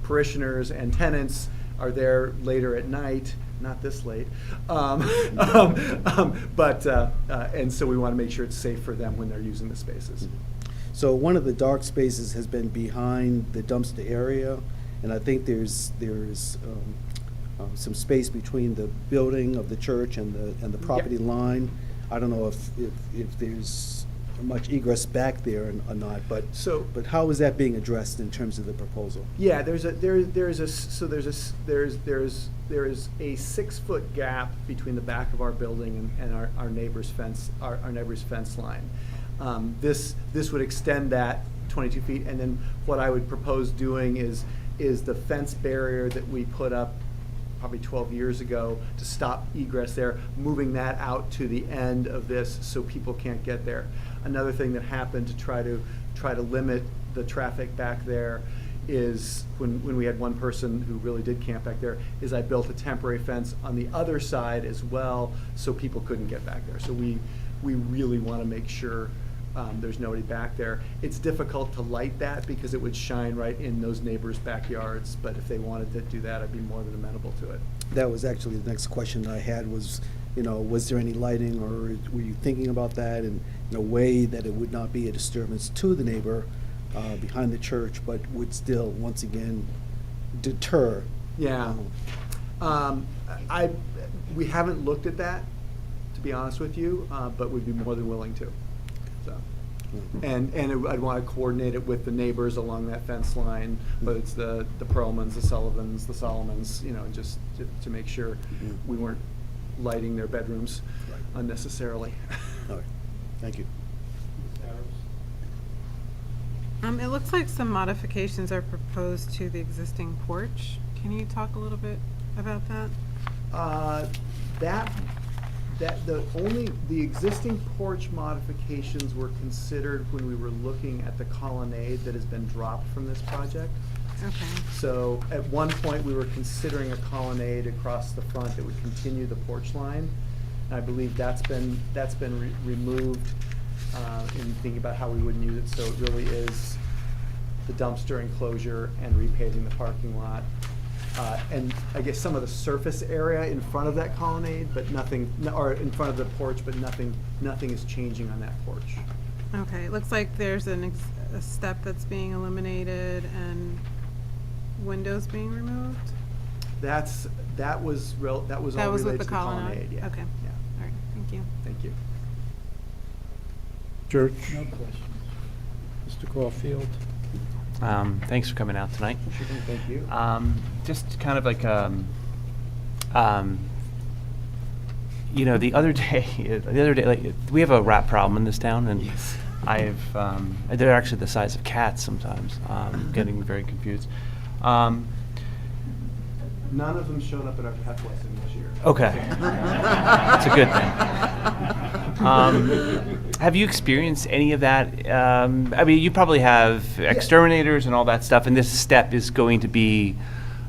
parishioners and tenants are there later at night, not this late, and so we want to make sure it's safe for them when they're using the spaces. So one of the dark spaces has been behind the dumpster area, and I think there's some space between the building of the church and the property line. I don't know if there's much egress back there or not, but how is that being addressed in terms of the proposal? Yeah, there is a 6-foot gap between the back of our building and our neighbor's fence line. This would extend that 22 feet, and then what I would propose doing is the fence barrier that we put up probably 12 years ago to stop egress there, moving that out to the end of this so people can't get there. Another thing that happened to try to limit the traffic back there is when we had one person who really did camp back there, is I built a temporary fence on the other side as well so people couldn't get back there. So we really want to make sure there's nobody back there. It's difficult to light that because it would shine right in those neighbors' backyards, but if they wanted to do that, I'd be more than amenable to it. That was actually the next question I had was, was there any lighting, or were you thinking about that in a way that it would not be a disturbance to the neighbor behind the church, but would still, once again, deter? Yeah. We haven't looked at that, to be honest with you, but we'd be more than willing to. So, and I'd want to coordinate it with the neighbors along that fence line, but it's the Perlmans, the Sullivans, the Solomons, just to make sure we weren't lighting their bedrooms unnecessarily. All right. Thank you. It looks like some modifications are proposed to the existing porch. Can you talk a little bit about that? The existing porch modifications were considered when we were looking at the colonnade that has been dropped from this project. Okay. So at one point we were considering a colonnade across the front that would continue the porch line. And I believe that's been removed in thinking about how we wouldn't use it. So it really is the dumpster enclosure and repaving the parking lot. And I guess some of the surface area in front of that colonnade, but nothing, or in front of the porch, but nothing is changing on that porch. Okay, it looks like there's a step that's being eliminated and windows being removed. That was all related with to the colonnade. Yeah. Okay. Yeah. All right. Thank you. Thank you. Church. No questions. Mr. Caulfield. Thanks for coming out tonight. Thank you. Just kind of like, the other day, like, we have a rat problem in this town, and Yes. they're actually the size of cats sometimes. Getting very confused. None of them showed up at our pet lesson this year. Okay. That's a good thing. Have you experienced any of that? I mean, you probably have exterminators and all that stuff, and this step is going to be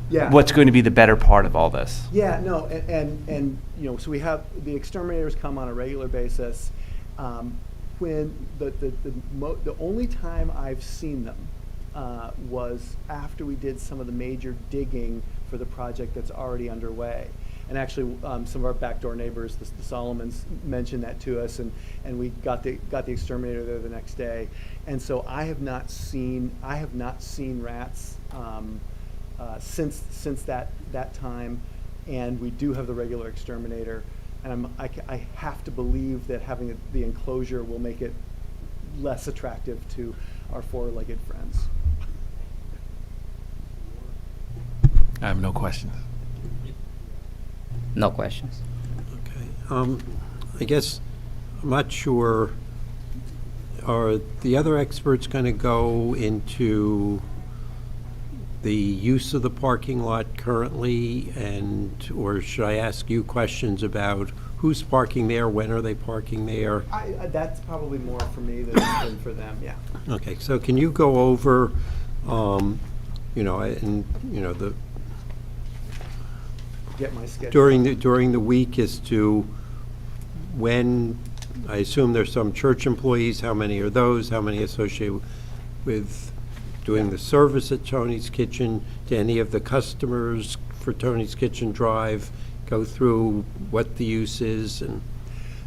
what's going to be the better part of all this. Yeah, no, and so we have the exterminators come on a regular basis. When the only time I've seen them was after we did some of the major digging for the project that's already underway. And actually, some of our backdoor neighbors, the Solomons, mentioned that to us, and we got the exterminator there the next day. And so I have not seen rats since that time, and we do have the regular exterminator. And I have to believe that having the enclosure will make it less attractive to our four-legged friends. I have no questions. No questions. Okay. I guess, I'm not sure, are the other experts going to go into the use of the parking lot currently, or should I ask you questions about who's parking there, when are they parking there? That's probably more for me than for them, yeah. Okay, so can you go over, the Get my schedule. during the week as to when, I assume there's some church employees, how many are those, how many associated with doing the service at Tony's Kitchen? Do any of the customers for Tony's Kitchen Drive go through what the use is? And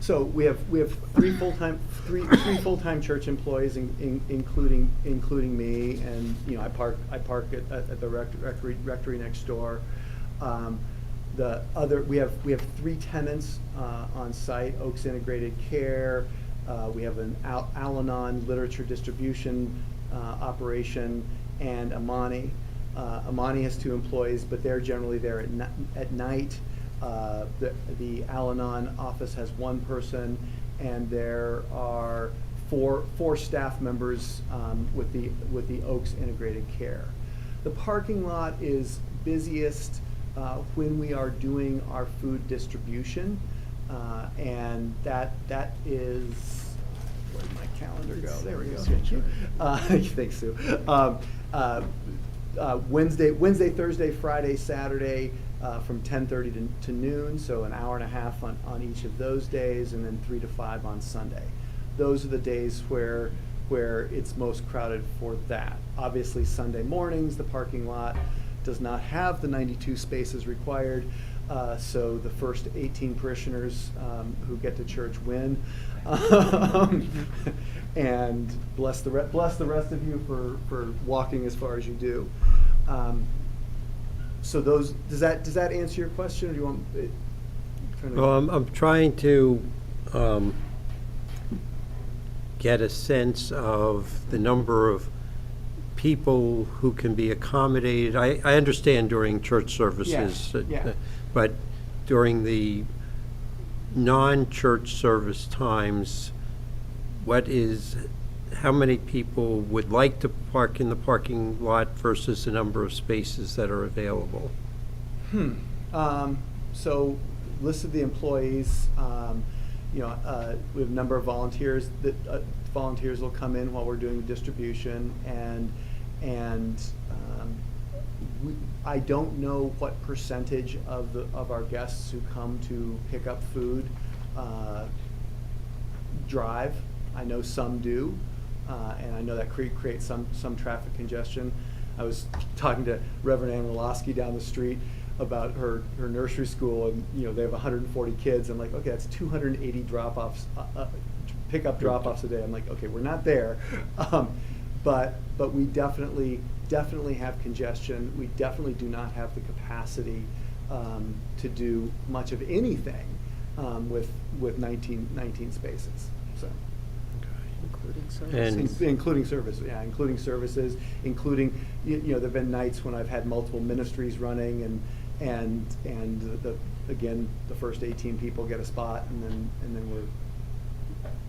So we have three full-time church employees, including me, and I park at the rectory next door. We have three tenants on site: Oaks Integrated Care. We have an Al-Anon literature distribution operation, and Amani. Amani has two employees, but they're generally there at night. The Al-Anon office has one person, and there are four staff members with the Oaks Integrated Care. The parking lot is busiest when we are doing our food distribution, and that is, where'd my calendar go? There we go. Thank you. Thanks, Sue. Wednesday, Thursday, Friday, Saturday, from 10:30 to noon, so an hour and a half on each of those days, and then 3 to 5 on Sunday. Those are the days where it's most crowded for that. Obviously, Sunday mornings, the parking lot does not have the 92 spaces required, so the first 18 parishioners who get to church win. And bless the rest of you for walking as far as you do. So does that answer your question, or do you want? well, I'm trying to get a sense of the number of people who can be accommodated. I understand during church services, Yeah. but during the non-church service times, how many people would like to park in the parking lot versus the number of spaces that are available? So, list of the employees. We have a number of volunteers that volunteers will come in while we're doing the distribution, and I don't know what percentage of our guests who come to pick up food drive. I know some do, and I know that creates some traffic congestion. I was talking to Reverend Ann Woloski down the street about her nursery school, and they have 140 kids. I'm like, okay, that's 280 drop-offs, pickup drop-offs a day. I'm like, okay, we're not there, but we definitely have congestion. We definitely do not have the capacity to do much of anything with 19 spaces. So. Including services. Including service, yeah, including services, there've been nights when I've had multiple ministries running, and the first 18 people get a spot, and then we're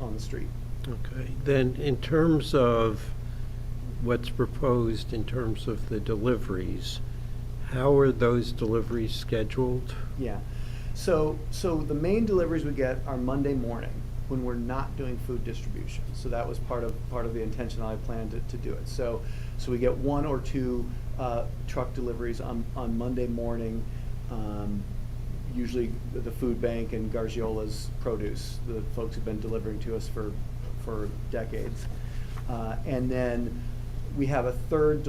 on the street. Okay. Then in terms of what's proposed in terms of the deliveries, how are those deliveries scheduled? Yeah. So the main deliveries we get are Monday morning, when we're not doing food distribution. So that was part of the intentionality plan to do it. So we get 1 or 2 truck deliveries on Monday morning, usually the food bank and Gargiola's produce, the folks who've been delivering to us for decades. And then we have a third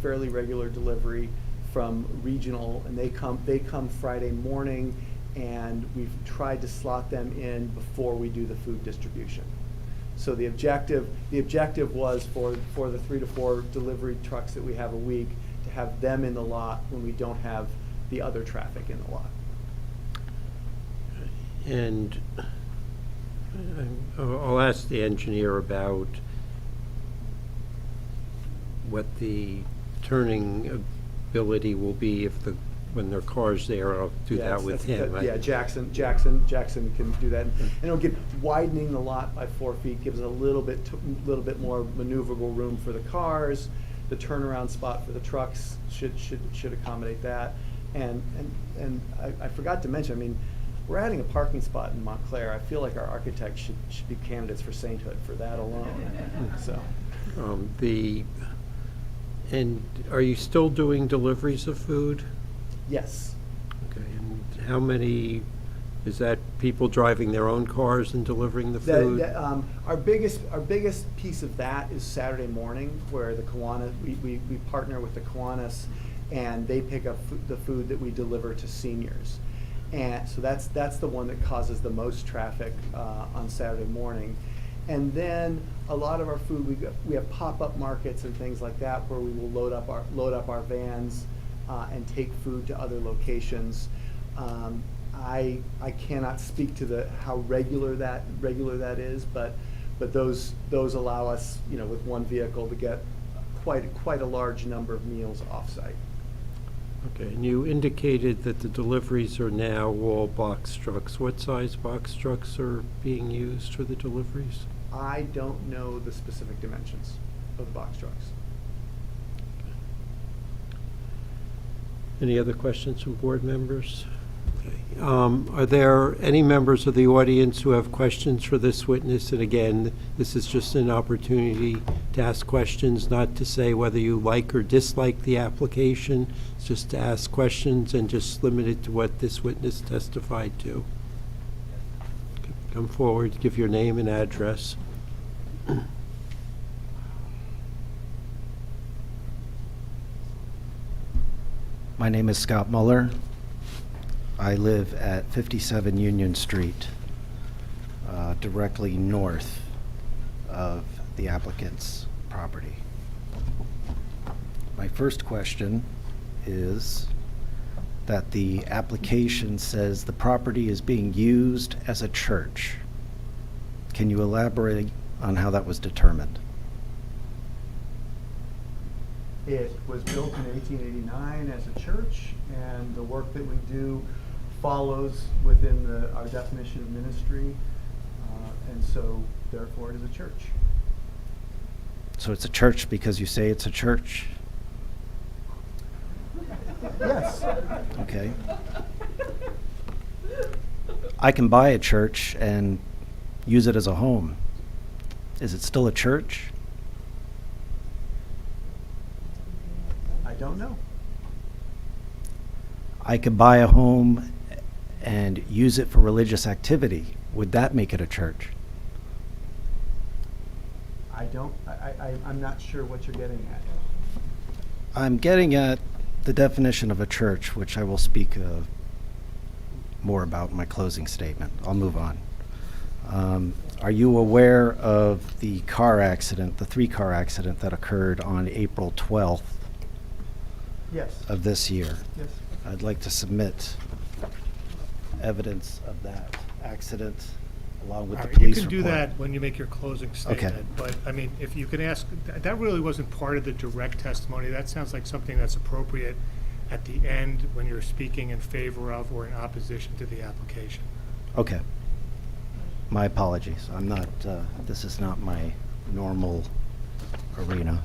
fairly regular delivery from regional, and they come Friday morning, and we've tried to slot them in before we do the food distribution. So the objective was for the 3 to 4 delivery trucks that we have a week to have them in the lot when we don't have the other traffic in the lot. And I'll ask the engineer about what the turning ability will be if when there are cars there. I'll do that with him. Yeah, Jackson can do that. And it'll give, widening the lot by 4 feet gives a little bit more maneuverable room for the cars. The turnaround spot for the trucks should accommodate that. And I forgot to mention, I mean, we're adding a parking spot in Montclair. I feel like our architects should be candidates for sainthood for that alone. So, and are you still doing deliveries of food? yes. Okay, and how many, is that people driving their own cars and delivering the food? Our biggest piece of that is Saturday morning, where the Kiwanis, we partner with the Kiwanis, and they pick up the food that we deliver to seniors. And so that's the one that causes the most traffic on Saturday morning. And then a lot of our food, we have pop-up markets and things like that where we will load up our vans and take food to other locations. I cannot speak to how regular that is, but those allow us, with one vehicle to get quite a large number of meals off-site. Okay, and you indicated that the deliveries are now all box trucks. What size box trucks are being used for the deliveries? I don't know the specific dimensions of the box trucks. Any other questions from board members? Okay. Are there any members of the audience who have questions for this witness? And again, this is just an opportunity to ask questions, not to say whether you like or dislike the application. It's just to ask questions and just limit it to what this witness testified to. Come forward, give your name and address. My name is Scott Muller. I live at 57 Union Street, directly north of the applicant's property. My first question is that the application says the property is being used as a church. Can you elaborate on how that was determined? It was built in 1889 as a church, and the work that we do follows within our definition of ministry, and so therefore it is a church. So it's a church because you say it's a church? Yes. Okay. I can buy a church and use it as a home. Is it still a church? I don't know. I could buy a home and use it for religious activity. Would that make it a church? I'm not sure what you're getting at. I'm getting at the definition of a church, which I will speak more about in my closing statement. I'll move on. Are you aware of the car accident, the 3-car accident that occurred on April 12th Yes. of this year? Yes. I'd like to submit evidence of that accident along with the police report. You can do that when you make your closing statement. But, I mean, if you can ask, that really wasn't part of the direct testimony. That sounds like something that's appropriate at the end when you're speaking in favor of or in opposition to the application. Okay. My apologies. I'm not, this is not my normal arena.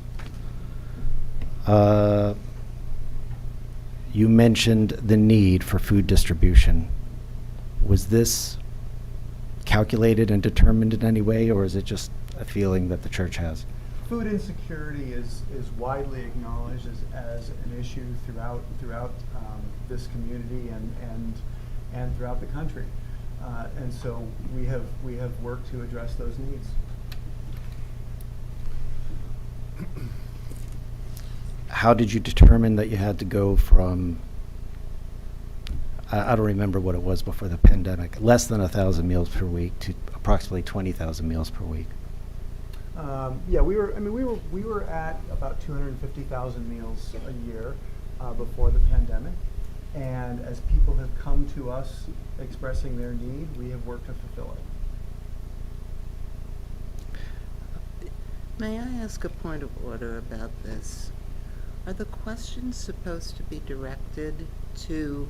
You mentioned the need for food distribution. Was this calculated and determined in any way, or is it just a feeling that the church has? Food insecurity is widely acknowledged as an issue throughout this community and throughout the country, and so we have worked to address those needs. How did you determine that you had to go from, I don't remember what it was before the pandemic, less than 1,000 meals per week to approximately 20,000 meals per week? Yeah, we were at about 250,000 meals a year before the pandemic, and as people have come to us expressing their need, we have worked to fulfill it. May I ask a point of order about this? Are the questions supposed to be directed to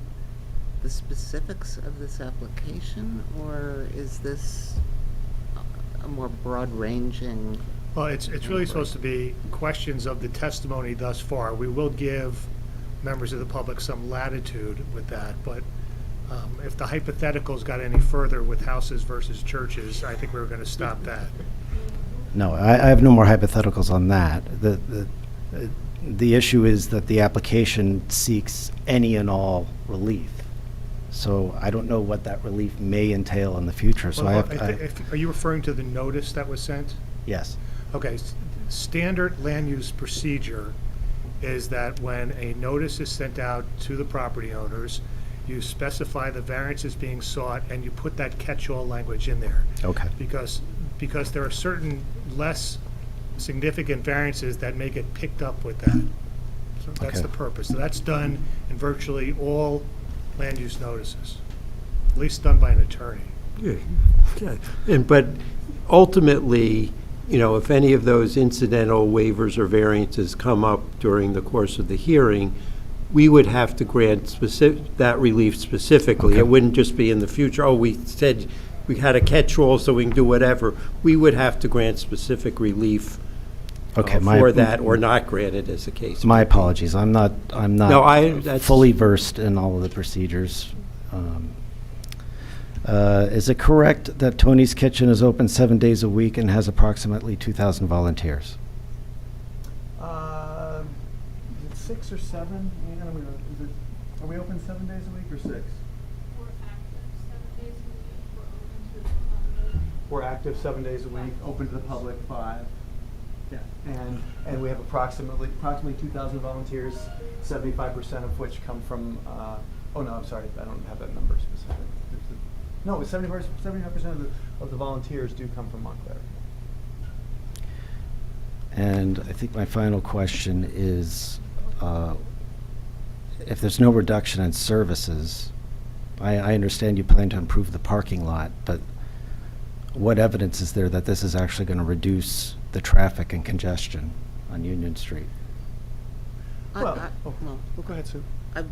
the specifics of this application, or is this a more broad-ranging? Well, it's really supposed to be questions of the testimony thus far. We will give members of the public some latitude with that, but if the hypotheticals got any further with houses versus churches, I think we were going to stop that. No, I have no more hypotheticals on that. The issue is that the application seeks any and all relief. So I don't know what that relief may entail in the future, so Well, I are you referring to the notice that was sent? yes. Okay, standard land use procedure is that when a notice is sent out to the property owners, you specify the variances being sought and you put that catch-all language in there. Okay. Because there are certain less significant variances that may get picked up with that. So that's Okay. the purpose. So that's done in virtually all land use notices, at least done by an attorney. Yeah. But ultimately, you know, if any of those incidental waivers or variances come up during the course of the hearing, we would have to grant that relief specifically. Okay. It wouldn't just be in the future, oh, we said we had a catch-all so we can do whatever. We would have to grant specific relief Okay, for that, or not grant it, as the case. My may be. apologies. I'm not that's- fully versed in all of the procedures. Is it correct that Tony's Kitchen is open 7 days a week and has approximately 2,000 volunteers? Is it 6 or 7? Are we open 7 days a week or 6? We're active 7 days a week, open to the public 5. Yeah, and we have approximately 2,000 volunteers, 75% of which come from, oh no, I'm sorry, I don't have that number specific. No, 75% of the volunteers do come from Montclair. And I think my final question is, if there's no reduction in services, I understand you plan to improve the parking lot, but what evidence is there that this is actually going to reduce the traffic and congestion on Union Street? Well, well, go ahead, Sue. I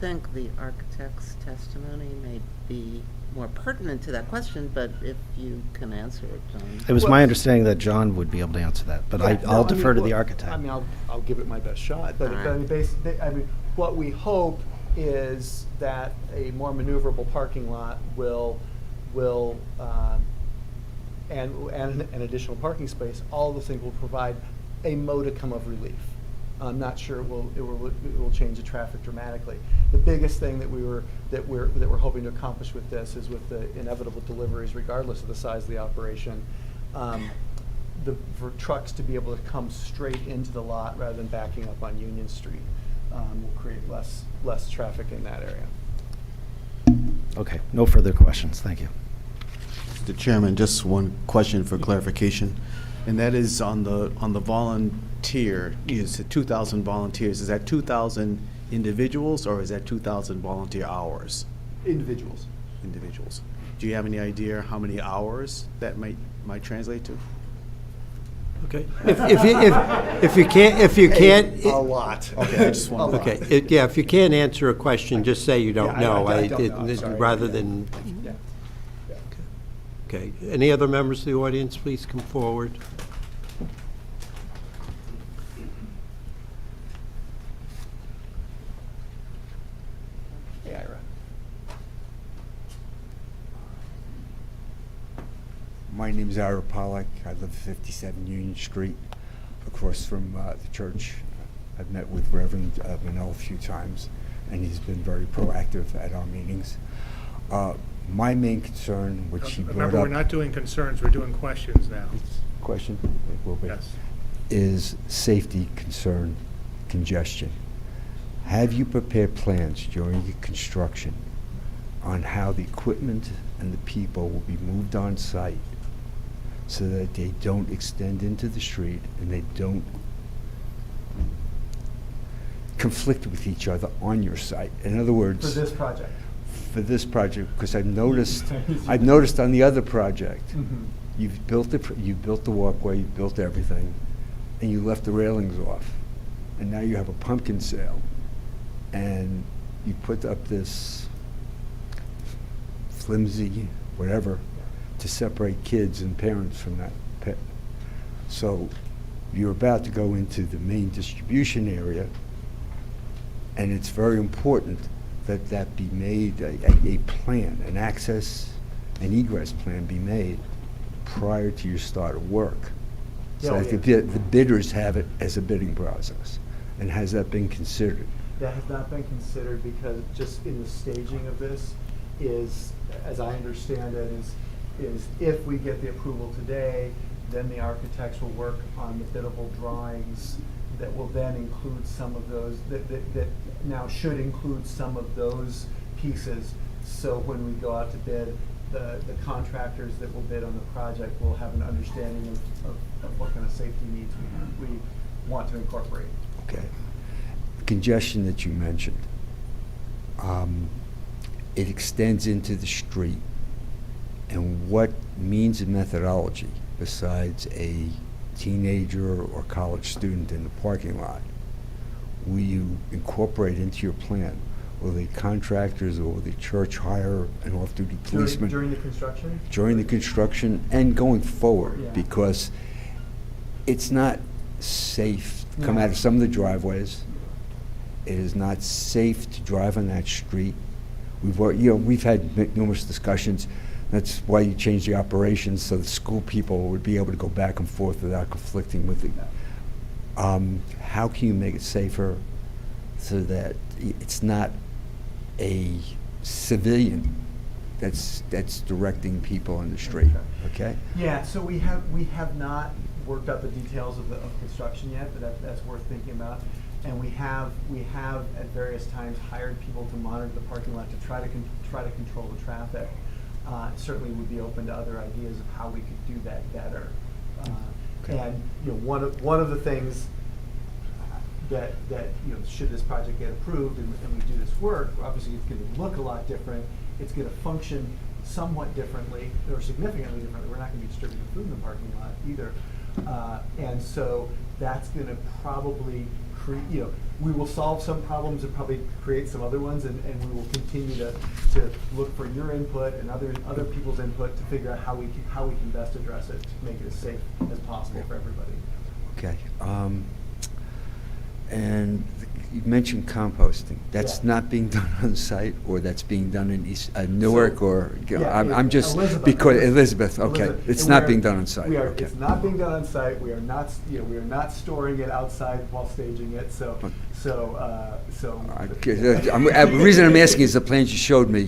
think the architect's testimony may be more pertinent to that question, but if you can answer it, John. It was my understanding that John would be able to answer that, but I'll defer to the architect. I mean, I'll give it my best shot, but All I mean, what we hope is that a more maneuverable parking lot will and an additional parking space, all of those things will provide a modicum of relief. I'm not sure it will change the traffic dramatically. The biggest thing that we're hoping to accomplish with this is with the inevitable deliveries, regardless of the size of the operation, for trucks to be able to come straight into the lot rather than backing up on Union Street will create less traffic in that area. Okay, no further questions. Thank you. Mr. Chairman, just one question for clarification, and that is on the volunteer. You said 2,000 volunteers. Is that 2,000 individuals or is that 2,000 volunteer hours? Individuals. Individuals. Do you have any idea how many hours that might translate to? Okay. If you can't. A lot. Okay, I just want to. Okay, yeah, if you can't answer a question, just say you don't know. I don't know. I'm sorry. Rather than. Yeah. Okay, any other members of the audience, please come forward. Hey, Ira. My name is Ira Pollack. I live at 57 Union Street, across from the church. I've met with Reverend Mannell a few times, and he's been very proactive at our meetings. My main concern, which he brought Remember, up... we're not doing concerns, we're doing questions now. Question? It will be. Yes. Is safety concern congestion. Have you prepared plans during the construction on how the equipment and the people will be moved on site so that they don't extend into the street and they don't conflict with each other on your site? In other words... For this project. For this project, because I've noticed on the other project You've built the walkway, you've built everything, and you left the railings off. And now you have a pumpkin sale, and you put up this flimsy whatever to separate kids and parents from that pit. So you're about to go into the main distribution area, and it's very important that that be made, a plan, an access and egress plan be made prior to your start of work. So Yeah, that the bidders have it as a bidding process. And has that been considered? That has not been considered because just in the staging of this is, as I understand it, is if we get the approval today, then the architects will work on the biddable drawings that will then include some of those, that now should include some of those pieces. So when we go out to bid, the contractors that will bid on the project will have an understanding of what kind of safety needs we want to incorporate. Okay. The congestion that you mentioned, it extends into the street. And what means and methodology, besides a teenager or college student in the parking lot, will you incorporate into your plan? Will the contractors or will the church hire an off-duty policeman? During the construction? During the construction and going forward, Yeah. because it's not safe to come out of some of the driveways. It is not safe to drive on that street. We've had numerous discussions. That's why you change the operations so the school people would be able to go back and forth without conflicting with it. How can you make it safer so that it's not a civilian that's directing people on the street? Okay. Yeah. So we have not worked out the details of construction yet, but that's worth thinking about. And we have at various times hired people to monitor the parking lot to try to control the traffic. Certainly would be open to other ideas of how we could do that better. And one of the things that should this project get approved and we do this work, obviously it's going to look a lot different. It's going to function somewhat differently or significantly differently. We're not going to be distributing food in the parking lot either. And so that's going to probably we will solve some problems and probably create some other ones, and we will continue to look for your input and other people's input to figure out how we can best address it to make it as safe as possible for everybody. Okay. And you mentioned composting. That's not being done on site, or that's being done in East Newark, I'm just Elizabeth. because Elizabeth. Okay, Elizabeth. it's And not being done on site. Okay. It's not being done on site. We are not storing it outside while staging it. The reason I'm asking is the plans you showed me,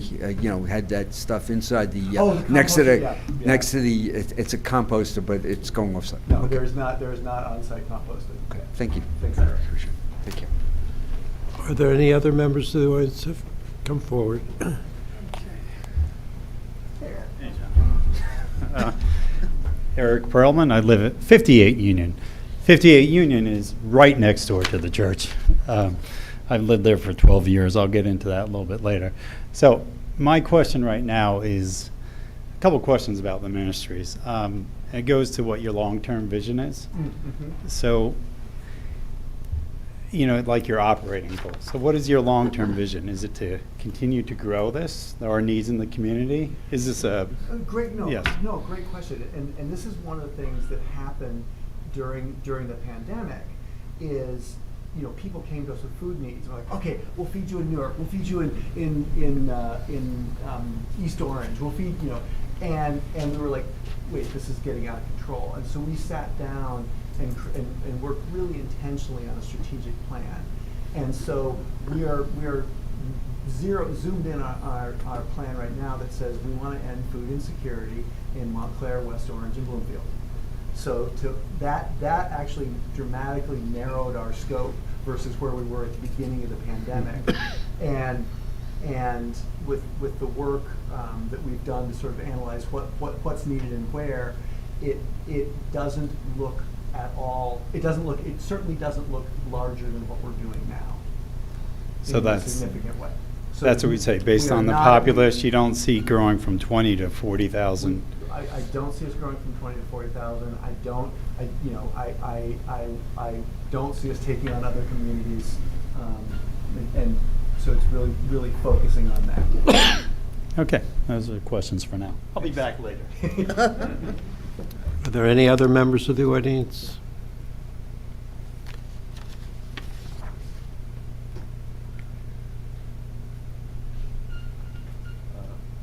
had that stuff inside the next to the next to the. It's a composter, but it's going off site. No, Okay. there is not on-site composting. Okay, thank you. Thanks, Eric. Appreciate it. Thank you. Are there any other members of the audience who have come forward? Eric Perlman. I live at 58 Union. 58 Union is right next door to the church. I've lived there for 12 years. I'll get into that a little bit later. So my question right now is a couple questions about the ministries. It goes to what your long-term vision is. Mm-hmm. So, like your operating goals. So what is your long-term vision? Is it to continue to grow this? There are needs in the community? Is this great Yes. question. And this is one of the things that happened during the pandemic is, people came to us with food needs. We're like, okay, we'll feed you in Newark. We'll feed you in East Orange. We'll feed, and we were like, wait, this is getting out of control. And so we sat down and worked really intentionally on a strategic plan. And so we are zoomed in on our plan right now that says we want to end food insecurity in Montclair, West Orange, and Bloomfield. So that actually dramatically narrowed our scope versus where we were at the beginning of the pandemic. And with the work that we've done to sort of analyze what's needed and where, it doesn't look at all. It certainly doesn't look larger than what we're doing now. So in that's a significant way. So that's what we say. Based we are on the not- populace, you don't see growing from 20 to 40,000 I don't see us growing from 20 to 40,000. I don't see us taking on other communities. And so it's really focusing on that. Okay, those are questions for now. I'll be back later. Are there any other members of the audience?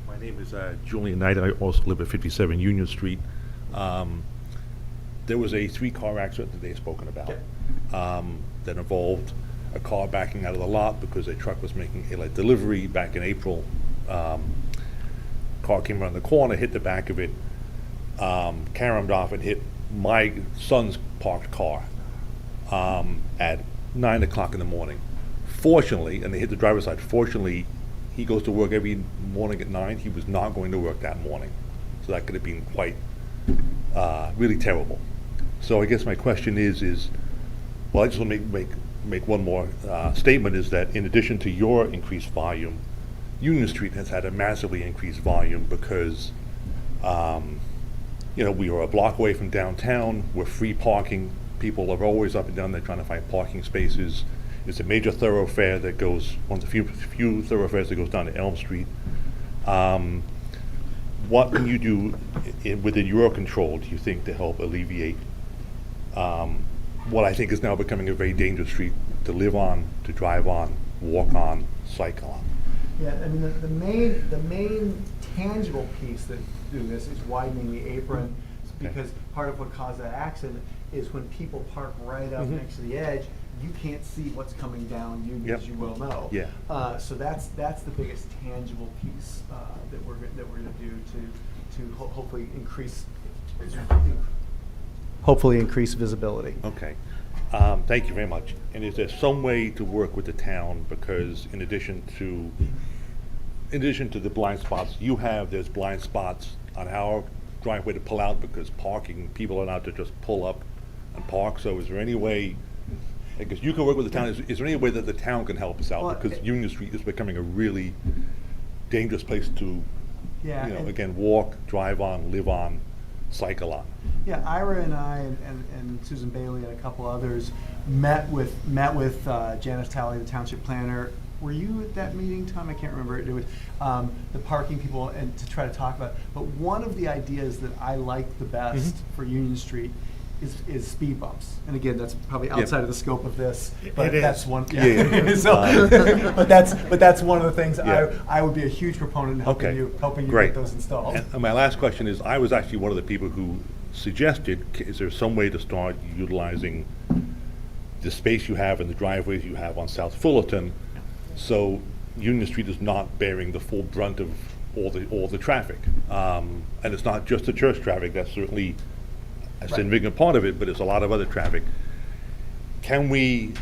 My name is Julian Knight. I also live at 57 Union Street. There was a 3-car accident that they've spoken about that involved a car backing out of the lot because a truck was making a delivery back in April. Car came around the corner, hit the back of it, caromed off and hit my son's parked car at 9 o'clock in the morning. Fortunately, and they hit the driver's side, fortunately, he goes to work every morning at 9. He was not going to work that morning. So that could have been quite, really terrible. So I guess my question is well, I just want to make one more statement, is that in addition to your increased volume, Union Street has had a massively increased volume because, we are a block away from downtown. We're free parking. People are always up and down there trying to find parking spaces. It's a major thoroughfare that goes, one of the few thoroughfares that goes down to Elm Street. What can you do within your control, do you think, to help alleviate what I think is now becoming a very dangerous street to live on, to drive on, walk on, cycle on? Yeah, I mean, the main tangible piece that do this is widening the apron, because part of what caused that accident is when people park right up next to the edge, you can't see what's coming down Union, as you well know. Yeah. So that's the biggest tangible piece that we're going to do to hopefully increase visibility. Okay. Thank you very much. And is there some way to work with the town, because in addition to the blind spots you have, there's blind spots on our driveway to pull out because people are allowed to just pull up and park. So is there any way, I guess you can work with the town, is there any way that the town can help us out? Well, because Union Street is becoming a really dangerous place to, Yeah, again, walk, drive on, live on, cycle on. Yeah, Ira and I and Susan Bailey and a couple others met with Janice Talley, the township planner. Were you at that meeting, Tom? I can't remember. It was the parking people, and to try to talk about it. But one of the ideas that I like the best for Union Street is speed bumps. And again, that's probably outside of the scope of this, but that's one. Yeah. So, but that's one of the things I would be a huge proponent in helping you get those installed. And my last question is, I was actually one of the people who suggested, is there some way to start utilizing the space you have and the driveways you have on South Fullerton, so Union Street is not bearing the full brunt of all the traffic, and it's not just the church traffic. That's certainly a significant part of it, but it's a lot of other traffic. Can we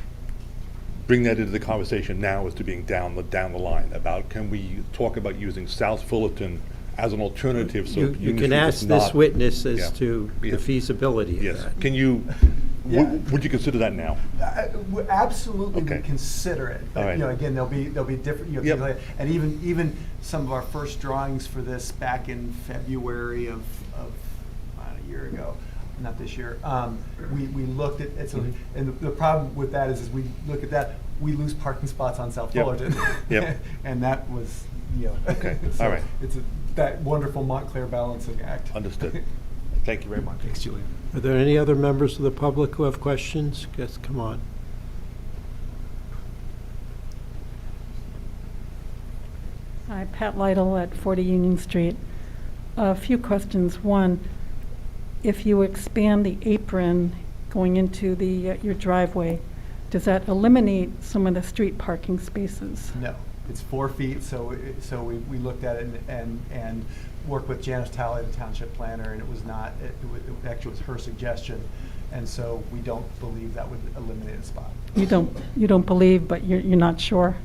bring that into the conversation now as to being down the line about, can we talk about using South Fullerton as an alternative? So you can ask this witness as to the feasibility of that. Can you? Would you consider that now? Absolutely, we consider it. But again, there'll be different. And even some of our first drawings for this back in February of a year ago, not this year. We looked at and the problem with that is we look at that, we lose parking spots on South Fullerton. And that was Okay. So all right. It's that wonderful Montclair balancing act. Understood. Thank you very much. Thanks, Julian. Are there any other members of the public who have questions? Yes, come on. Hi, Pat Lytle at 40 Union Street. A few questions. One, if you expand the apron going into your driveway, does that eliminate some of the street parking spaces? No, it's 4 feet. So we looked at it and worked with Janice Talley, the township planner, and it was not. It actually was her suggestion, and so we don't believe that would eliminate a spot. You don't believe, but you're not sure.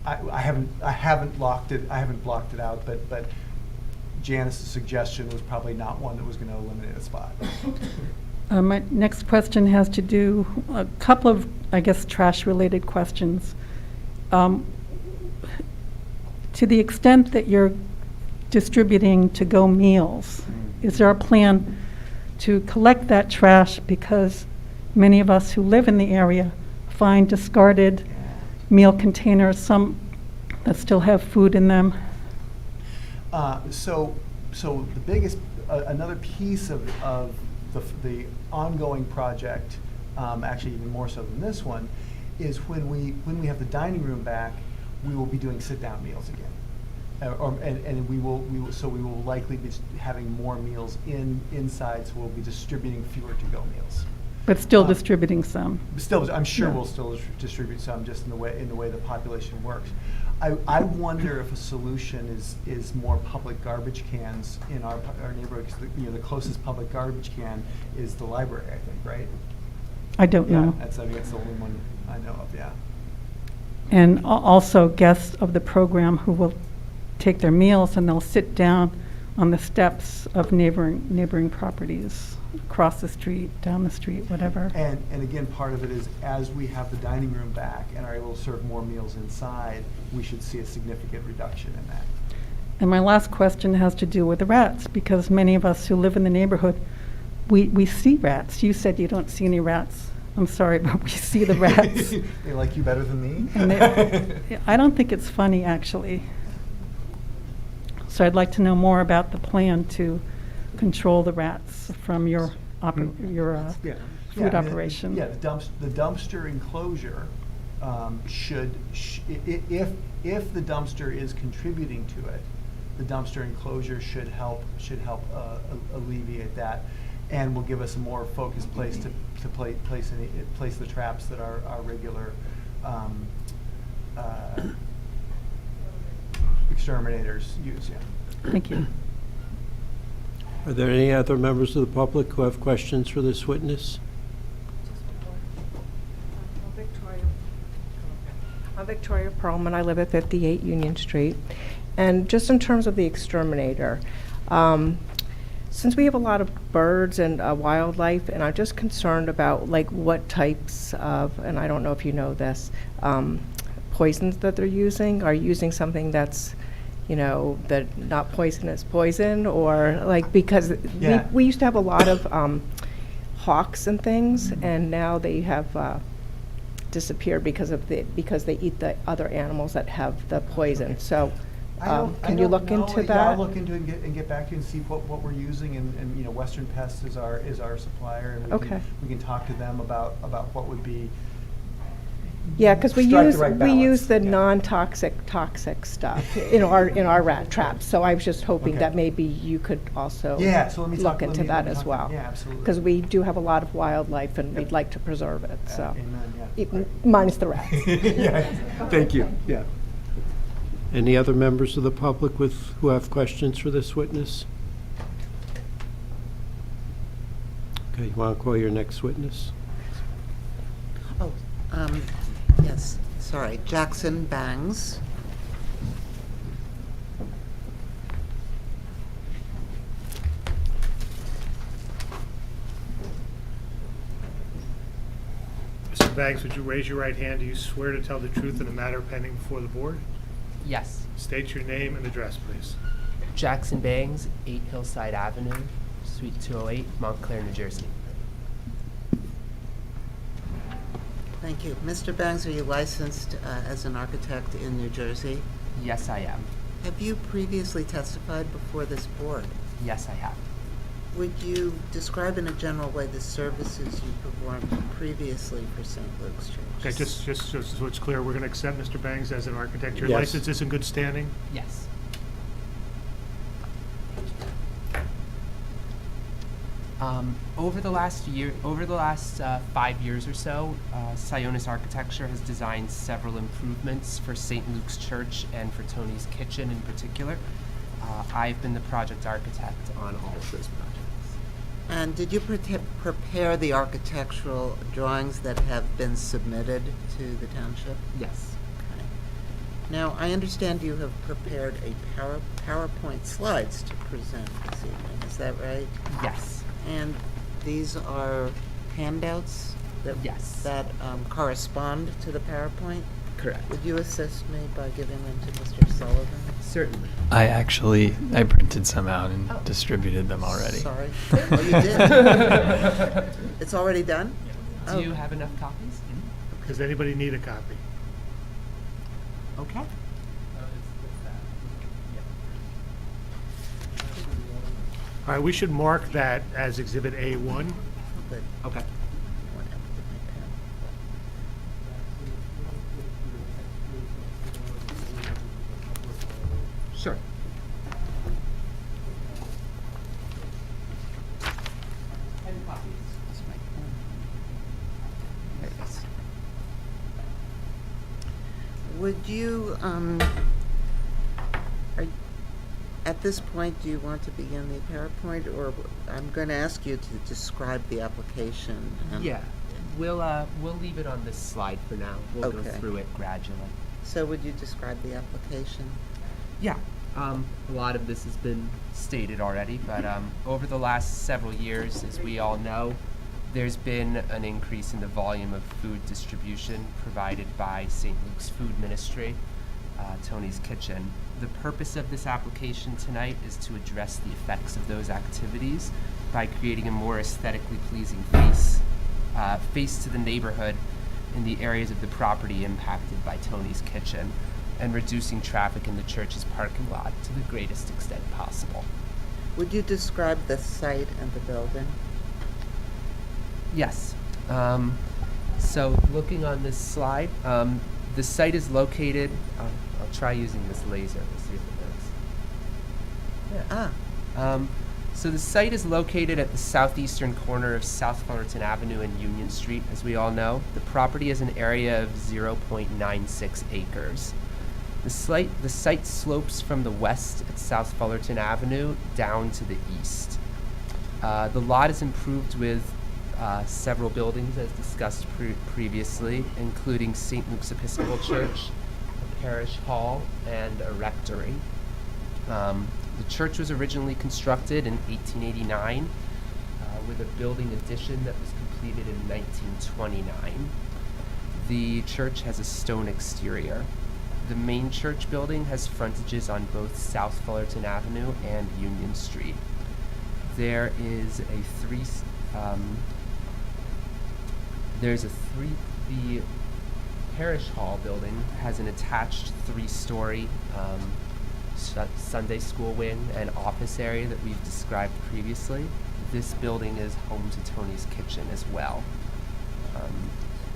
I haven't blocked it out, but Janice's suggestion was probably not one that was going to eliminate a spot. My next question has to do a couple of, I guess, trash-related questions. To the extent that you're distributing to-go meals, is there a plan to collect that trash? Because many of us who live in the area find discarded meal containers, some that still have food in them. So the biggest, another piece of the ongoing project, actually even more so than this one, is when we have the dining room back, we will be doing sit-down meals again. And we will likely be having more meals inside, so we'll be distributing fewer to-go meals. But still distributing some. Still, I'm sure Yeah. we'll still distribute some, just in the way the population works. I wonder if a solution is more public garbage cans in our neighborhood, because the closest public garbage can is the library, I think, right? I don't know. I think that's the only one I know of, yeah. And also guests of the program who will take their meals and they'll sit down on the steps of neighboring properties, across the street, down the street, whatever. And again, part of it is, as we have the dining room back and are able to serve more meals inside, we should see a significant reduction in that. And my last question has to do with the rats, because many of us who live in the neighborhood, we see rats. You said you don't see any rats. I'm sorry, but we see the rats. They like you better than me? And I don't think it's funny, actually. So I'd like to know more about the plan to control the rats from your food operation. Yeah, the dumpster enclosure should, if the dumpster is contributing to it, the dumpster enclosure should help alleviate that, and will give us a more focused place to place the traps that our regular exterminators use. Yeah. Thank you. Are there any other members of the public who have questions for this witness? I'm Victoria Perlman. I live at 58 Union Street. And just in terms of the exterminator, since we have a lot of birds and wildlife, and I'm just concerned about like what types of, and I don't know if you know this, poisons that they're using. Are you using something that's, that not poisonous poison, or like, because we used to have a lot of hawks and things, and now they have disappeared because they eat the other animals that have the poison. So can you look into that? Yeah, I'll look into it and get back to you and see what we're using, and Western Pest is our supplier, and we can talk to them about what would be. Yeah, because we strike use the right balance. the non-toxic toxic stuff in our rat traps. So I was just hoping that maybe you could also so let me look into that let me as talk- well. Yeah, absolutely. Because we do have a lot of wildlife, and we'd like to preserve it. So Amen, minus the rats. Yeah, thank you. Yeah. Any other members of the public who have questions for this witness? Okay, you want to call your next witness? Oh, yes, sorry, Jackson Bangs. Mr. Banks, would you raise your right hand? Do you swear to tell the truth in a matter pending before the board? Yes. State your name and address, please. Jackson Bangs, 8 Hillside Avenue, Suite 208, Montclair, New Jersey. Thank you. Mr. Bangs, are you licensed as an architect in New Jersey? Yes, I am. Have you previously testified before this board? Yes, I have. Would you describe in a general way the services you performed previously for St. Luke's Church? Okay, just so it's clear, we're going to accept Mr. Bangs as an architect. Your Yes. license is in good standing? Yes. Over the last 5 years or so, Sionis Architecture has designed several improvements for St. Luke's Church and for Tony's Kitchen in particular. I've been the project architect on all of those projects. And did you prepare the architectural drawings that have been submitted to the township? Yes. Okay. Now, I understand you have prepared a PowerPoint slides to present this evening. Is that right? Yes. And these are handouts that correspond to the PowerPoint? Correct. Would you assist me by giving them to Mr. Sullivan? Certainly. I printed some out and Oh. distributed them already. Sorry. Oh, you did? It's already done? Do you have enough copies? Does anybody need a copy? Okay. All right, we should mark that as Exhibit A1. Good. Okay. Sure. Would you, at this point, do you want to begin the PowerPoint, or I'm going to ask you to describe the application? Yeah, we'll leave it on this slide for now. We'll go Okay. through it gradually. So would you describe the application? Yeah, a lot of this has been stated already, but over the last several years, as we all know, there's been an increase in the volume of food distribution provided by St. Luke's Food Ministry, Tony's Kitchen. The purpose of this application tonight is to address the effects of those activities by creating a more aesthetically pleasing face to the neighborhood in the areas of the property impacted by Tony's Kitchen, and reducing traffic in the church's parking lot to the greatest extent possible. Would you describe the site and the building? Yes. So looking on this slide, the site is located, I'll try using this laser, we'll see if it works. Yeah. So the site is located at the southeastern corner of South Fullerton Avenue and Union Street, as we all know. The property is an area of 0.96 acres. The site slopes from the west at South Fullerton Avenue down to the east. The lot is improved with several buildings, as discussed previously, including St. Luke's Episcopal Church, a parish hall, and a rectory. The church was originally constructed in 1889 with a building addition that was completed in 1929. The church has a stone exterior. The main church building has frontages on both South Fullerton Avenue and Union Street. There is the parish hall building has an attached three-story Sunday school wing and office area that we've described previously. This building is home to Tony's Kitchen as well.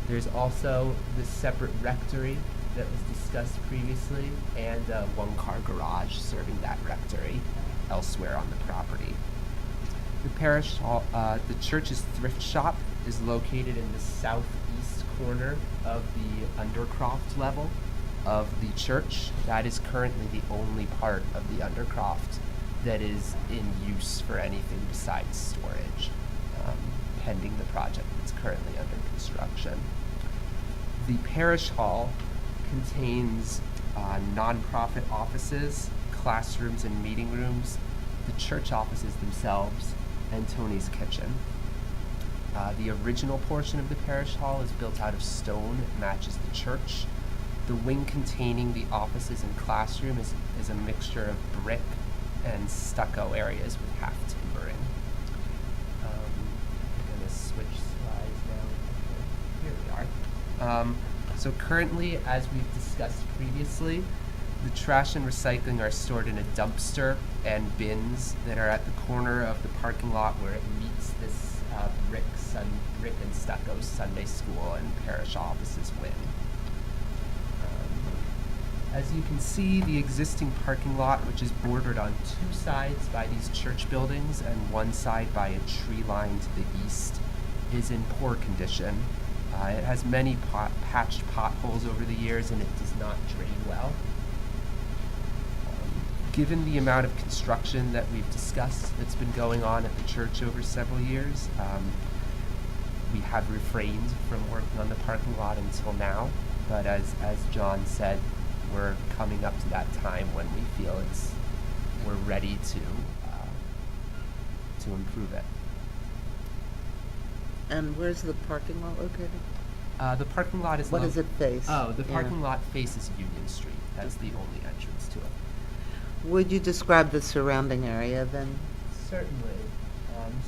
There's also the separate rectory that was discussed previously, and a one-car garage serving that rectory elsewhere on the property. The parish hall, the church's thrift shop is located in the southeast corner of the undercroft level of the church. That is currently the only part of the undercroft that is in use for anything besides storage, pending the project that's currently under construction. The parish hall contains nonprofit offices, classrooms and meeting rooms, the church offices themselves, and Tony's Kitchen. The original portion of the parish hall is built out of stone. It matches the church. The wing containing the offices and classroom is a mixture of brick and stucco areas with half timbering. I'm going to switch slides now. Here we are. So currently, as we've discussed previously, the trash and recycling are stored in a dumpster and bins that are at the corner of the parking lot where it meets this brick and stucco Sunday school and parish offices wing. As you can see, the existing parking lot, which is bordered on two sides by these church buildings and one side by a tree line to the east, is in poor condition. It has many patched potholes over the years, and it does not drain well. Given the amount of construction that we've discussed that's been going on at the church over several years, we have refrained from working on the parking lot until now. But as John said, we're coming up to that time when we feel we're ready to improve it. And where's the parking lot located? The parking lot is. What does it face? Oh, the Yeah. parking lot faces Union Street. That's the only entrance to it. Would you describe the surrounding area then? Certainly.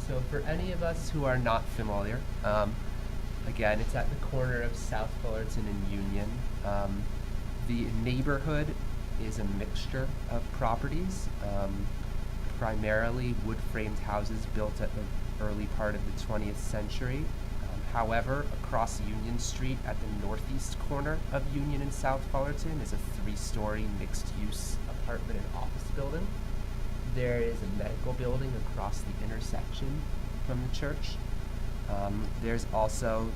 So for any of us who are not familiar, again, it's at the corner of South Fullerton and Union. The neighborhood is a mixture of properties, primarily wood-framed houses built at the early part of the 20th century. However, across Union Street at the northeast corner of Union and South Fullerton is a 3-story mixed-use apartment and office building. There is a medical building across the intersection from the church. There's also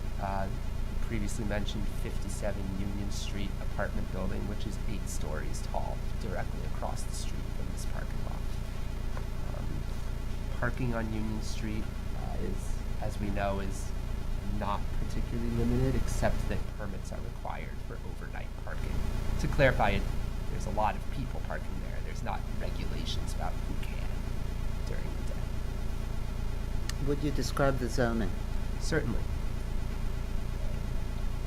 previously mentioned 57 Union Street apartment building, which is 8 stories tall, directly across the street from this parking lot. Parking on Union Street is, as we know, is not particularly limited, except that permits are required for overnight parking. To clarify it, there's a lot of people parking there. There's not regulations about who can during the day. Would you describe the zoning? Certainly.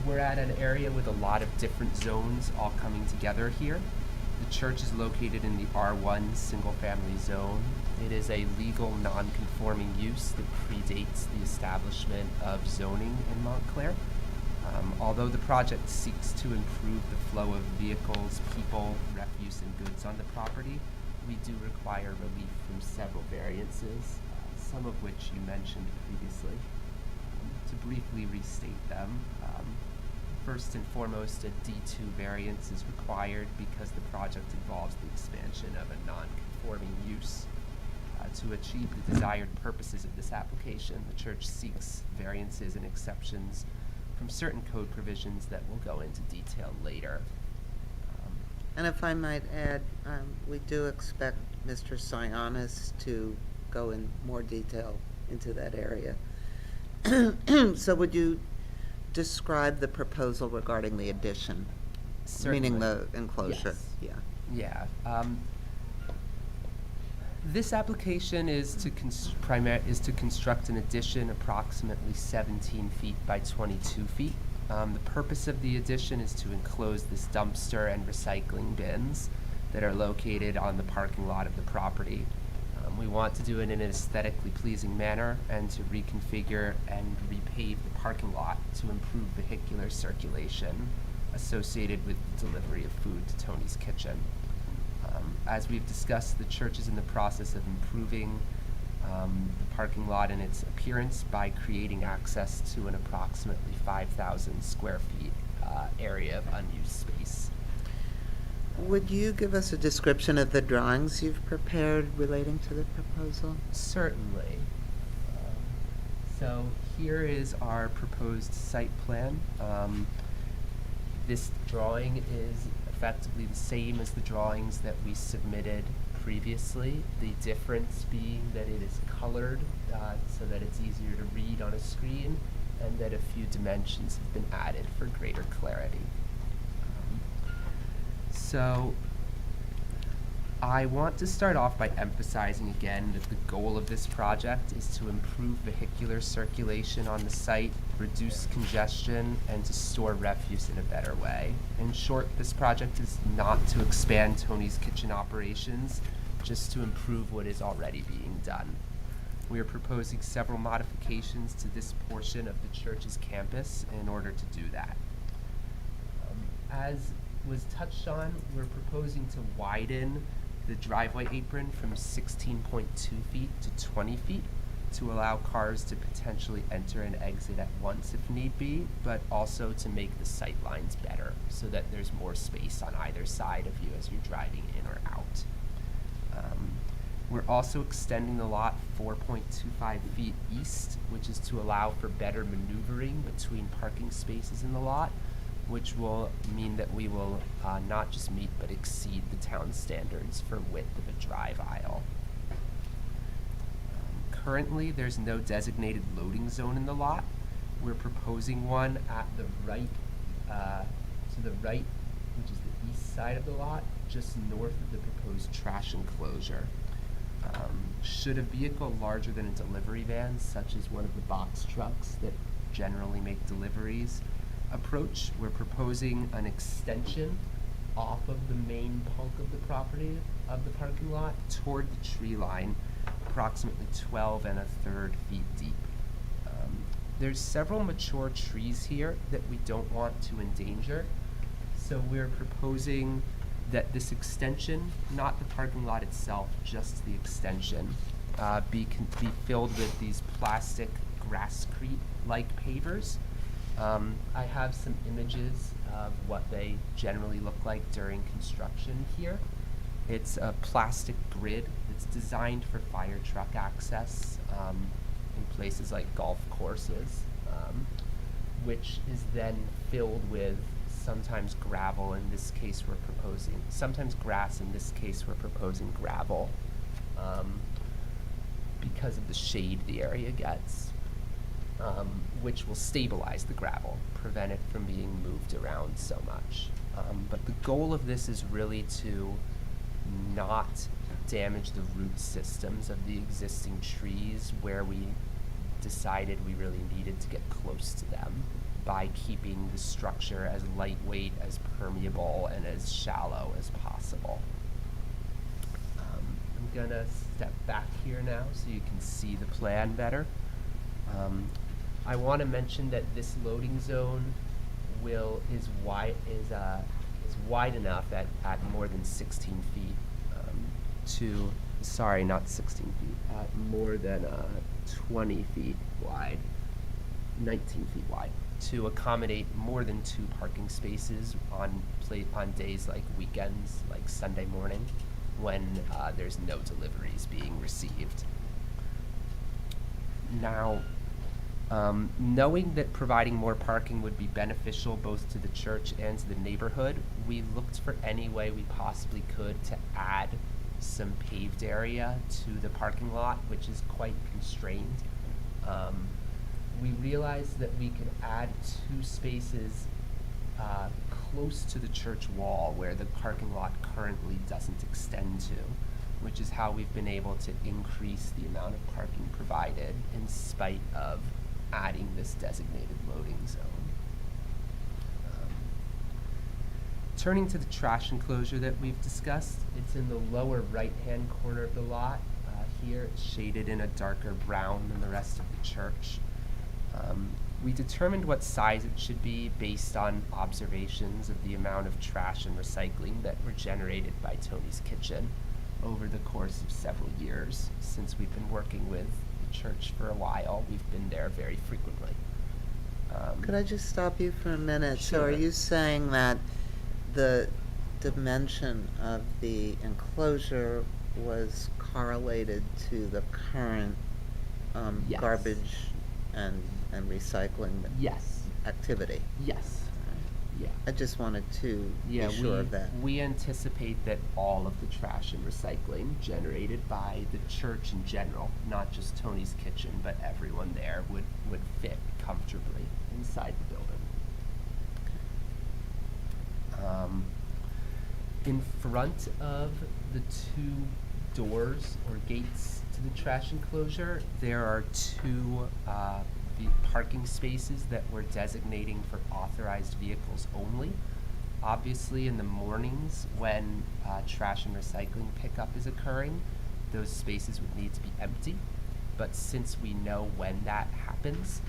We're at an area with a lot of different zones all coming together here. The church is located in the R1 single-family zone. It is a legal non-conforming use that predates the establishment of zoning in Montclair. Although the project seeks to improve the flow of vehicles, people, refuse, and goods on the property, we do require relief from several variances, some of which you mentioned previously. To briefly restate them, first and foremost, a D2 variance is required because the project involves the expansion of a non-conforming use. To achieve the desired purposes of this application, the church seeks variances and exceptions from certain code provisions that we'll go into detail later. And if I might add, we do expect Mr. Sionis to go in more detail into that area. So would you describe the proposal regarding the addition? Certainly. Meaning the enclosure? Yes. Yeah. Yeah. This application is to construct an addition approximately 17 feet by 22 feet. The purpose of the addition is to enclose this dumpster and recycling bins that are located on the parking lot of the property. We want to do it in an aesthetically pleasing manner and to reconfigure and repave the parking lot to improve vehicular circulation associated with the delivery of food to Tony's Kitchen. As we've discussed, the church is in the process of improving the parking lot and its appearance by creating access to an approximately 5,000 square feet area of unused space. Would you give us a description of the drawings you've prepared relating to the proposal? Certainly. So here is our proposed site plan. This drawing is effectively the same as the drawings that we submitted previously, the difference being that it is colored so that it's easier to read on a screen, and that a few dimensions have been added for greater clarity. So I want to start off by emphasizing again that the goal of this project is to improve vehicular circulation on the site, reduce congestion, and to store refuse in a better way. In short, this project is not to expand Tony's Kitchen operations, just to improve what is already being done. We are proposing several modifications to this portion of the church's campus in order to do that. As was touched on, we're proposing to widen the driveway apron from 16.2 feet to 20 feet to allow cars to potentially enter and exit at once if need be, but also to make the sight lines better so that there's more space on either side of you as you're driving in or out. We're also extending the lot 4.25 feet east, which is to allow for better maneuvering between parking spaces in the lot, which will mean that we will not just meet but exceed the town standards for width of a drive aisle. Currently, there's no designated loading zone in the lot. We're proposing one at the right, to the right, which is the east side of the lot, just north of the proposed trash enclosure. Should a vehicle larger than a delivery van, such as one of the box trucks that generally make deliveries, approach. We're proposing an extension off of the main bulk of the property of the parking lot toward the tree line, approximately 12 1/3 feet deep. There's several mature trees here that we don't want to endanger, so we're proposing that this extension, not the parking lot itself, just the extension, be filled with these plastic grasscrete-like pavers. I have some images of what they generally look like during construction here. It's a plastic grid. It's designed for fire truck access in places like golf courses, which is then filled with sometimes gravel. In this case, we're proposing sometimes grass. In this case, we're proposing gravel because of the shade the area gets, which will stabilize the gravel, prevent it from being moved around so much. But the goal of this is really to not damage the root systems of the existing trees where we decided we really needed to get close to them by keeping the structure as lightweight, as permeable, and as shallow as possible. I'm gonna step back here now so you can see the plan better. I want to mention that this loading zone is wide enough at more than 16 feet not 16 feet, at more than 20 feet wide, 19 feet wide, to accommodate more than 2 parking spaces on days like weekends, like Sunday morning, when there's no deliveries being received. Now, knowing that providing more parking would be beneficial both to the church and to the neighborhood, we looked for any way we possibly could to add some paved area to the parking lot, which is quite constrained. We realized that we could add 2 spaces close to the church wall where the parking lot currently doesn't extend to, which is how we've been able to increase the amount of parking provided in spite of adding this designated loading zone. Turning to the trash enclosure that we've discussed, it's in the lower right-hand corner of the lot. Here it's shaded in a darker brown than the rest of the church. We determined what size it should be based on observations of the amount of trash and recycling that were generated by Tony's Kitchen over the course of several years. Since we've been working with the church for a while, we've been there very frequently. Could I just stop you for a minute? So Sure. are you saying that the dimension of the enclosure was correlated to the current Yes. garbage and recycling Yes. activity? Yes. Yeah. I just wanted to Yeah, be sure of that. we anticipate that all of the trash and recycling generated by the church in general, not just Tony's Kitchen, but everyone there would fit comfortably inside the building. In front of the 2 doors or gates to the trash enclosure, there are 2 parking spaces that we're designating for authorized vehicles only. Obviously, in the mornings when trash and recycling pickup is occurring, those spaces would need to be empty. But since we know when that happens,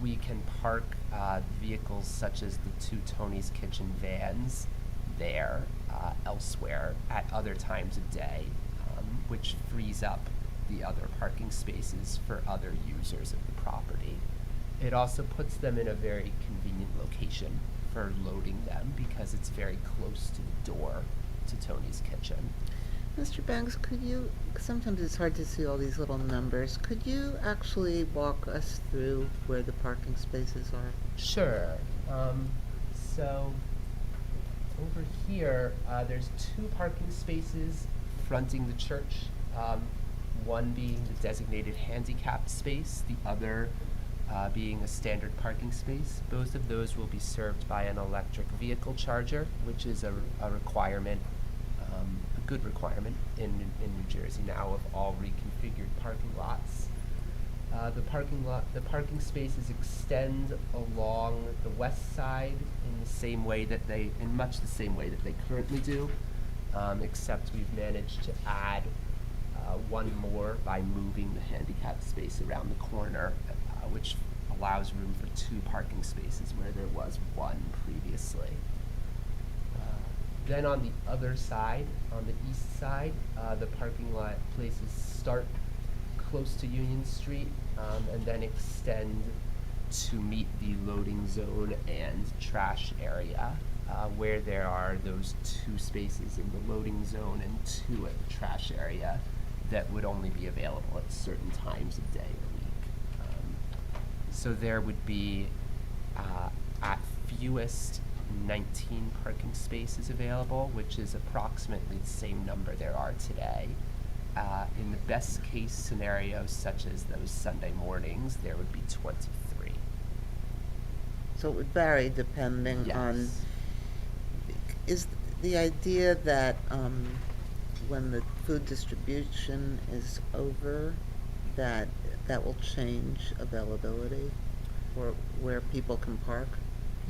we can park vehicles such as the 2 Tony's Kitchen vans there elsewhere at other times of day, which frees up the other parking spaces for other users of the property. It also puts them in a very convenient location for loading them because it's very close to the door to Tony's Kitchen. Mr. Banks, could you, sometimes it's hard to see all these little numbers, could you actually walk us through where the parking spaces are? Sure. So over here, there's 2 parking spaces fronting the church, one being the designated handicapped space, the other being a standard parking space. Both of those will be served by an electric vehicle charger, which is a requirement, a good requirement in New Jersey now of all reconfigured parking lots. The parking spaces extend along the west side in much the same way that they currently do, except we've managed to add one more by moving the handicap space around the corner, which allows room for 2 parking spaces where there was 1 previously. Then on the other side, on the east side, the parking lot places start close to Union Street and then extend to meet the loading zone and trash area, where there are those 2 spaces in the loading zone and 2 at the trash area that would only be available at certain times of day or week. So there would be, at fewest, 19 parking spaces available, which is approximately the same number there are today. In the best case scenarios, such as those Sunday mornings, there would be 23. So it would vary depending Yes. on, is the idea that when the food distribution is over, that will change availability or where people can park?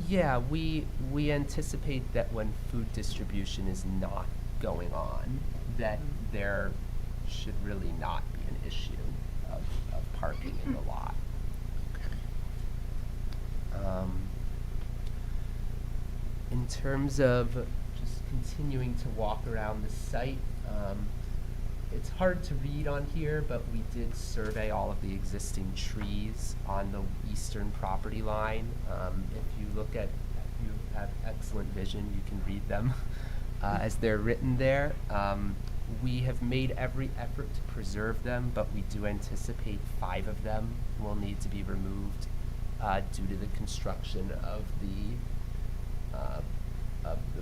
Yeah, we anticipate that when food distribution is not going on, that there should really not be an issue of parking in the lot. In terms of just continuing to walk around the site, it's hard to read on here, but we did survey all of the existing trees on the eastern property line. If you have excellent vision, you can read them as they're written there. We have made every effort to preserve them, but we do anticipate 5 of them will need to be removed due to the construction of the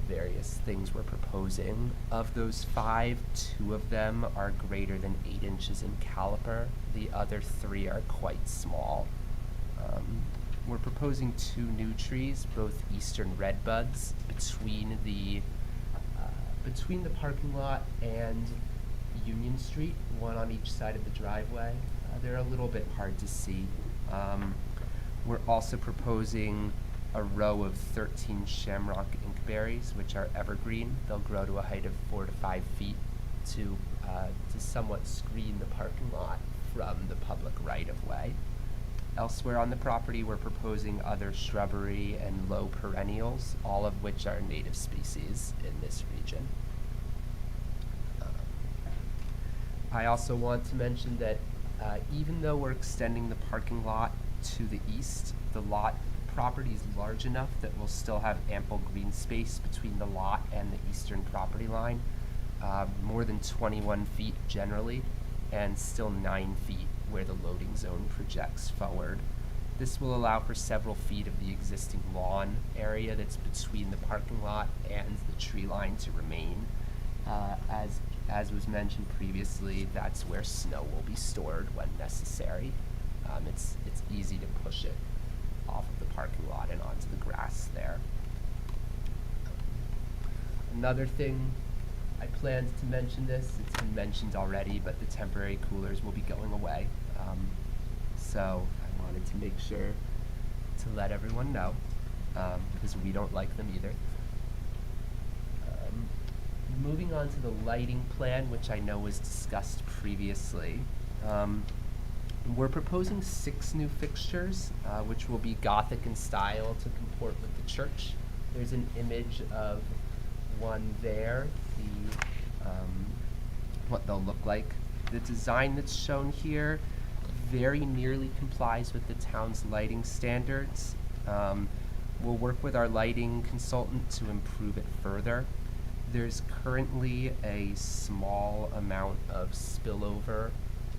various things we're proposing. Of those 5, 2 of them are greater than 8 inches in caliper. The other 3 are quite small. We're proposing 2 new trees, both eastern redbuds, between the parking lot and Union Street, one on each side of the driveway. They're a little bit hard to see. We're also proposing a row of 13 shamrock inkberries, which are evergreen. They'll grow to a height of 4 to 5 feet to somewhat screen the parking lot from the public right-of-way. Elsewhere on the property, we're proposing other shrubbery and low perennials, all of which are native species in this region. I also want to mention that even though we're extending the parking lot to the east, the property is large enough that we'll still have ample green space between the lot and the eastern property line, more than 21 feet generally, and still 9 feet where the loading zone projects forward. This will allow for several feet of the existing lawn area that's between the parking lot and the tree line to remain. As was mentioned previously, that's where snow will be stored when necessary. It's easy to push it off of the parking lot and onto the grass there. Another thing, I planned to mention this, it's been mentioned already, but the temporary coolers will be going away. So I wanted to make sure to let everyone know, because we don't like them either. Moving on to the lighting plan, which I know was discussed previously. We're proposing 6 new fixtures, which will be Gothic in style to comport with the church. There's an image of one there, what they'll look like. The design that's shown here very nearly complies with the town's lighting standards. We'll work with our lighting consultant to improve it further. There's currently a small amount of spillover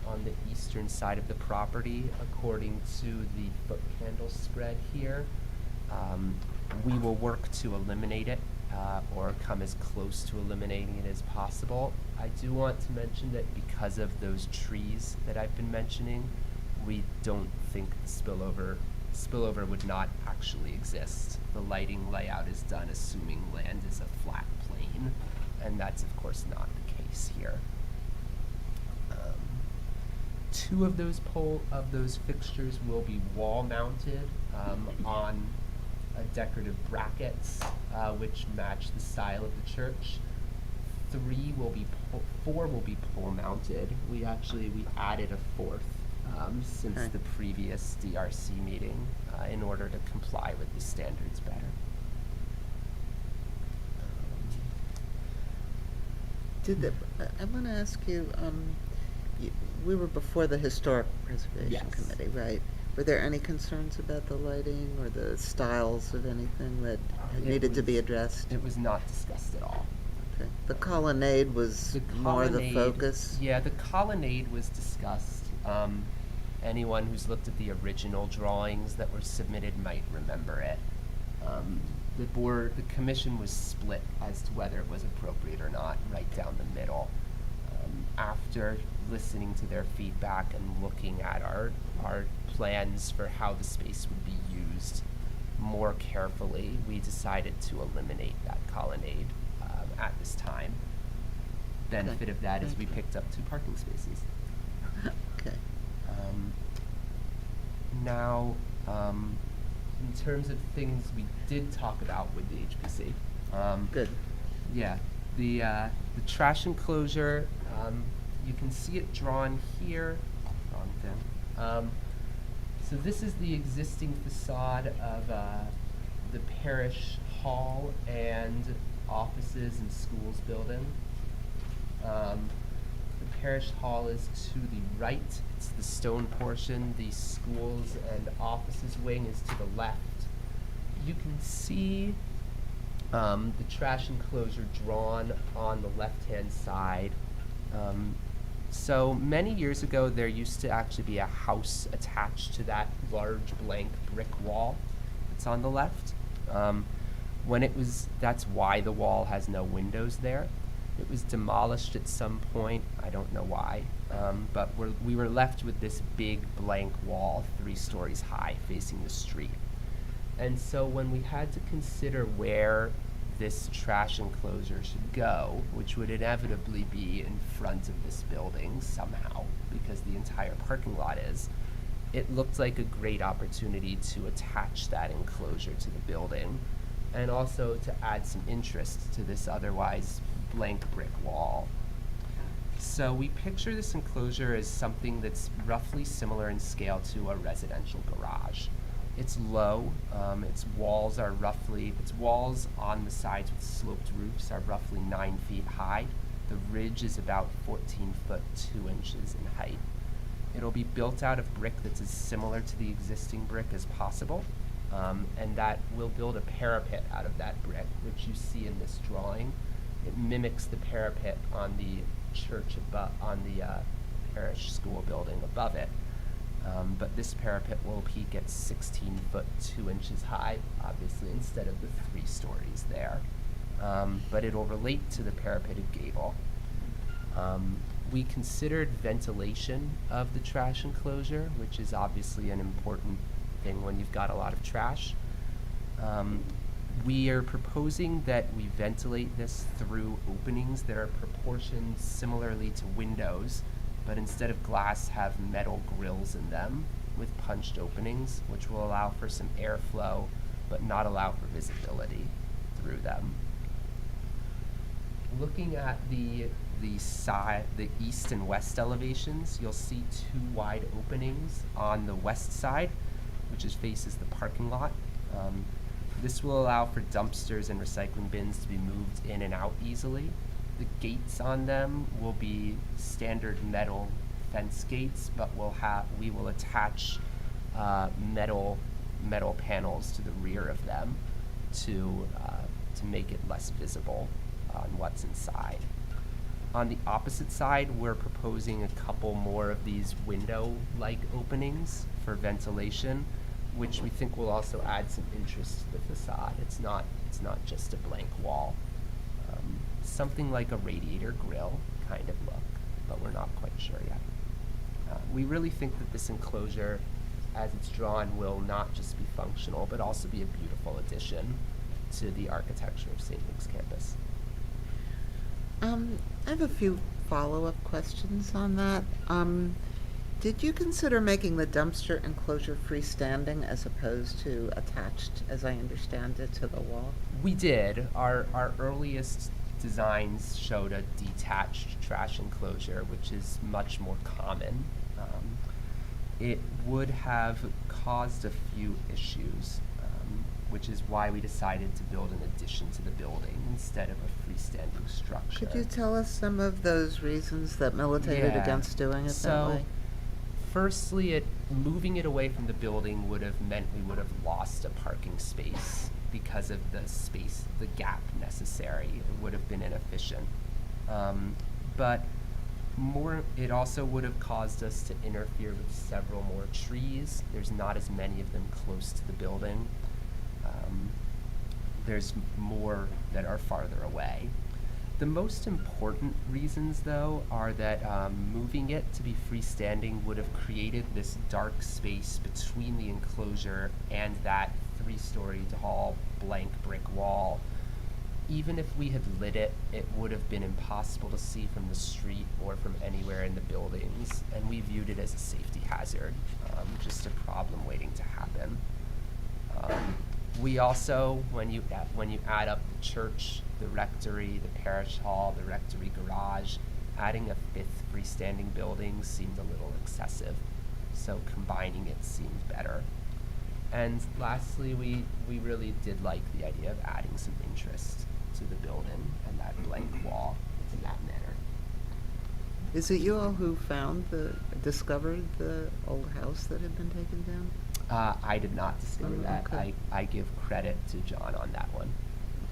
on the eastern side of the property, according to the foot candle spread here. We will work to eliminate it, or come as close to eliminating it as possible. I do want to mention that because of those trees that I've been mentioning, we don't think the spillover would not actually exist. The lighting layout is done assuming land is a flat plane, and that's of course not the case here. 2 of those fixtures will be wall mounted on decorative brackets, which match the style of the church. 4 will be pole mounted. We added a 4th since Okay. the previous DRC meeting in order to comply with the standards better. I want to ask you, we were before the Historic Preservation Yes. Committee, right? Were there any concerns about the lighting or the styles of anything that needed to be addressed? It was not discussed at all. Okay. The colonnade was more the focus? Yeah, the colonnade was discussed. Anyone who's looked at the original drawings that were submitted might remember it. The commission was split as to whether it was appropriate or not, right down the middle. After listening to their feedback and looking at our plans for how the space would be used more carefully, we decided to eliminate that colonnade at this time. Benefit of that is we picked up 2 parking spaces. Okay. Now, in terms of things we did talk about with the HPC. Good. Yeah, the trash enclosure, you can see it drawn here. Wrong thing. So this is the existing facade of the parish hall and offices and schools building. The parish hall is to the right. It's the stone portion. The schools and offices wing is to the left. You can see the trash enclosure drawn on the left-hand side. So many years ago, there used to actually be a house attached to that large blank brick wall that's on the left. That's why the wall has no windows there. It was demolished at some point, I don't know why, but we were left with this big blank wall, 3 stories high, facing the street. And so when we had to consider where this trash enclosure should go, which would inevitably be in front of this building somehow, because the entire parking lot is, it looked like a great opportunity to attach that enclosure to the building, and also to add some interest to this otherwise blank brick wall. So we picture this enclosure as something that's roughly similar in scale to a residential garage. It's low, its walls on the sides with sloped roofs are roughly 9 feet high. The ridge is about 14 foot 2 inches in height. It'll be built out of brick that's as similar to the existing brick as possible, and that will build a parapet out of that brick, which you see in this drawing. It mimics the parapet on the church above, on the parish school building above it. But this parapet will peak at 16 foot 2 inches high, obviously, instead of the 3 stories there. But it'll relate to the parapeted gable. We considered ventilation of the trash enclosure, which is obviously an important thing when you've got a lot of trash. We are proposing that we ventilate this through openings that are proportioned similarly to windows, but instead of glass have metal grills in them with punched openings, which will allow for some airflow but not allow for visibility through them. Looking at the east and west elevations, you'll see 2 wide openings on the west side, which faces the parking lot. This will allow for dumpsters and recycling bins to be moved in and out easily. The gates on them will be standard metal fence gates, but we will attach metal panels to the rear of them to make it less visible on what's inside. On the opposite side, we're proposing a couple more of these window-like openings for ventilation, which we think will also add some interest to the facade. It's not just a blank wall. Something like a radiator grill kind of look, but we're not quite sure yet. We really think that this enclosure, as it's drawn, will not just be functional, but also be a beautiful addition to the architecture of St. Luke's campus. I have a few follow-up questions on that. Did you consider making the dumpster enclosure freestanding as opposed to attached, as I understand it, to the wall? We did. Our earliest designs showed a detached trash enclosure, which is much more common. It would have caused a few issues, which is why we decided to build an addition to the building instead of a freestanding structure. Could you tell us some of those reasons that militated Yeah. against doing it that way? Firstly, moving it away from the building would have meant we would have lost a parking space because of the gap necessary. It would have been inefficient. But it also would have caused us to interfere with several more trees. There's not as many of them close to the building. There's more that are farther away. The most important reasons, though, are that moving it to be freestanding would have created this dark space between the enclosure and that 3-story tall blank brick wall. Even if we had lit it, it would have been impossible to see from the street or from anywhere in the buildings, and we viewed it as a safety hazard, just a problem waiting to happen. We also, when you add up the church, the rectory, the parish hall, the rectory garage, adding a 5th freestanding building seemed a little excessive, so combining it seemed better. And lastly, we really did like the idea of adding some interest to the building and that blank wall in that manner. Is it you all who discovered the old house that had been taken down? I did not discover that. Okay. I give credit to John on that one.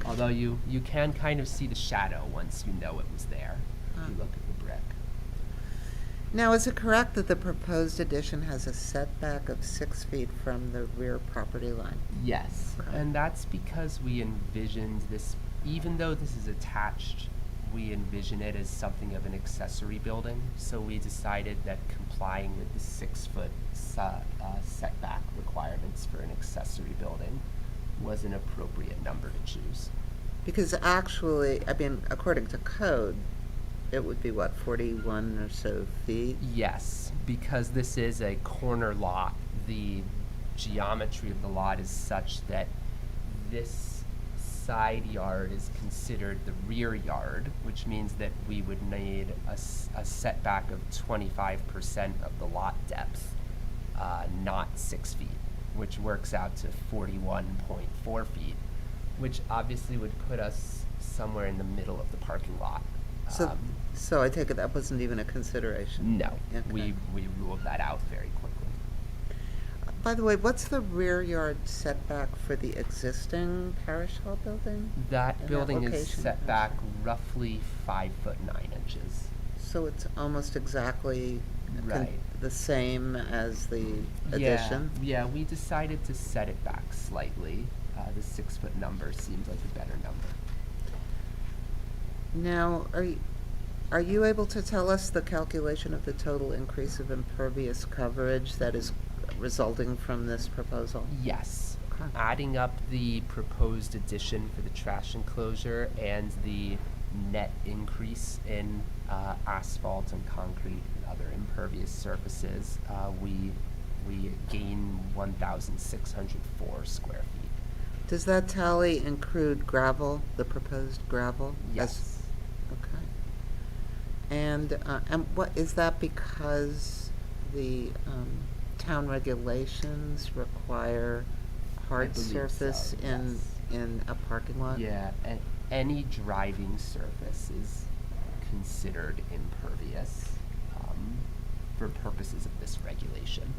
Although you can kind of see the shadow once you know it was there. If you look at the brick. Now, is it correct that the proposed addition has a setback of 6 feet from the rear property line? Yes, and that's because we envisioned this, even though this is attached, we envision it as something of an accessory building. So we decided that complying with the 6-foot setback requirements for an accessory building was an appropriate number to choose. Because actually, I mean, according to code, it would be what, 41 or so feet? Yes, because this is a corner lot, the geometry of the lot is such that this side yard is considered the rear yard, which means that we would need a setback of 25% of the lot depth, not 6 feet, which works out to 41.4 feet, which obviously would put us somewhere in the middle of the parking lot. So I take it that wasn't even a consideration? No, Okay. we ruled that out very quickly. By the way, what's the rear yard setback for the existing parish hall building? That in building is location? set back roughly 5 foot 9 inches. So it's almost exactly Right. the same as the addition? Yeah, we decided to set it back slightly. The 6-foot number seems like a better number. Now, are you able to tell us the calculation of the total increase of impervious coverage that is resulting from this proposal? Yes. Okay. Adding up the proposed addition for the trash enclosure and the net increase in asphalt and concrete and other impervious surfaces, we gain 1,604 square feet. Does that tally include gravel, the proposed gravel? Yes. Okay. And what, is that because the town regulations require hard believe surface so, in yes. in a parking lot? Yeah, and any driving surface is considered impervious for purposes of this regulation.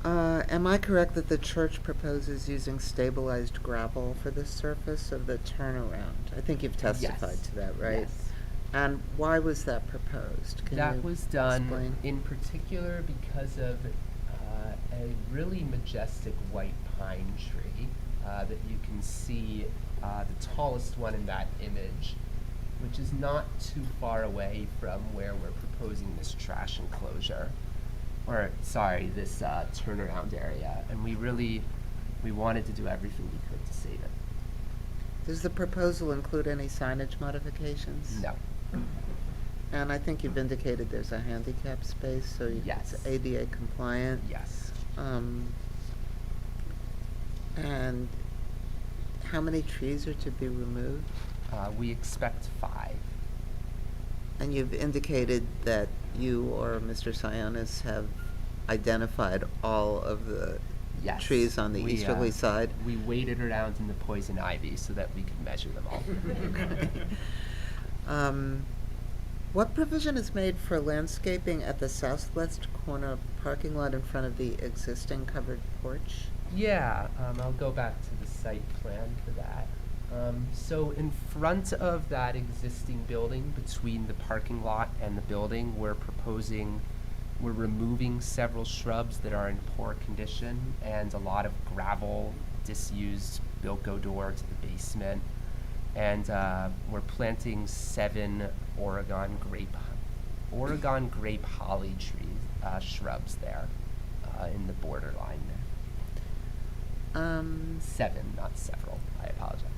Am I correct that the church proposes using stabilized gravel for the surface of the turnaround? I think you've testified Yes. to that, right? Yes. And why was that proposed? Can That you was done explain? in particular because of a really majestic white pine tree that you can see, the tallest one in that image, which is not too far away from where we're proposing this trash enclosure. Or, sorry, this turnaround area. And we wanted to do everything we could to save it. Does the proposal include any signage modifications? No. And I think you've indicated there's a handicap space, so Yes. it's ADA compliant. Yes. And how many trees are to be removed? We expect 5. And you've indicated that you or Mr. Sionis have identified all of the Yes. trees on the easterly side? We waited around in the poison ivy so that we could measure them all. What provision is made for landscaping at the southwest corner of the parking lot in front of the existing covered porch? Yeah, I'll go back to the site plan for that. So in front of that existing building, between the parking lot and the building, we're removing several shrubs that are in poor condition and a lot of gravel, disused Bilko door to the basement. And we're planting 7 Oregon grape holly trees, shrubs there in the borderline there. 7, not several. I apologize.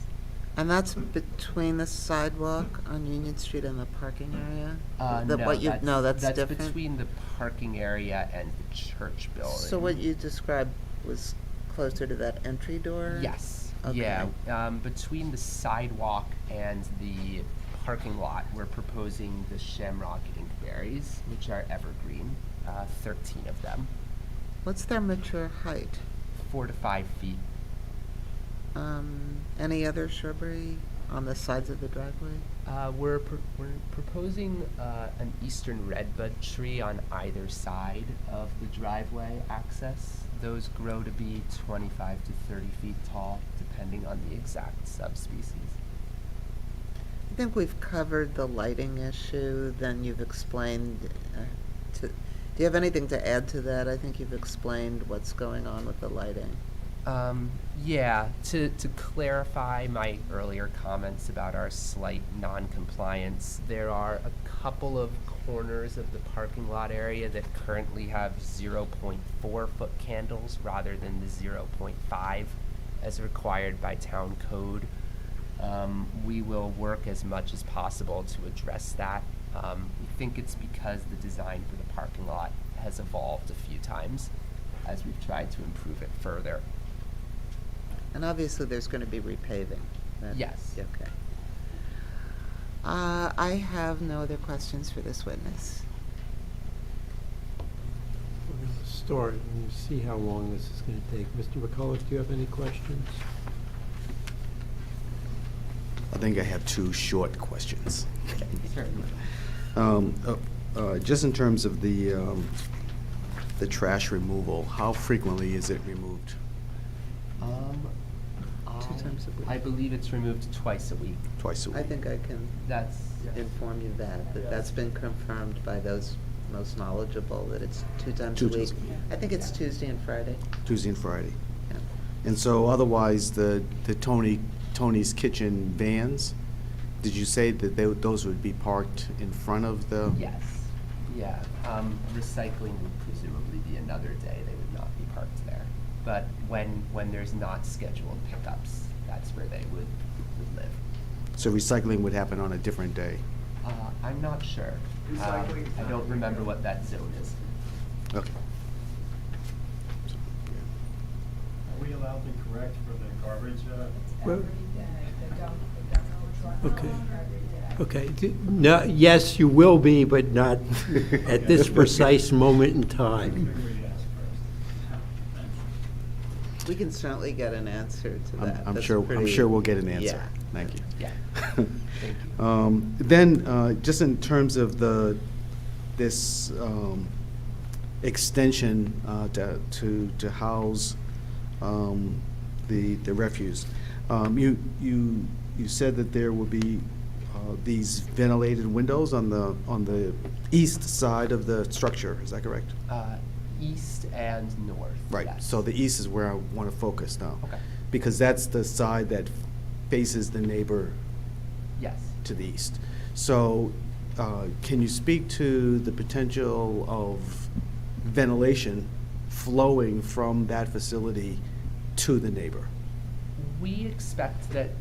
And that's between the sidewalk on Union Street and the parking area? No, That's that's different? between the parking area and the church building. So what you described was closer to that entry door? Yes. Okay. Yeah. Between the sidewalk and the parking lot, we're proposing the shamrock inkberries, which are evergreen, 13 of them. What's their mature height? 4 to 5 feet. Any other shrubbery on the sides of the driveway? We're proposing an eastern redbud tree on either side of the driveway access. Those grow to be 25 to 30 feet tall, depending on the exact subspecies. I think we've covered the lighting issue, then you've explained, do you have anything to add to that? I think you've explained what's going on with the lighting. Yeah, to clarify my earlier comments about our slight non-compliance, there are a couple of corners of the parking lot area that currently have 0.4 foot candles rather than the 0.5 as required by town code. We will work as much as possible to address that. We think it's because the design for the parking lot has evolved a few times as we've tried to improve it further. And obviously, there's going to be repaving. Yes. Okay. I have no other questions for this witness. We're going to start and see how long this is going to take. Mr. McCullough, do you have any questions? I think I have 2 short questions. Certainly. Just in terms of the trash removal, how frequently is it removed? 2 times a week. I believe it's removed twice a week. Twice a week. I think I can inform you that's been confirmed by those most knowledgeable, that it's 2 times a week. I think it's Tuesday and Friday. Tuesday and Friday. Yeah. And so otherwise, the Tony's Kitchen vans, did you say that those would be parked in front of the? Yes. Yeah. Recycling would presumably be another day. They would not be parked there. But when there's not scheduled pickups, that's where they would live. So recycling would happen on a different day? I'm not sure. I don't remember what that zone is. Okay. Are we allowed to correct for the garbage? Okay. No, yes, you will be, but not at this precise moment in time. We can certainly get an answer to that. I'm That's sure pretty- we'll get an answer. Yeah. Thank you. Yeah. Thank you. Then, just in terms of this extension to house the refuse, you said that there will be these ventilated windows on the east side of the structure. Is that correct? East and north. Right. Yes. So the east is where I want to focus now. Okay. Because that's the side that faces the neighbor Yes. to the east. So can you speak to the potential of ventilation flowing from that facility to the neighbor? We expect that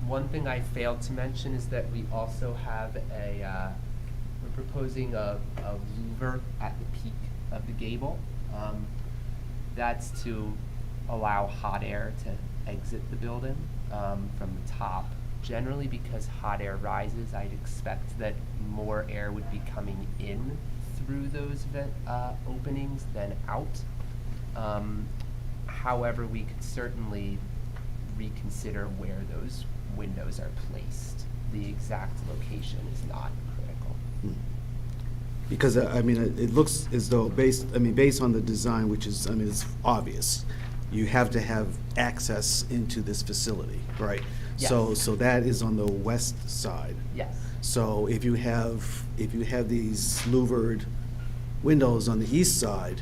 One thing I failed to mention is that we also have we're proposing a louver at the peak of the gable. That's to allow hot air to exit the building from the top. Generally, because hot air rises, I'd expect that more air would be coming in through those openings than out. However, we could certainly reconsider where those windows are placed. The exact location is not critical. Because, I mean, it looks as though based on the design, which is, I mean, it's obvious, you have to have access into this facility, right? Yes. So that is on the west side. Yes. So if you have these louvered windows on the east side,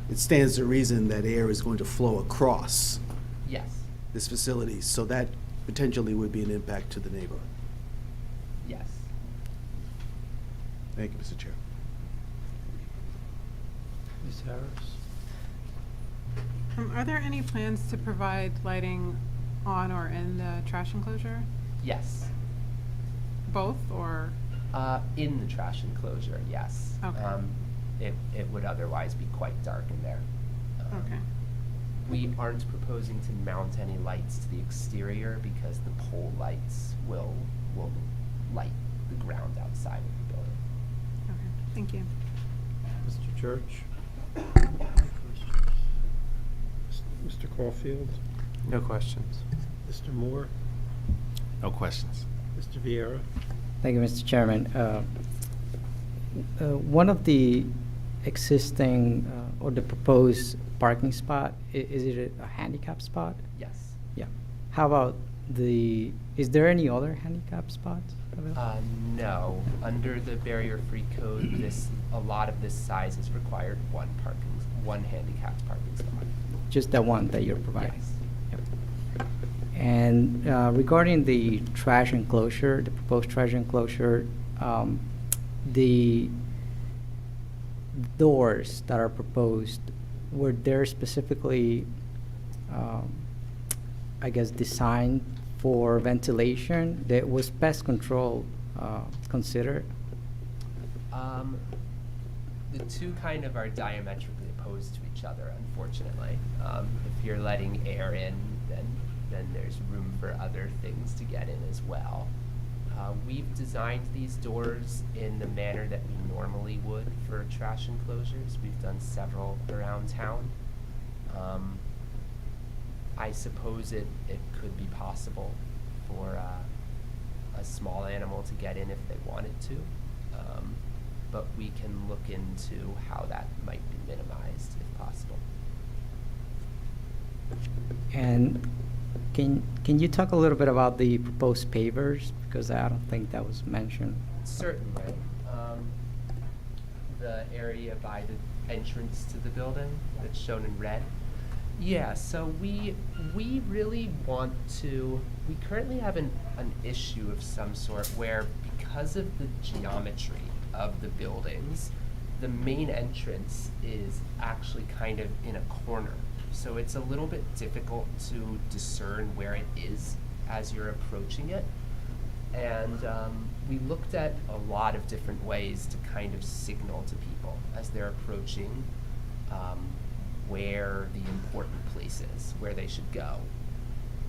it stands to reason that air is going to flow across Yes. this facility, so that potentially would be an impact to the neighborhood. Yes. Thank you, Mr. Chair. Ms. Harris? Are there any plans to provide lighting on or in the trash enclosure? Yes. Both, or? In the trash enclosure, yes. Okay. It would otherwise be quite dark in there. Okay. We aren't proposing to mount any lights to the exterior because the pole lights will light the ground outside of the building. Okay, thank you. Mr. Church? Mr. Caulfield? No questions. Mr. Moore? No questions. Mr. Vieira? Thank you, Mr. Chairman. One of the existing or the proposed parking spot, is it a handicap spot? Yes. Yeah. How about is there any other handicap spots available? No. Under the barrier-free code, a lot of this size is required one handicapped parking spot. Just the one that you're providing? Yes. Yep. And regarding the trash enclosure, the proposed trash enclosure, the doors that are proposed, were there specifically, I guess, designed for ventilation? Was pest control considered? The two kind of are diametrically opposed to each other, unfortunately. If you're letting air in, then there's room for other things to get in as well. We've designed these doors in the manner that we normally would for trash enclosures. We've done several around town. I suppose it could be possible for a small animal to get in if they wanted to, but we can look into how that might be minimized if possible. And can you talk a little bit about the proposed pavers? Because I don't think that was mentioned. Certainly. The area by the entrance to the building that's shown in red. Yeah, so we really want to, we currently have an issue of some sort where, because of the geometry of the buildings, the main entrance is actually kind of in a corner. So it's a little bit difficult to discern where it is as you're approaching it. And we looked at a lot of different ways to kind of signal to people as they're approaching where the important place is, where they should go.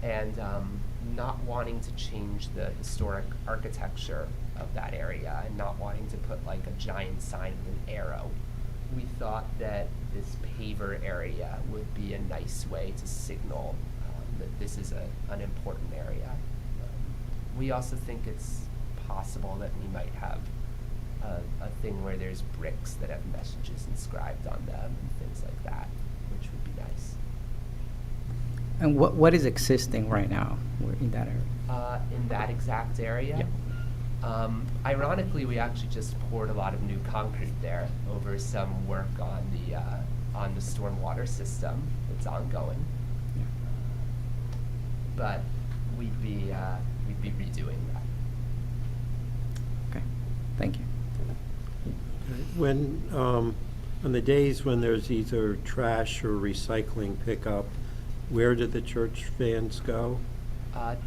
And not wanting to change the historic architecture of that area and not wanting to put like a giant sign with an arrow, we thought that this paver area would be a nice way to signal that this is an important area. We also think it's possible that we might have a thing where there's bricks that have messages inscribed on them and things like that, which would be nice. And what is existing right now in that area? In that exact area? Yeah. Ironically, we actually just poured a lot of new concrete there over some work on the stormwater system that's ongoing. Yeah. But we'd be redoing that. Okay, thank you. When, on the days when there's either trash or recycling pickup, where do the church vans go?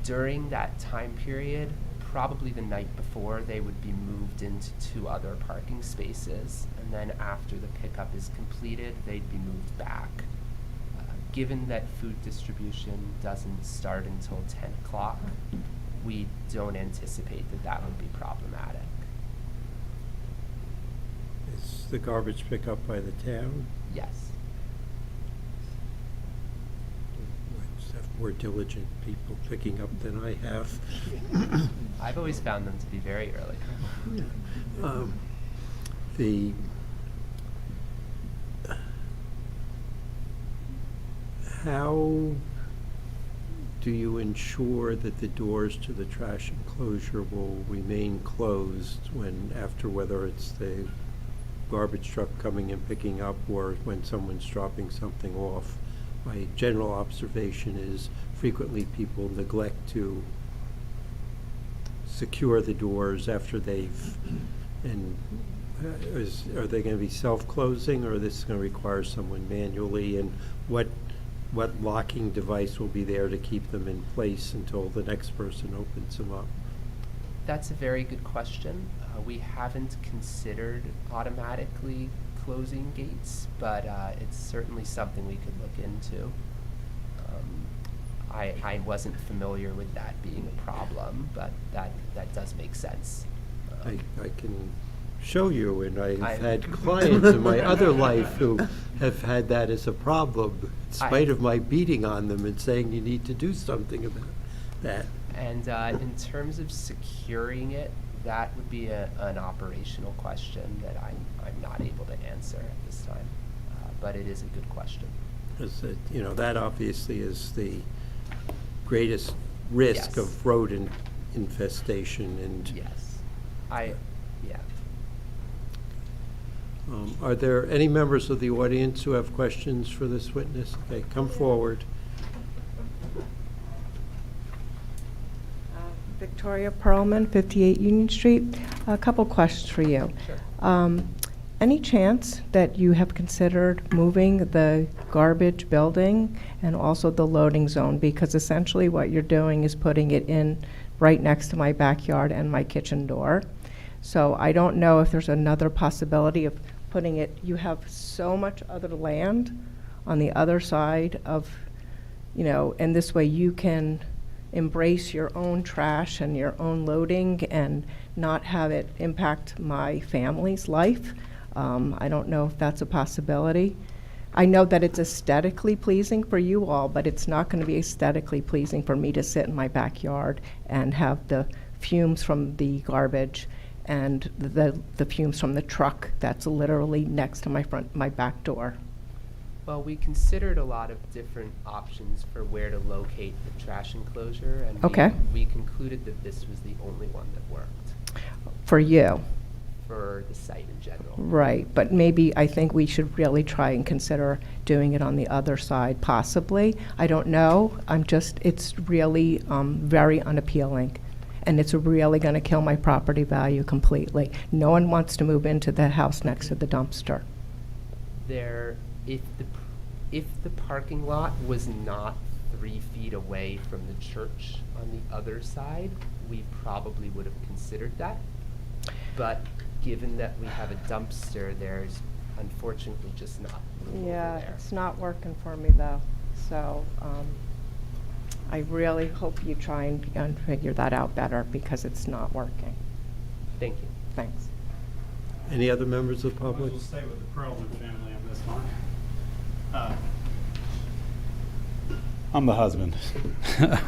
During that time period, probably the night before, they would be moved into 2 other parking spaces, and then after the pickup is completed, they'd be moved back. Given that food distribution doesn't start until 10 o'clock, we don't anticipate that that would be problematic. Is the garbage pickup by the town? Yes. I have more diligent people picking up than I have. I've always found them to be very early. How do you ensure that the doors to the trash enclosure will remain closed after whether it's the garbage truck coming and picking up or when someone's dropping something off? My general observation is frequently people neglect to secure the doors after they've, and are they going to be self-closing, or this is going to require someone manually, and what locking device will be there to keep them in place until the next person opens them up? That's a very good question. We haven't considered automatically closing gates, but it's certainly something we could look into. I wasn't familiar with that being a problem, but that does make sense. I can show you, and I've had clients in my other life who have had that as a problem, in spite of my beating on them and saying you need to do something about that. And in terms of securing it, that would be an operational question that I'm not able to answer at this time, but it is a good question. That obviously is the greatest risk of rodent infestation, and yes, yeah. Are there any members of the audience who have questions for this witness? Okay, come forward. Victoria Perlman, 58 Union Street. A couple questions for you. Sure. Any chance that you have considered moving the garbage building and also the loading zone? Because essentially what you're doing is putting it in right next to my backyard and my kitchen door. So I don't know if there's another possibility of putting it, you have so much other land on the other side of, and this way you can embrace your own trash and your own loading and not have it impact my family's life. I don't know if that's a possibility. I know that it's aesthetically pleasing for you all, but it's not going to be aesthetically pleasing for me to sit in my backyard and have the fumes from the garbage and the fumes from the truck that's literally next to my back door. Well, we considered a lot of different options for where to locate the trash enclosure, and we concluded that this was the only one that worked. For you? For the site in general. Right, but maybe I think we should really try and consider doing it on the other side, possibly. I don't know. It's really very unappealing. And it's really going to kill my property value completely. No one wants to move into the house next to the dumpster. If the parking lot was not 3 feet away from the church on the other side, we probably would have considered that. But given that we have a dumpster, there's unfortunately just not room over there. It's not working for me though. So I really hope you try and figure that out better because it's not working. Thank you. Thanks. Any other members of the public? We'll stay with the Perlman family on this one. I'm the husband.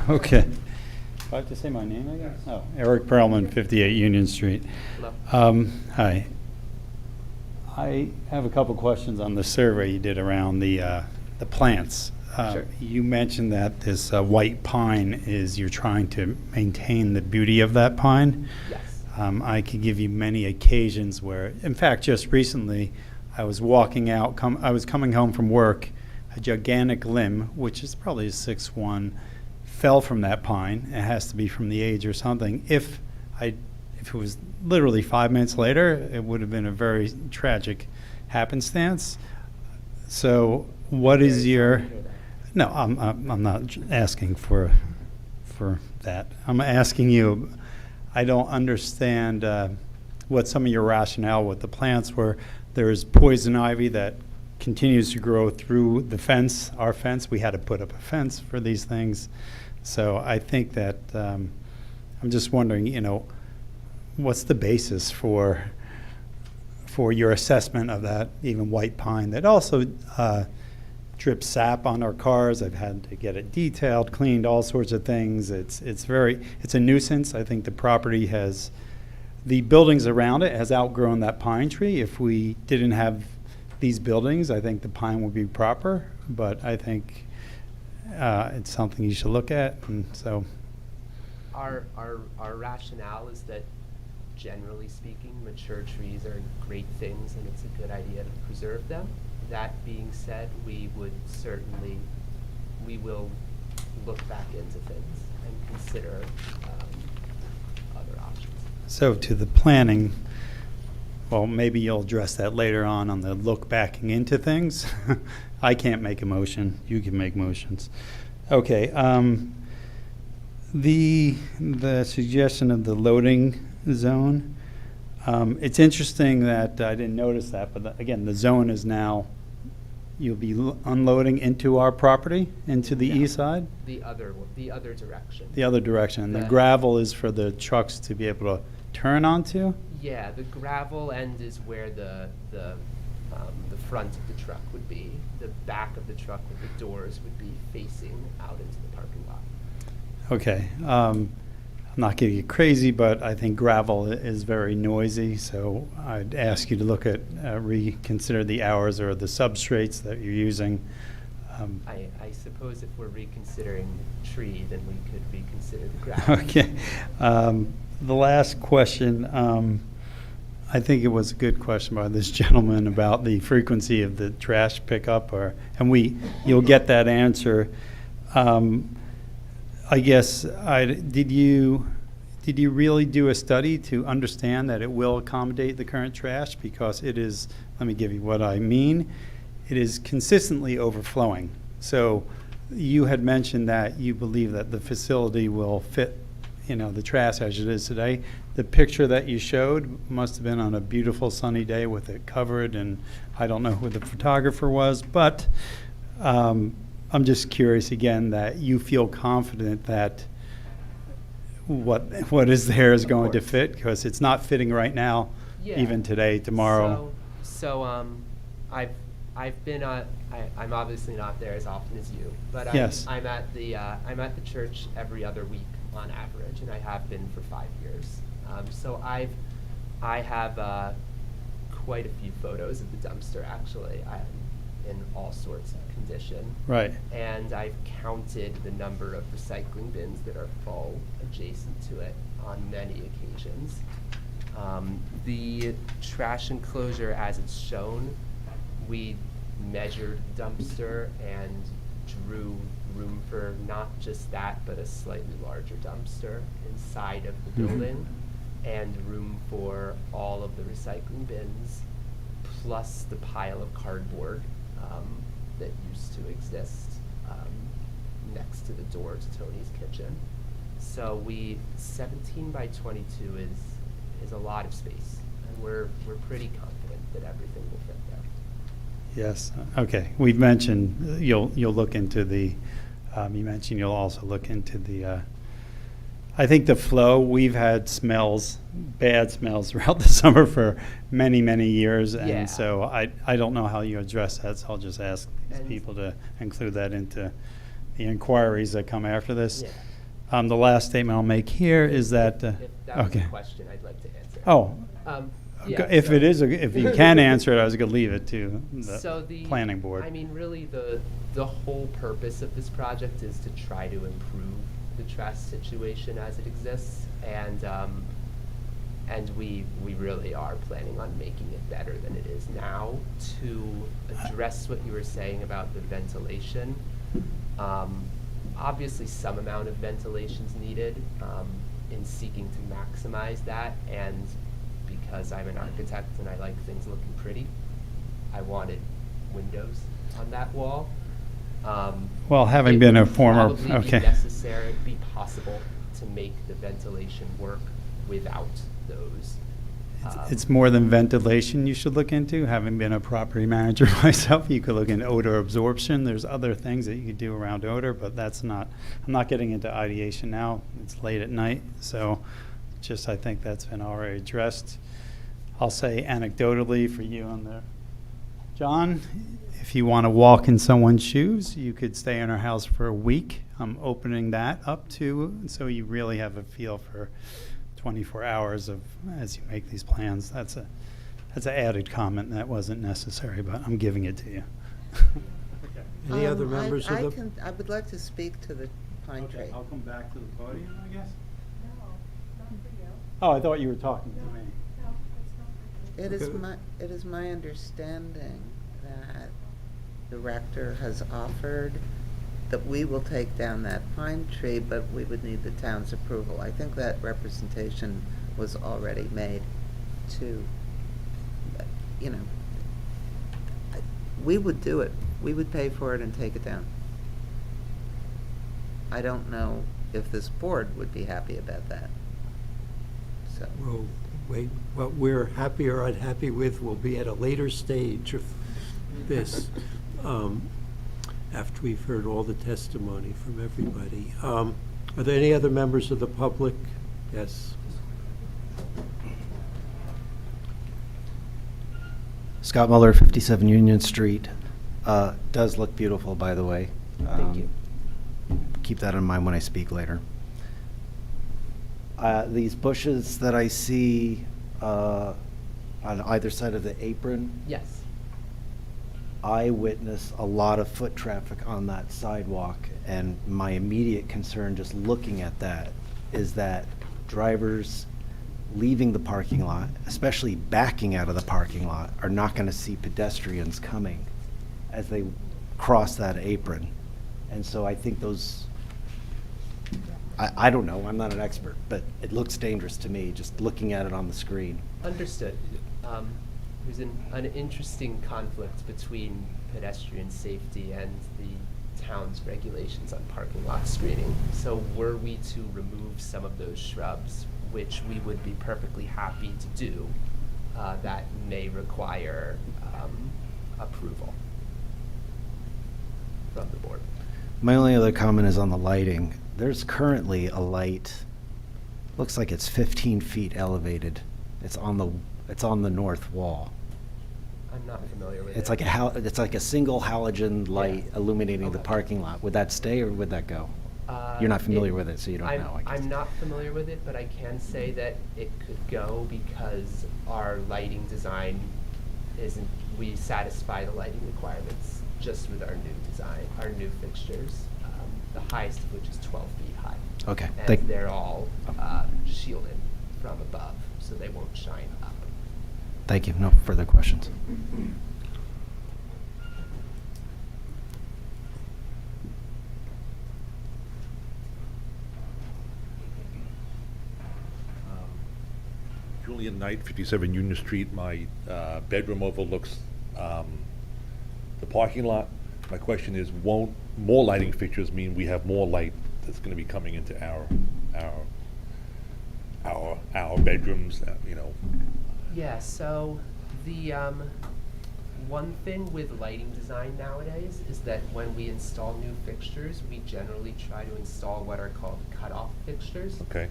Okay. Do I have to say my name again? Oh, Eric Perlman, 58 Union Street. Hello. Hi. I have a couple questions on the survey you did around the plants. Sure. You mentioned that this white pine you're trying to maintain the beauty of that pine. Yes. I could give you many occasions where, in fact, just recently, I was walking out, I was coming home from work, a gigantic limb, which is probably a 6'1", fell from that pine. It has to be from the age or something. If it was literally 5 minutes later, it would have been a very tragic happenstance. So what is your... No, I'm not asking for for that. I'm asking you, I don't understand what some of your rationale with the plants were. There's poison ivy that continues to grow through the fence, our fence. We had to put up a fence for these things. So I think that I'm just wondering, you know, what's the basis for your assessment of that, even white pine that also drips sap on our cars? I've had to get it detailed, cleaned, all sorts of things. It's a nuisance. I think the property has, the buildings around it has outgrown that pine tree. If we didn't have these buildings, I think the pine would be proper, but I think it's something you should look at, and so. Our rationale is that, generally speaking, mature trees are great things and it's a good idea to preserve them. That being said, we will look back into things and consider other options. So to the planning, well, maybe you'll address that later on the look backing into things. I can't make a motion. You can make motions. Okay. The suggestion of the loading zone. It's interesting that I didn't notice that, but again, the zone is now, you'll be unloading into our property, into the east side? The other direction. The other direction. And the gravel is for the trucks to be able to turn onto? Yeah, the gravel end is where the front of the truck would be. The back of the truck with the doors would be facing out into the parking lot. Okay. I'm not getting it crazy, but I think gravel is very noisy, so I'd ask you to look at, reconsider the hours or the substrates that you're using. I suppose if we're reconsidering the tree, then we could reconsider the gravel. Okay. The last question, I think it was a good question by this gentleman about the frequency of the trash pickup, you'll get that answer. I guess, did you really do a study to understand that it will accommodate the current trash? Because it is, let me give you what I mean, it is consistently overflowing. So you had mentioned that you believe that the facility will fit, the trash as it is today. The picture that you showed must have been on a beautiful sunny day with it covered, and I don't know who the photographer was, but I'm just curious again that you feel confident that what is there is going to fit, because it's not fitting right now, even today, tomorrow. So I've been I'm obviously not there as often as you, but yes. I'm at the church every other week on average, and I have been for 5 years. So I have quite a few photos of the dumpster actually. In all sorts of condition. Right. And I've counted the number of recycling bins that are full adjacent to it on many occasions. The trash enclosure as it's shown, we measured the dumpster and drew room for not just that, but a slightly larger dumpster inside of the building, and room for all of the recycling bins, plus the pile of cardboard that used to exist next to the door to Tony's kitchen. So 17 by 22 is a lot of space, and we're pretty confident that everything will fit there. Yes. Okay. We've mentioned you'll look into the. You mentioned you'll also look into the. I think the flow. We've had bad smells throughout the summer for many, many years, and so I don't know how you address that. So I'll just ask these people to include that into the inquiries that come after this. Yeah. The last statement I'll make here is that. If that was okay. a question, I'd like to answer. Oh. Yeah, if it is, if you can answer it, I was going to leave it to the planning board. I mean, really, the whole purpose of this project is to try to improve the trash situation as it exists, and we really are planning on making it better than it is now. To address what you were saying about the ventilation, obviously some amount of ventilation is needed in seeking to maximize that, and because I'm an architect and I like things looking pretty, I wanted windows on that wall. Well, having it been a would former- probably okay. be necessary, be possible to make the ventilation work without those. It's more than ventilation you should look into. Having been a property manager myself, you could look into odor absorption. There's other things that you could do around odor, but that's not, I'm not getting into ideation now. It's late at night, so just I think that's been already addressed. I'll say anecdotally for you on there, John, if you want to walk in someone's shoes, you could stay in our house for a week. I'm opening that up to, so you really have a feel for 24 hours of, as you make these plans. That's an added comment that wasn't necessary, but I'm giving it to you. Any other members of the? I would like to speak to the pine tree. I'll come back to the podium, I guess. Oh, I thought you were talking to me. It is my understanding that the rector has offered that we will take down that pine tree, but we would need the town's approval. I think that representation was already made to, you know, we would do it. We would pay for it and take it down. I don't know if this board would be happy about that. So. Well, wait, what we're happy or unhappy with will be at a later stage of this, after we've heard all the testimony from everybody. Are there any other members of the public? Yes. Scott Muller, 57 Union Street. Does look beautiful, by the way. Thank you. Keep that in mind when I speak later. These bushes that I see on either side of the apron, Yes. I witness a lot of foot traffic on that sidewalk, and my immediate concern just looking at that is that drivers leaving the parking lot, especially backing out of the parking lot, are not going to see pedestrians coming as they cross that apron. And so I think those, I don't know, I'm not an expert, but it looks dangerous to me just looking at it on the screen. Understood. There's an interesting conflict between pedestrian safety and the town's regulations on parking lot screening. So were we to remove some of those shrubs, which we would be perfectly happy to do, that may require approval from the board. My only other comment is on the lighting. There's currently a light, looks like it's 15 feet elevated. It's on the north wall. I'm not familiar with It's it. it's like a single halogen light Yeah. illuminating the Okay. parking lot. Would that stay or would that go? You're not familiar with it, so you don't know, I guess. I'm not familiar with it, but I can say that it could go because our lighting design isn't, we satisfy the lighting requirements just with our new design, our new fixtures, the highest of which is 12 feet high. Okay, And they're all shielded from above, so they won't shine up. Thank you. No further questions. Julian Knight, 57 Union Street. My bedroom overlooks the parking lot. My question is, won't more lighting fixtures mean we have more light that's going to be coming into our bedrooms, you know? Yeah, so the one thing with lighting design nowadays is that when we install new fixtures, we generally try to install what are called cutoff fixtures. Okay.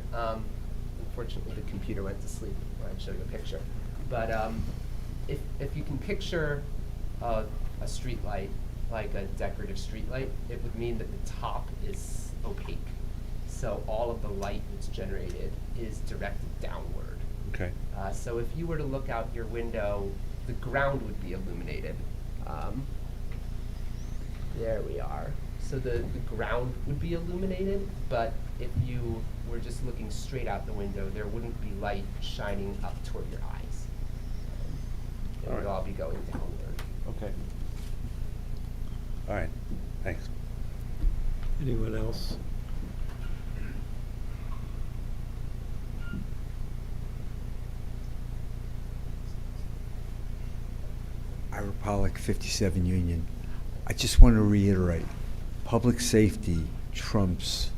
Unfortunately, the computer went to sleep when I showed you a picture. But if you can picture a street light, like a decorative street light, it would mean that the top is opaque. So all of the light that's generated is directed downward. Okay. So if you were to look out your window, the ground would be illuminated. There we are. So the ground would be illuminated, but if you were just looking straight out the window, there wouldn't be light shining up toward your eyes. It would all be going downward. Okay. All right, thanks. Anyone else? Ira Pollock, 57 Union. I just want to reiterate, public safety trumps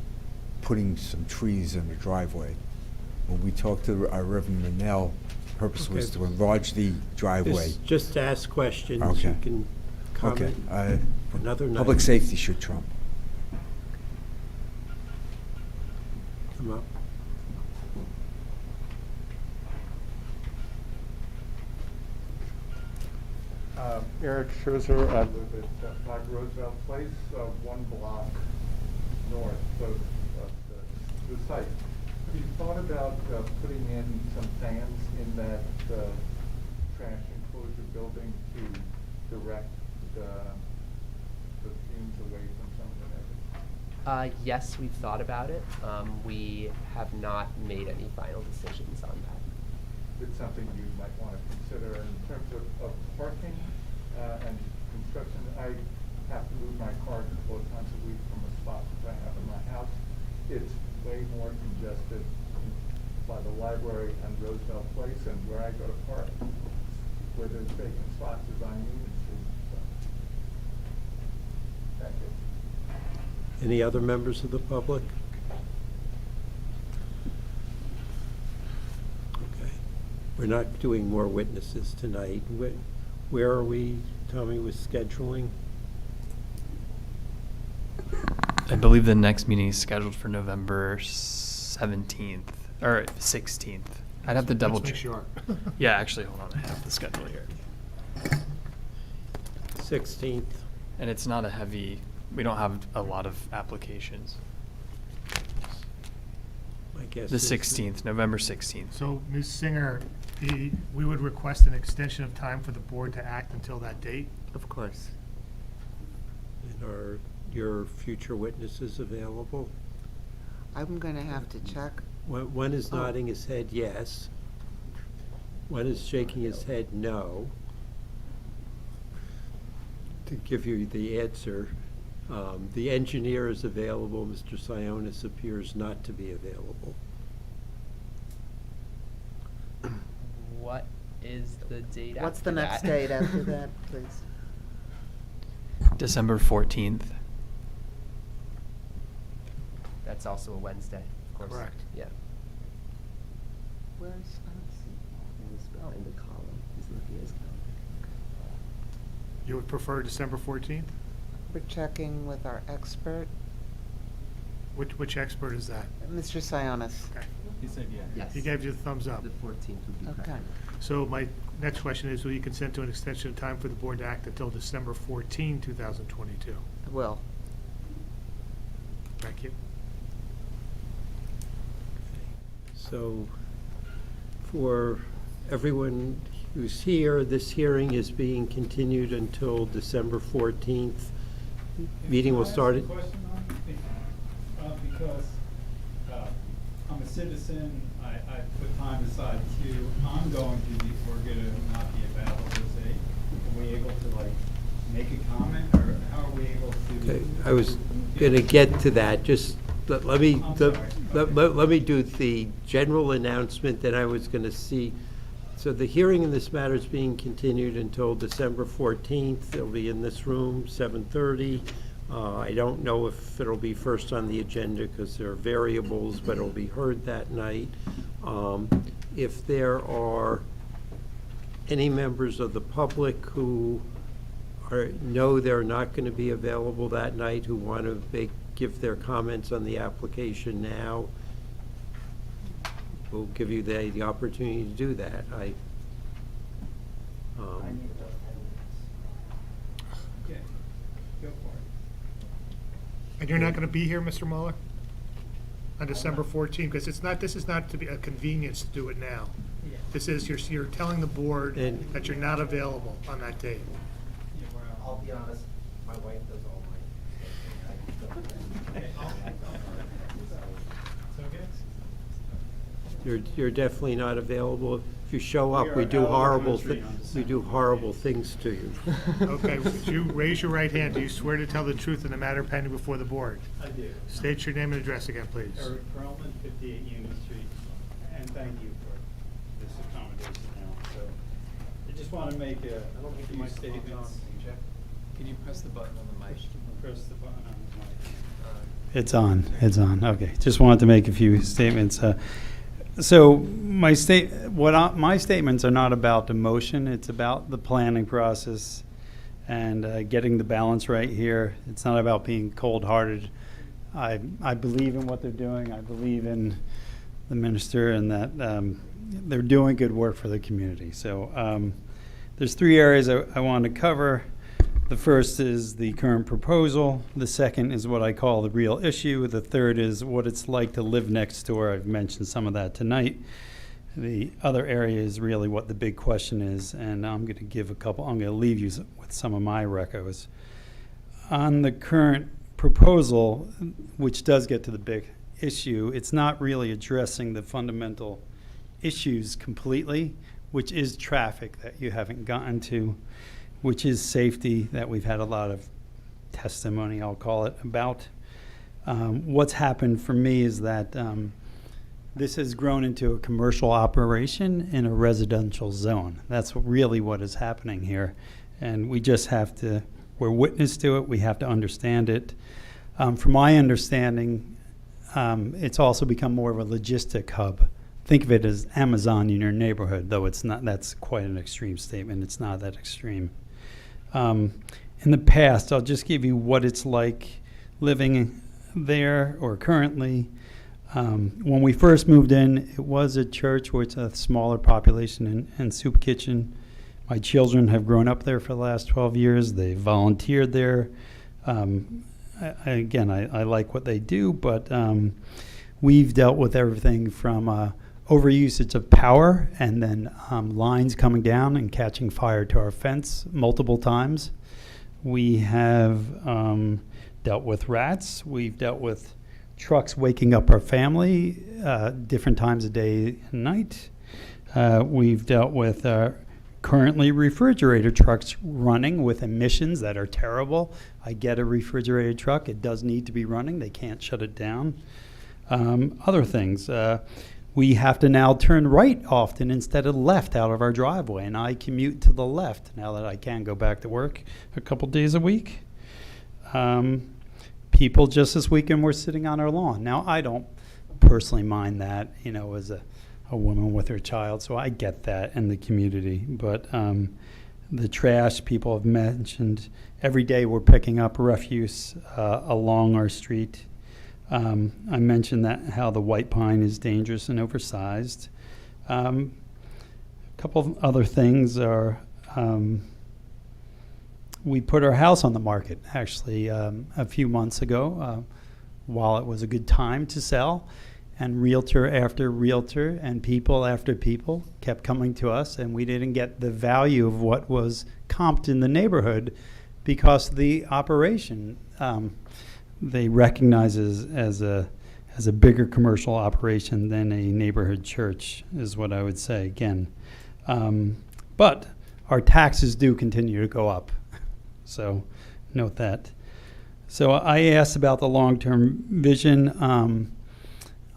putting some trees in the driveway. When we talked to our Reverend Mannell, purpose was Okay. to enlarge the driveway. Just to ask questions, Okay. you can Okay. comment another night. Public safety should trump. Come up. Eric Scherzer, I live at 5 Roosevelt Place, 1 block north of the site. Have you thought about putting in some fans in that trash enclosure building to direct the fumes away from some of the neighbors? Yes, we've thought about it. We have not made any final decisions on that. It's something you might want to consider in terms of parking and construction. I have to move my car a couple of times a week from a spot that I have in my house. It's way more congested by the library and Roosevelt Place and where I go to park, where there's vacant spots is on Union Street. So, thank you. Any other members of the public? Okay. We're not doing more witnesses tonight. Where are we, Tommy, with scheduling? I believe the next meeting is scheduled for November 17th, or 16th. I'd have to double Let's check. make sure. Yeah, actually, hold on, I have the schedule here. 16th. And it's not a heavy, we don't have a lot of applications. I guess. The it's- 16th, November 16th. So, Ms. Singer, we would request an extension of time for the board to act until that date? Of course. And are your future witnesses available? I'm going to have to check. One is Oh. nodding his head yes. One is shaking his head no. To give you the answer, the engineer is available. Mr. Sionis appears not to be available. What is the date What's after the next that? date after that, please? December 14th. That's also a Wednesday, of course. Correct. Yeah. Where's, He's behind the column. He's looking at his column. You would prefer December 14th? we're checking with our expert, Which expert is that? Mr. Sionis. Okay. He said Yes. He gave you the thumbs up. The 14th would be Okay. preferred. So my next question is, will you consent to an extension of time for the board to act until December 14, 2022? Will. Thank you. So for everyone who's here, this hearing is being continued until December 14th. Meeting will start at... Because I'm a citizen, I put time aside too. I'm going to be, we're going to not be available this day. Are we able to like make a comment, or how are we able to? Okay, I was going to get to that, just let me, let me do the general announcement that I was going to see. So the hearing in this matter is being continued until December 14th. It'll be in this room, 7:30. I don't know if it'll be first on the agenda because there are variables, but it'll be heard that night. If there are any members of the public who know they're not going to be available that night, who want to give their comments on the application now, we'll give you the opportunity to do that. Okay, go for it. And you're not going to be here, Mr. Mueller, on December 14? Because this is not to be a convenience to do it now. Yeah. This is, you're telling the board And- that you're not available on that date. I'll be honest, my wife does all You're definitely not available. If you show up, we do horrible things to you. Okay, would you raise your right hand? Do you swear to tell the truth in the matter pending before the board? I do. State your name and address again, please. Eric Perlman, 58 Union Street, and thank you for this accommodation now. So I just want to make a few statements. Can you press the button on the mic? Press the button on the mic. It's on. It's on. Okay. Just wanted to make a few statements. So my statements are not about the motion. It's about the planning process and getting the balance right here. It's not about being cold-hearted. I believe in what they're doing. I believe in the minister and that they're doing good work for the community. So there's three areas I want to cover. The first is the current proposal. The second is what I call the real issue. The third is what it's like to live next door. I've mentioned some of that tonight. The other area is really what the big question is, and I'm going to give I'm going to leave you with some of my recos. On the current proposal, which does get to the big issue, it's not really addressing the fundamental issues completely, which is traffic that you haven't gotten to, which is safety that we've had a lot of testimony, I'll call it, about. What's happened for me is that this has grown into a commercial operation in a residential zone. That's really what is happening here. And we just have to, we're witness to it, we have to understand it. From my understanding, it's also become more of a logistic hub. Think of it as Amazon in your neighborhood, though it's not, that's quite an extreme statement. It's not that extreme. In the past, I'll just give you what it's like living there or currently. When we first moved in, it was a church where it's a smaller population and soup kitchen. My children have grown up there for the last 12 years. They volunteered there. I like what they do, but we've dealt with everything from overusage of power and then lines coming down and catching fire to our fence multiple times. We have dealt with rats. We've dealt with trucks waking up our family different times of day and night. We've dealt with currently refrigerator trucks running with emissions that are terrible. I get a refrigerated truck. It does need to be running. They can't shut it down. Other things. We have to now turn right often instead of left out of our driveway, and I commute to the left now that I can go back to work a couple days a week. People just this weekend were sitting on our lawn. Now, I don't personally mind that, as a woman with her child, so I get that in the community. But the trash, people have mentioned, every day we're picking up refuse along our street. I mentioned that how the white pine is dangerous and oversized. A couple of other things are we put our house on the market actually a few months ago while it was a good time to sell, and realtor after realtor and people after people kept coming to us, and we didn't get the value of what was comped in the neighborhood because of the operation. They recognize as a bigger commercial operation than a neighborhood church is what I would say again. But our taxes do continue to go up. So note that. So I asked about the long-term vision.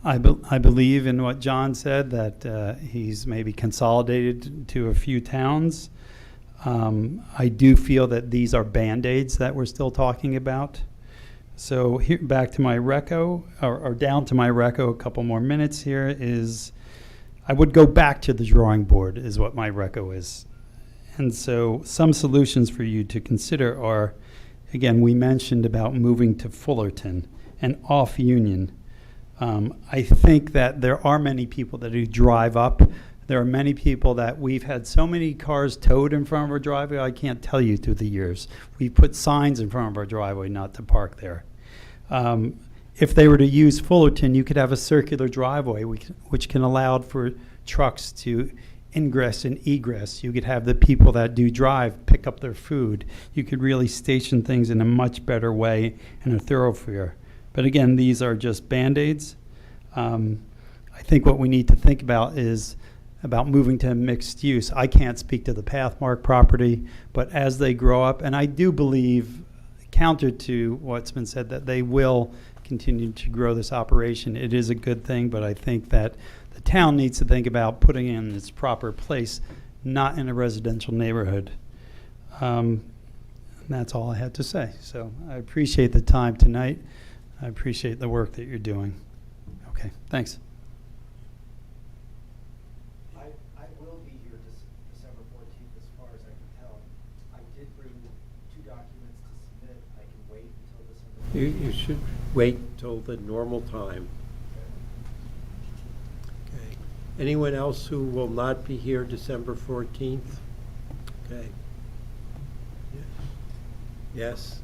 I believe in what John said, that he's maybe consolidated to a few towns. I do feel that these are Band-Aids that we're still talking about. So here, back to my reco, or down to my reco, a couple more minutes here, is I would go back to the drawing board is what my reco is. And so some solutions for you to consider are, again, we mentioned about moving to Fullerton and off Union. I think that there are many people that do drive up. There are many people that we've had so many cars towed in front of our driveway, I can't tell you through the years. We put signs in front of our driveway not to park there. If they were to use Fullerton, you could have a circular driveway which can allow for trucks to ingress and egress. You could have the people that do drive pick up their food. You could really station things in a much better way in a thoroughfare. But again, these are just Band-Aids. I think what we need to think about is about moving to mixed use. I can't speak to the Pathmark property, but as they grow up, and I do believe, counter to what's been said, that they will continue to grow this operation. It is a good thing, but I think that the town needs to think about putting it in its proper place, not in a residential neighborhood. And that's all I had to say. So I appreciate the time tonight. I appreciate the work that you're doing. Okay, thanks. I will be here December 14th, as far as I can tell. I did bring 2 documents to submit. I can wait until December 14th. You should wait till the normal time. Okay. Anyone else who will not be here December 14th? Okay. Yes?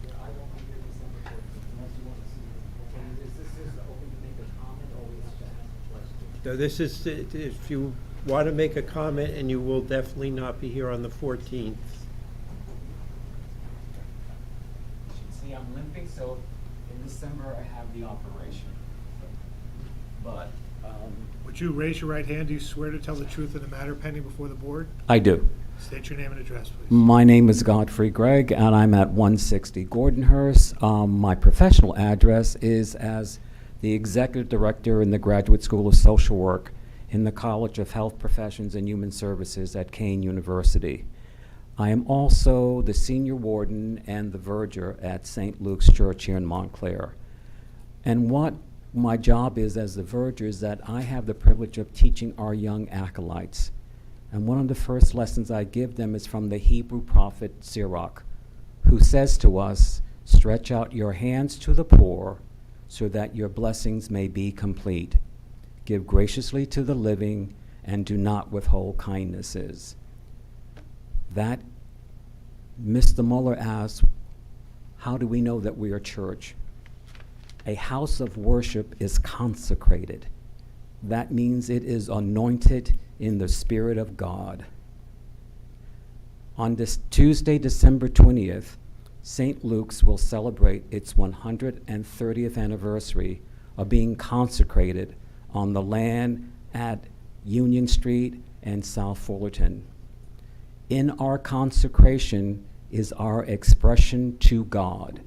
Yeah, I won't be here December 14th unless you want to see it. Is this just open to make a comment, or we have to ask a question? So this is, if you want to make a comment, and you will definitely not be here on the 14th. You should see I'm limping, so in December I have the operation. But Would you raise your right hand? Do you swear to tell the truth in the matter pending before the board? I do. State your name and address, please. My name is Godfrey Gregg, and I'm at 160 Gordonhurst. My professional address is as the Executive Director in the Graduate School of Social Work in the College of Health Professions and Human Services at Kean University. I am also the Senior Warden and the Verger at St. Luke's Church here in Montclair. And what my job is as the Verger is that I have the privilege of teaching our young acolytes. And one of the first lessons I give them is from the Hebrew prophet Sherawat, who says to us, "Stretch out your hands to the poor so that your blessings may be complete. Give graciously to the living and do not withhold kindnesses." That Mr. Mueller asks, how do we know that we are church? A house of worship is consecrated. That means it is anointed in the Spirit of God. On this Tuesday, December 20th, St. Luke's will celebrate its 130th anniversary of being consecrated on the land at Union Street and South Fullerton. In our consecration is our expression to God,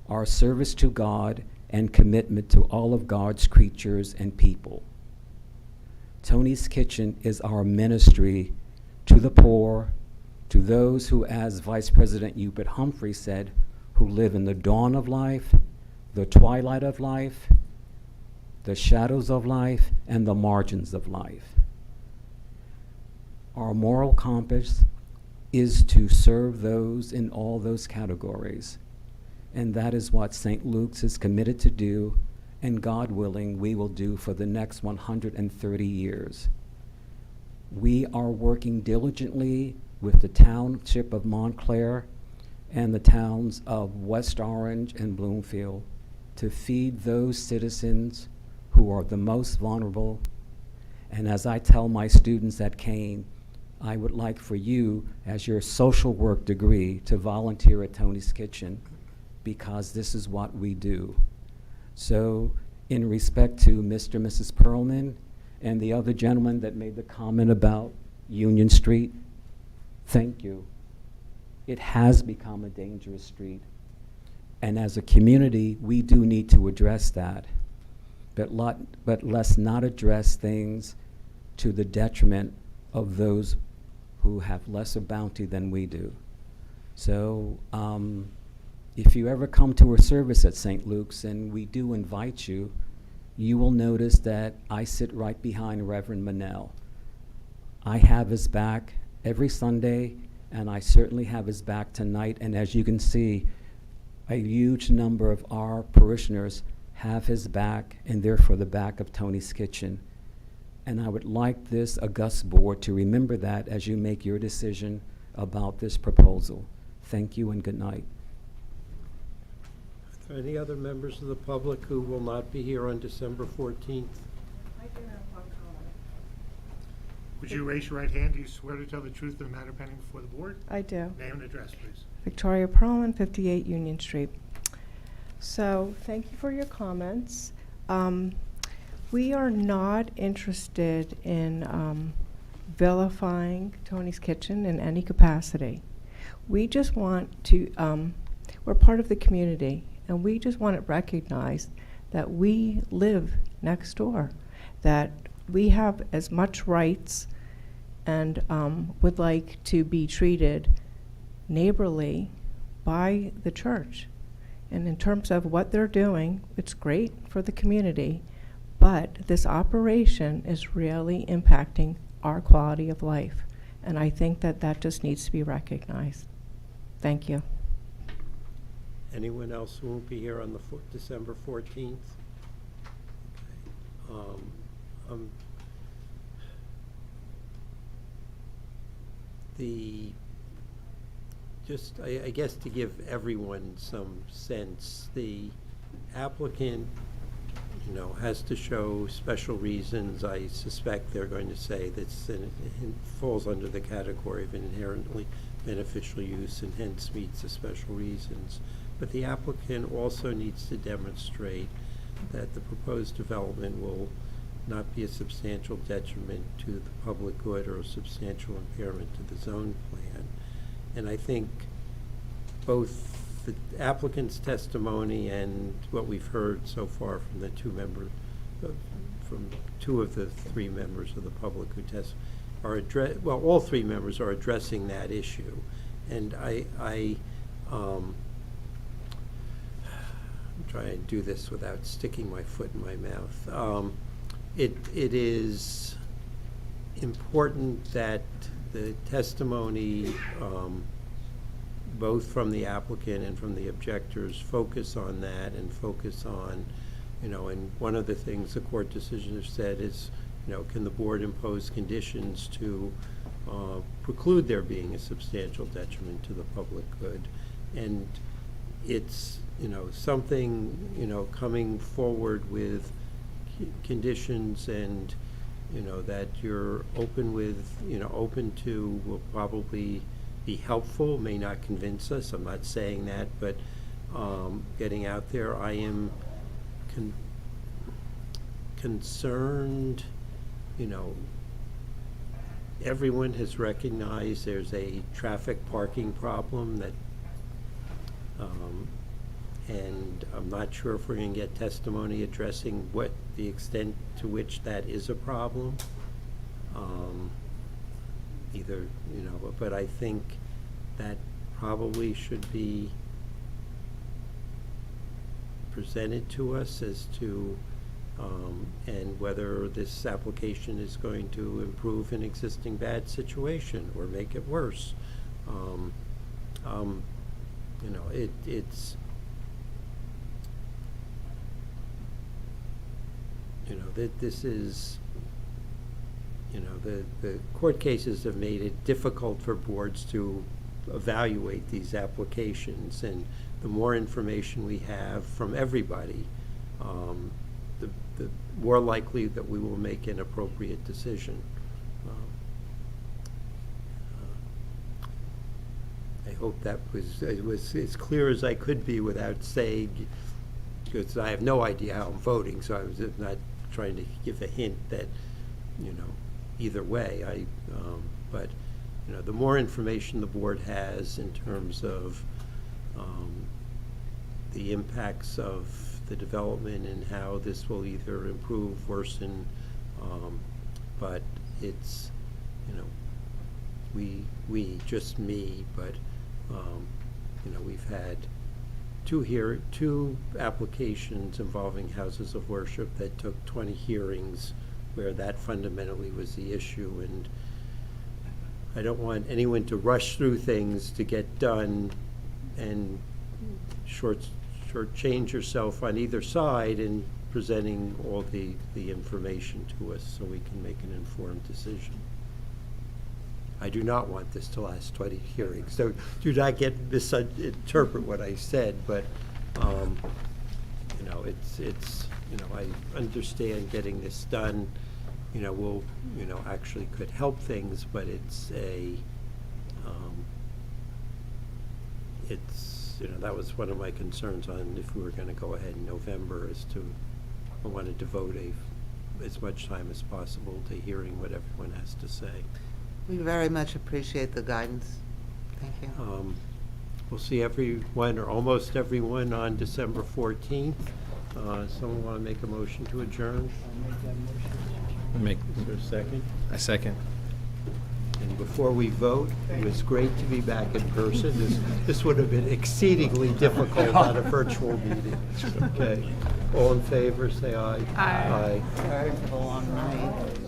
our service to God, and commitment to all of God's creatures and people. Tony's Kitchen is our ministry to the poor, to those who, as Vice President Hubert Humphrey said, who live in the dawn of life, the twilight of life, the shadows of life, and the margins of life. Our moral compass is to serve those in all those categories. And that is what St. Luke's is committed to do, and God willing, we will do for the next 130 years. We are working diligently with the Township of Montclair and the towns of West Orange and Bloomfield to feed those citizens who are the most vulnerable. And as I tell my students at Kean, I would like for you, as your social work degree, to volunteer at Tony's Kitchen, because this is what we do. So, in respect to Mr. and Mrs. Perlman and the other gentleman that made the comment about Union Street, thank you. It has become a dangerous street. And as a community, we do need to address that. But let's not address things to the detriment of those who have lesser bounty than we do. So, if you ever come to a service at St. Luke's, and we do invite you, you will notice that I sit right behind Reverend Mannell. I have his back every Sunday, and I certainly have his back tonight. And as you can see, a huge number of our parishioners have his back, and therefore the back of Tony's Kitchen. And I would like this august board to remember that as you make your decision about this proposal. Thank you and good night. Are there any other members of the public who will not be here on December 14th? I do have one comment. Would you raise your right hand? Do you swear to tell the truth in the matter pending before the board? I do. Name and address, please. Victoria Perlman, 58 Union Street. So, thank you for your comments. We are not interested in vilifying Tony's Kitchen in any capacity. We just want to, we're part of the community, and we just want it recognized that we live next door, that we have as much rights and would like to be treated neighborly by the church. And in terms of what they're doing, it's great for the community, but this operation is really impacting our quality of life. And I think that that just needs to be recognized. Thank you. Anyone else who won't be here on the December 14th? I guess to give everyone some sense, the applicant, has to show special reasons. I suspect they're going to say that it falls under the category of inherently beneficial use and hence meets the special reasons. But the applicant also needs to demonstrate that the proposed development will not be a substantial detriment to the public good or a substantial impairment to the zone plan. And I think both the applicant's testimony and what we've heard so far from the from two of the three members of the public who all three members are addressing that issue. And I'm trying to do this without sticking my foot in my mouth. It is important that the testimony, both from the applicant and from the objectors, focus on that and focus on, and one of the things the court decision has said is, can the board impose conditions to preclude there being a substantial detriment to the public good? And it's, something, coming forward with conditions and, that you're open to will probably be helpful, may not convince us. I'm not saying that, but getting out there, I am concerned, everyone has recognized there's a traffic parking problem that, and I'm not sure if we're going to get testimony addressing what the extent to which that is a problem. But I think that probably should be presented to us as to, and whether this application is going to improve an existing bad situation or make it worse. It's this is, the court cases have made it difficult for boards to evaluate these applications, and the more information we have from everybody, the more likely that we will make an appropriate decision. I hope that was as clear as I could be without saying, because I have no idea how I'm voting, so I was not trying to give a hint that, either way. But the more information the board has in terms of the impacts of the development and how this will either improve, worsen, but it's, just me, but we've had two applications involving houses of worship that took 20 hearings where that fundamentally was the issue, and I don't want anyone to rush through things to get done and shortchange yourself on either side in presenting all the information to us so we can make an informed decision. I do not want this to last 20 hearings, so do not misinterpret what I said, but it's I understand getting this done, will actually could help things, but it's that was one of my concerns on if we were going to go ahead in November, as to I wanted to devote as much time as possible to hearing what everyone has to say. We very much appreciate the guidance. Thank you. We'll see everyone, or almost everyone, on December 14th. Someone want to make a motion to adjourn? Make. Is there a second? A second. And before we vote. It was great to be back in person. This would have been exceedingly difficult on a virtual meeting. Okay. All in favor, say aye. Aye. Sorry for the long night.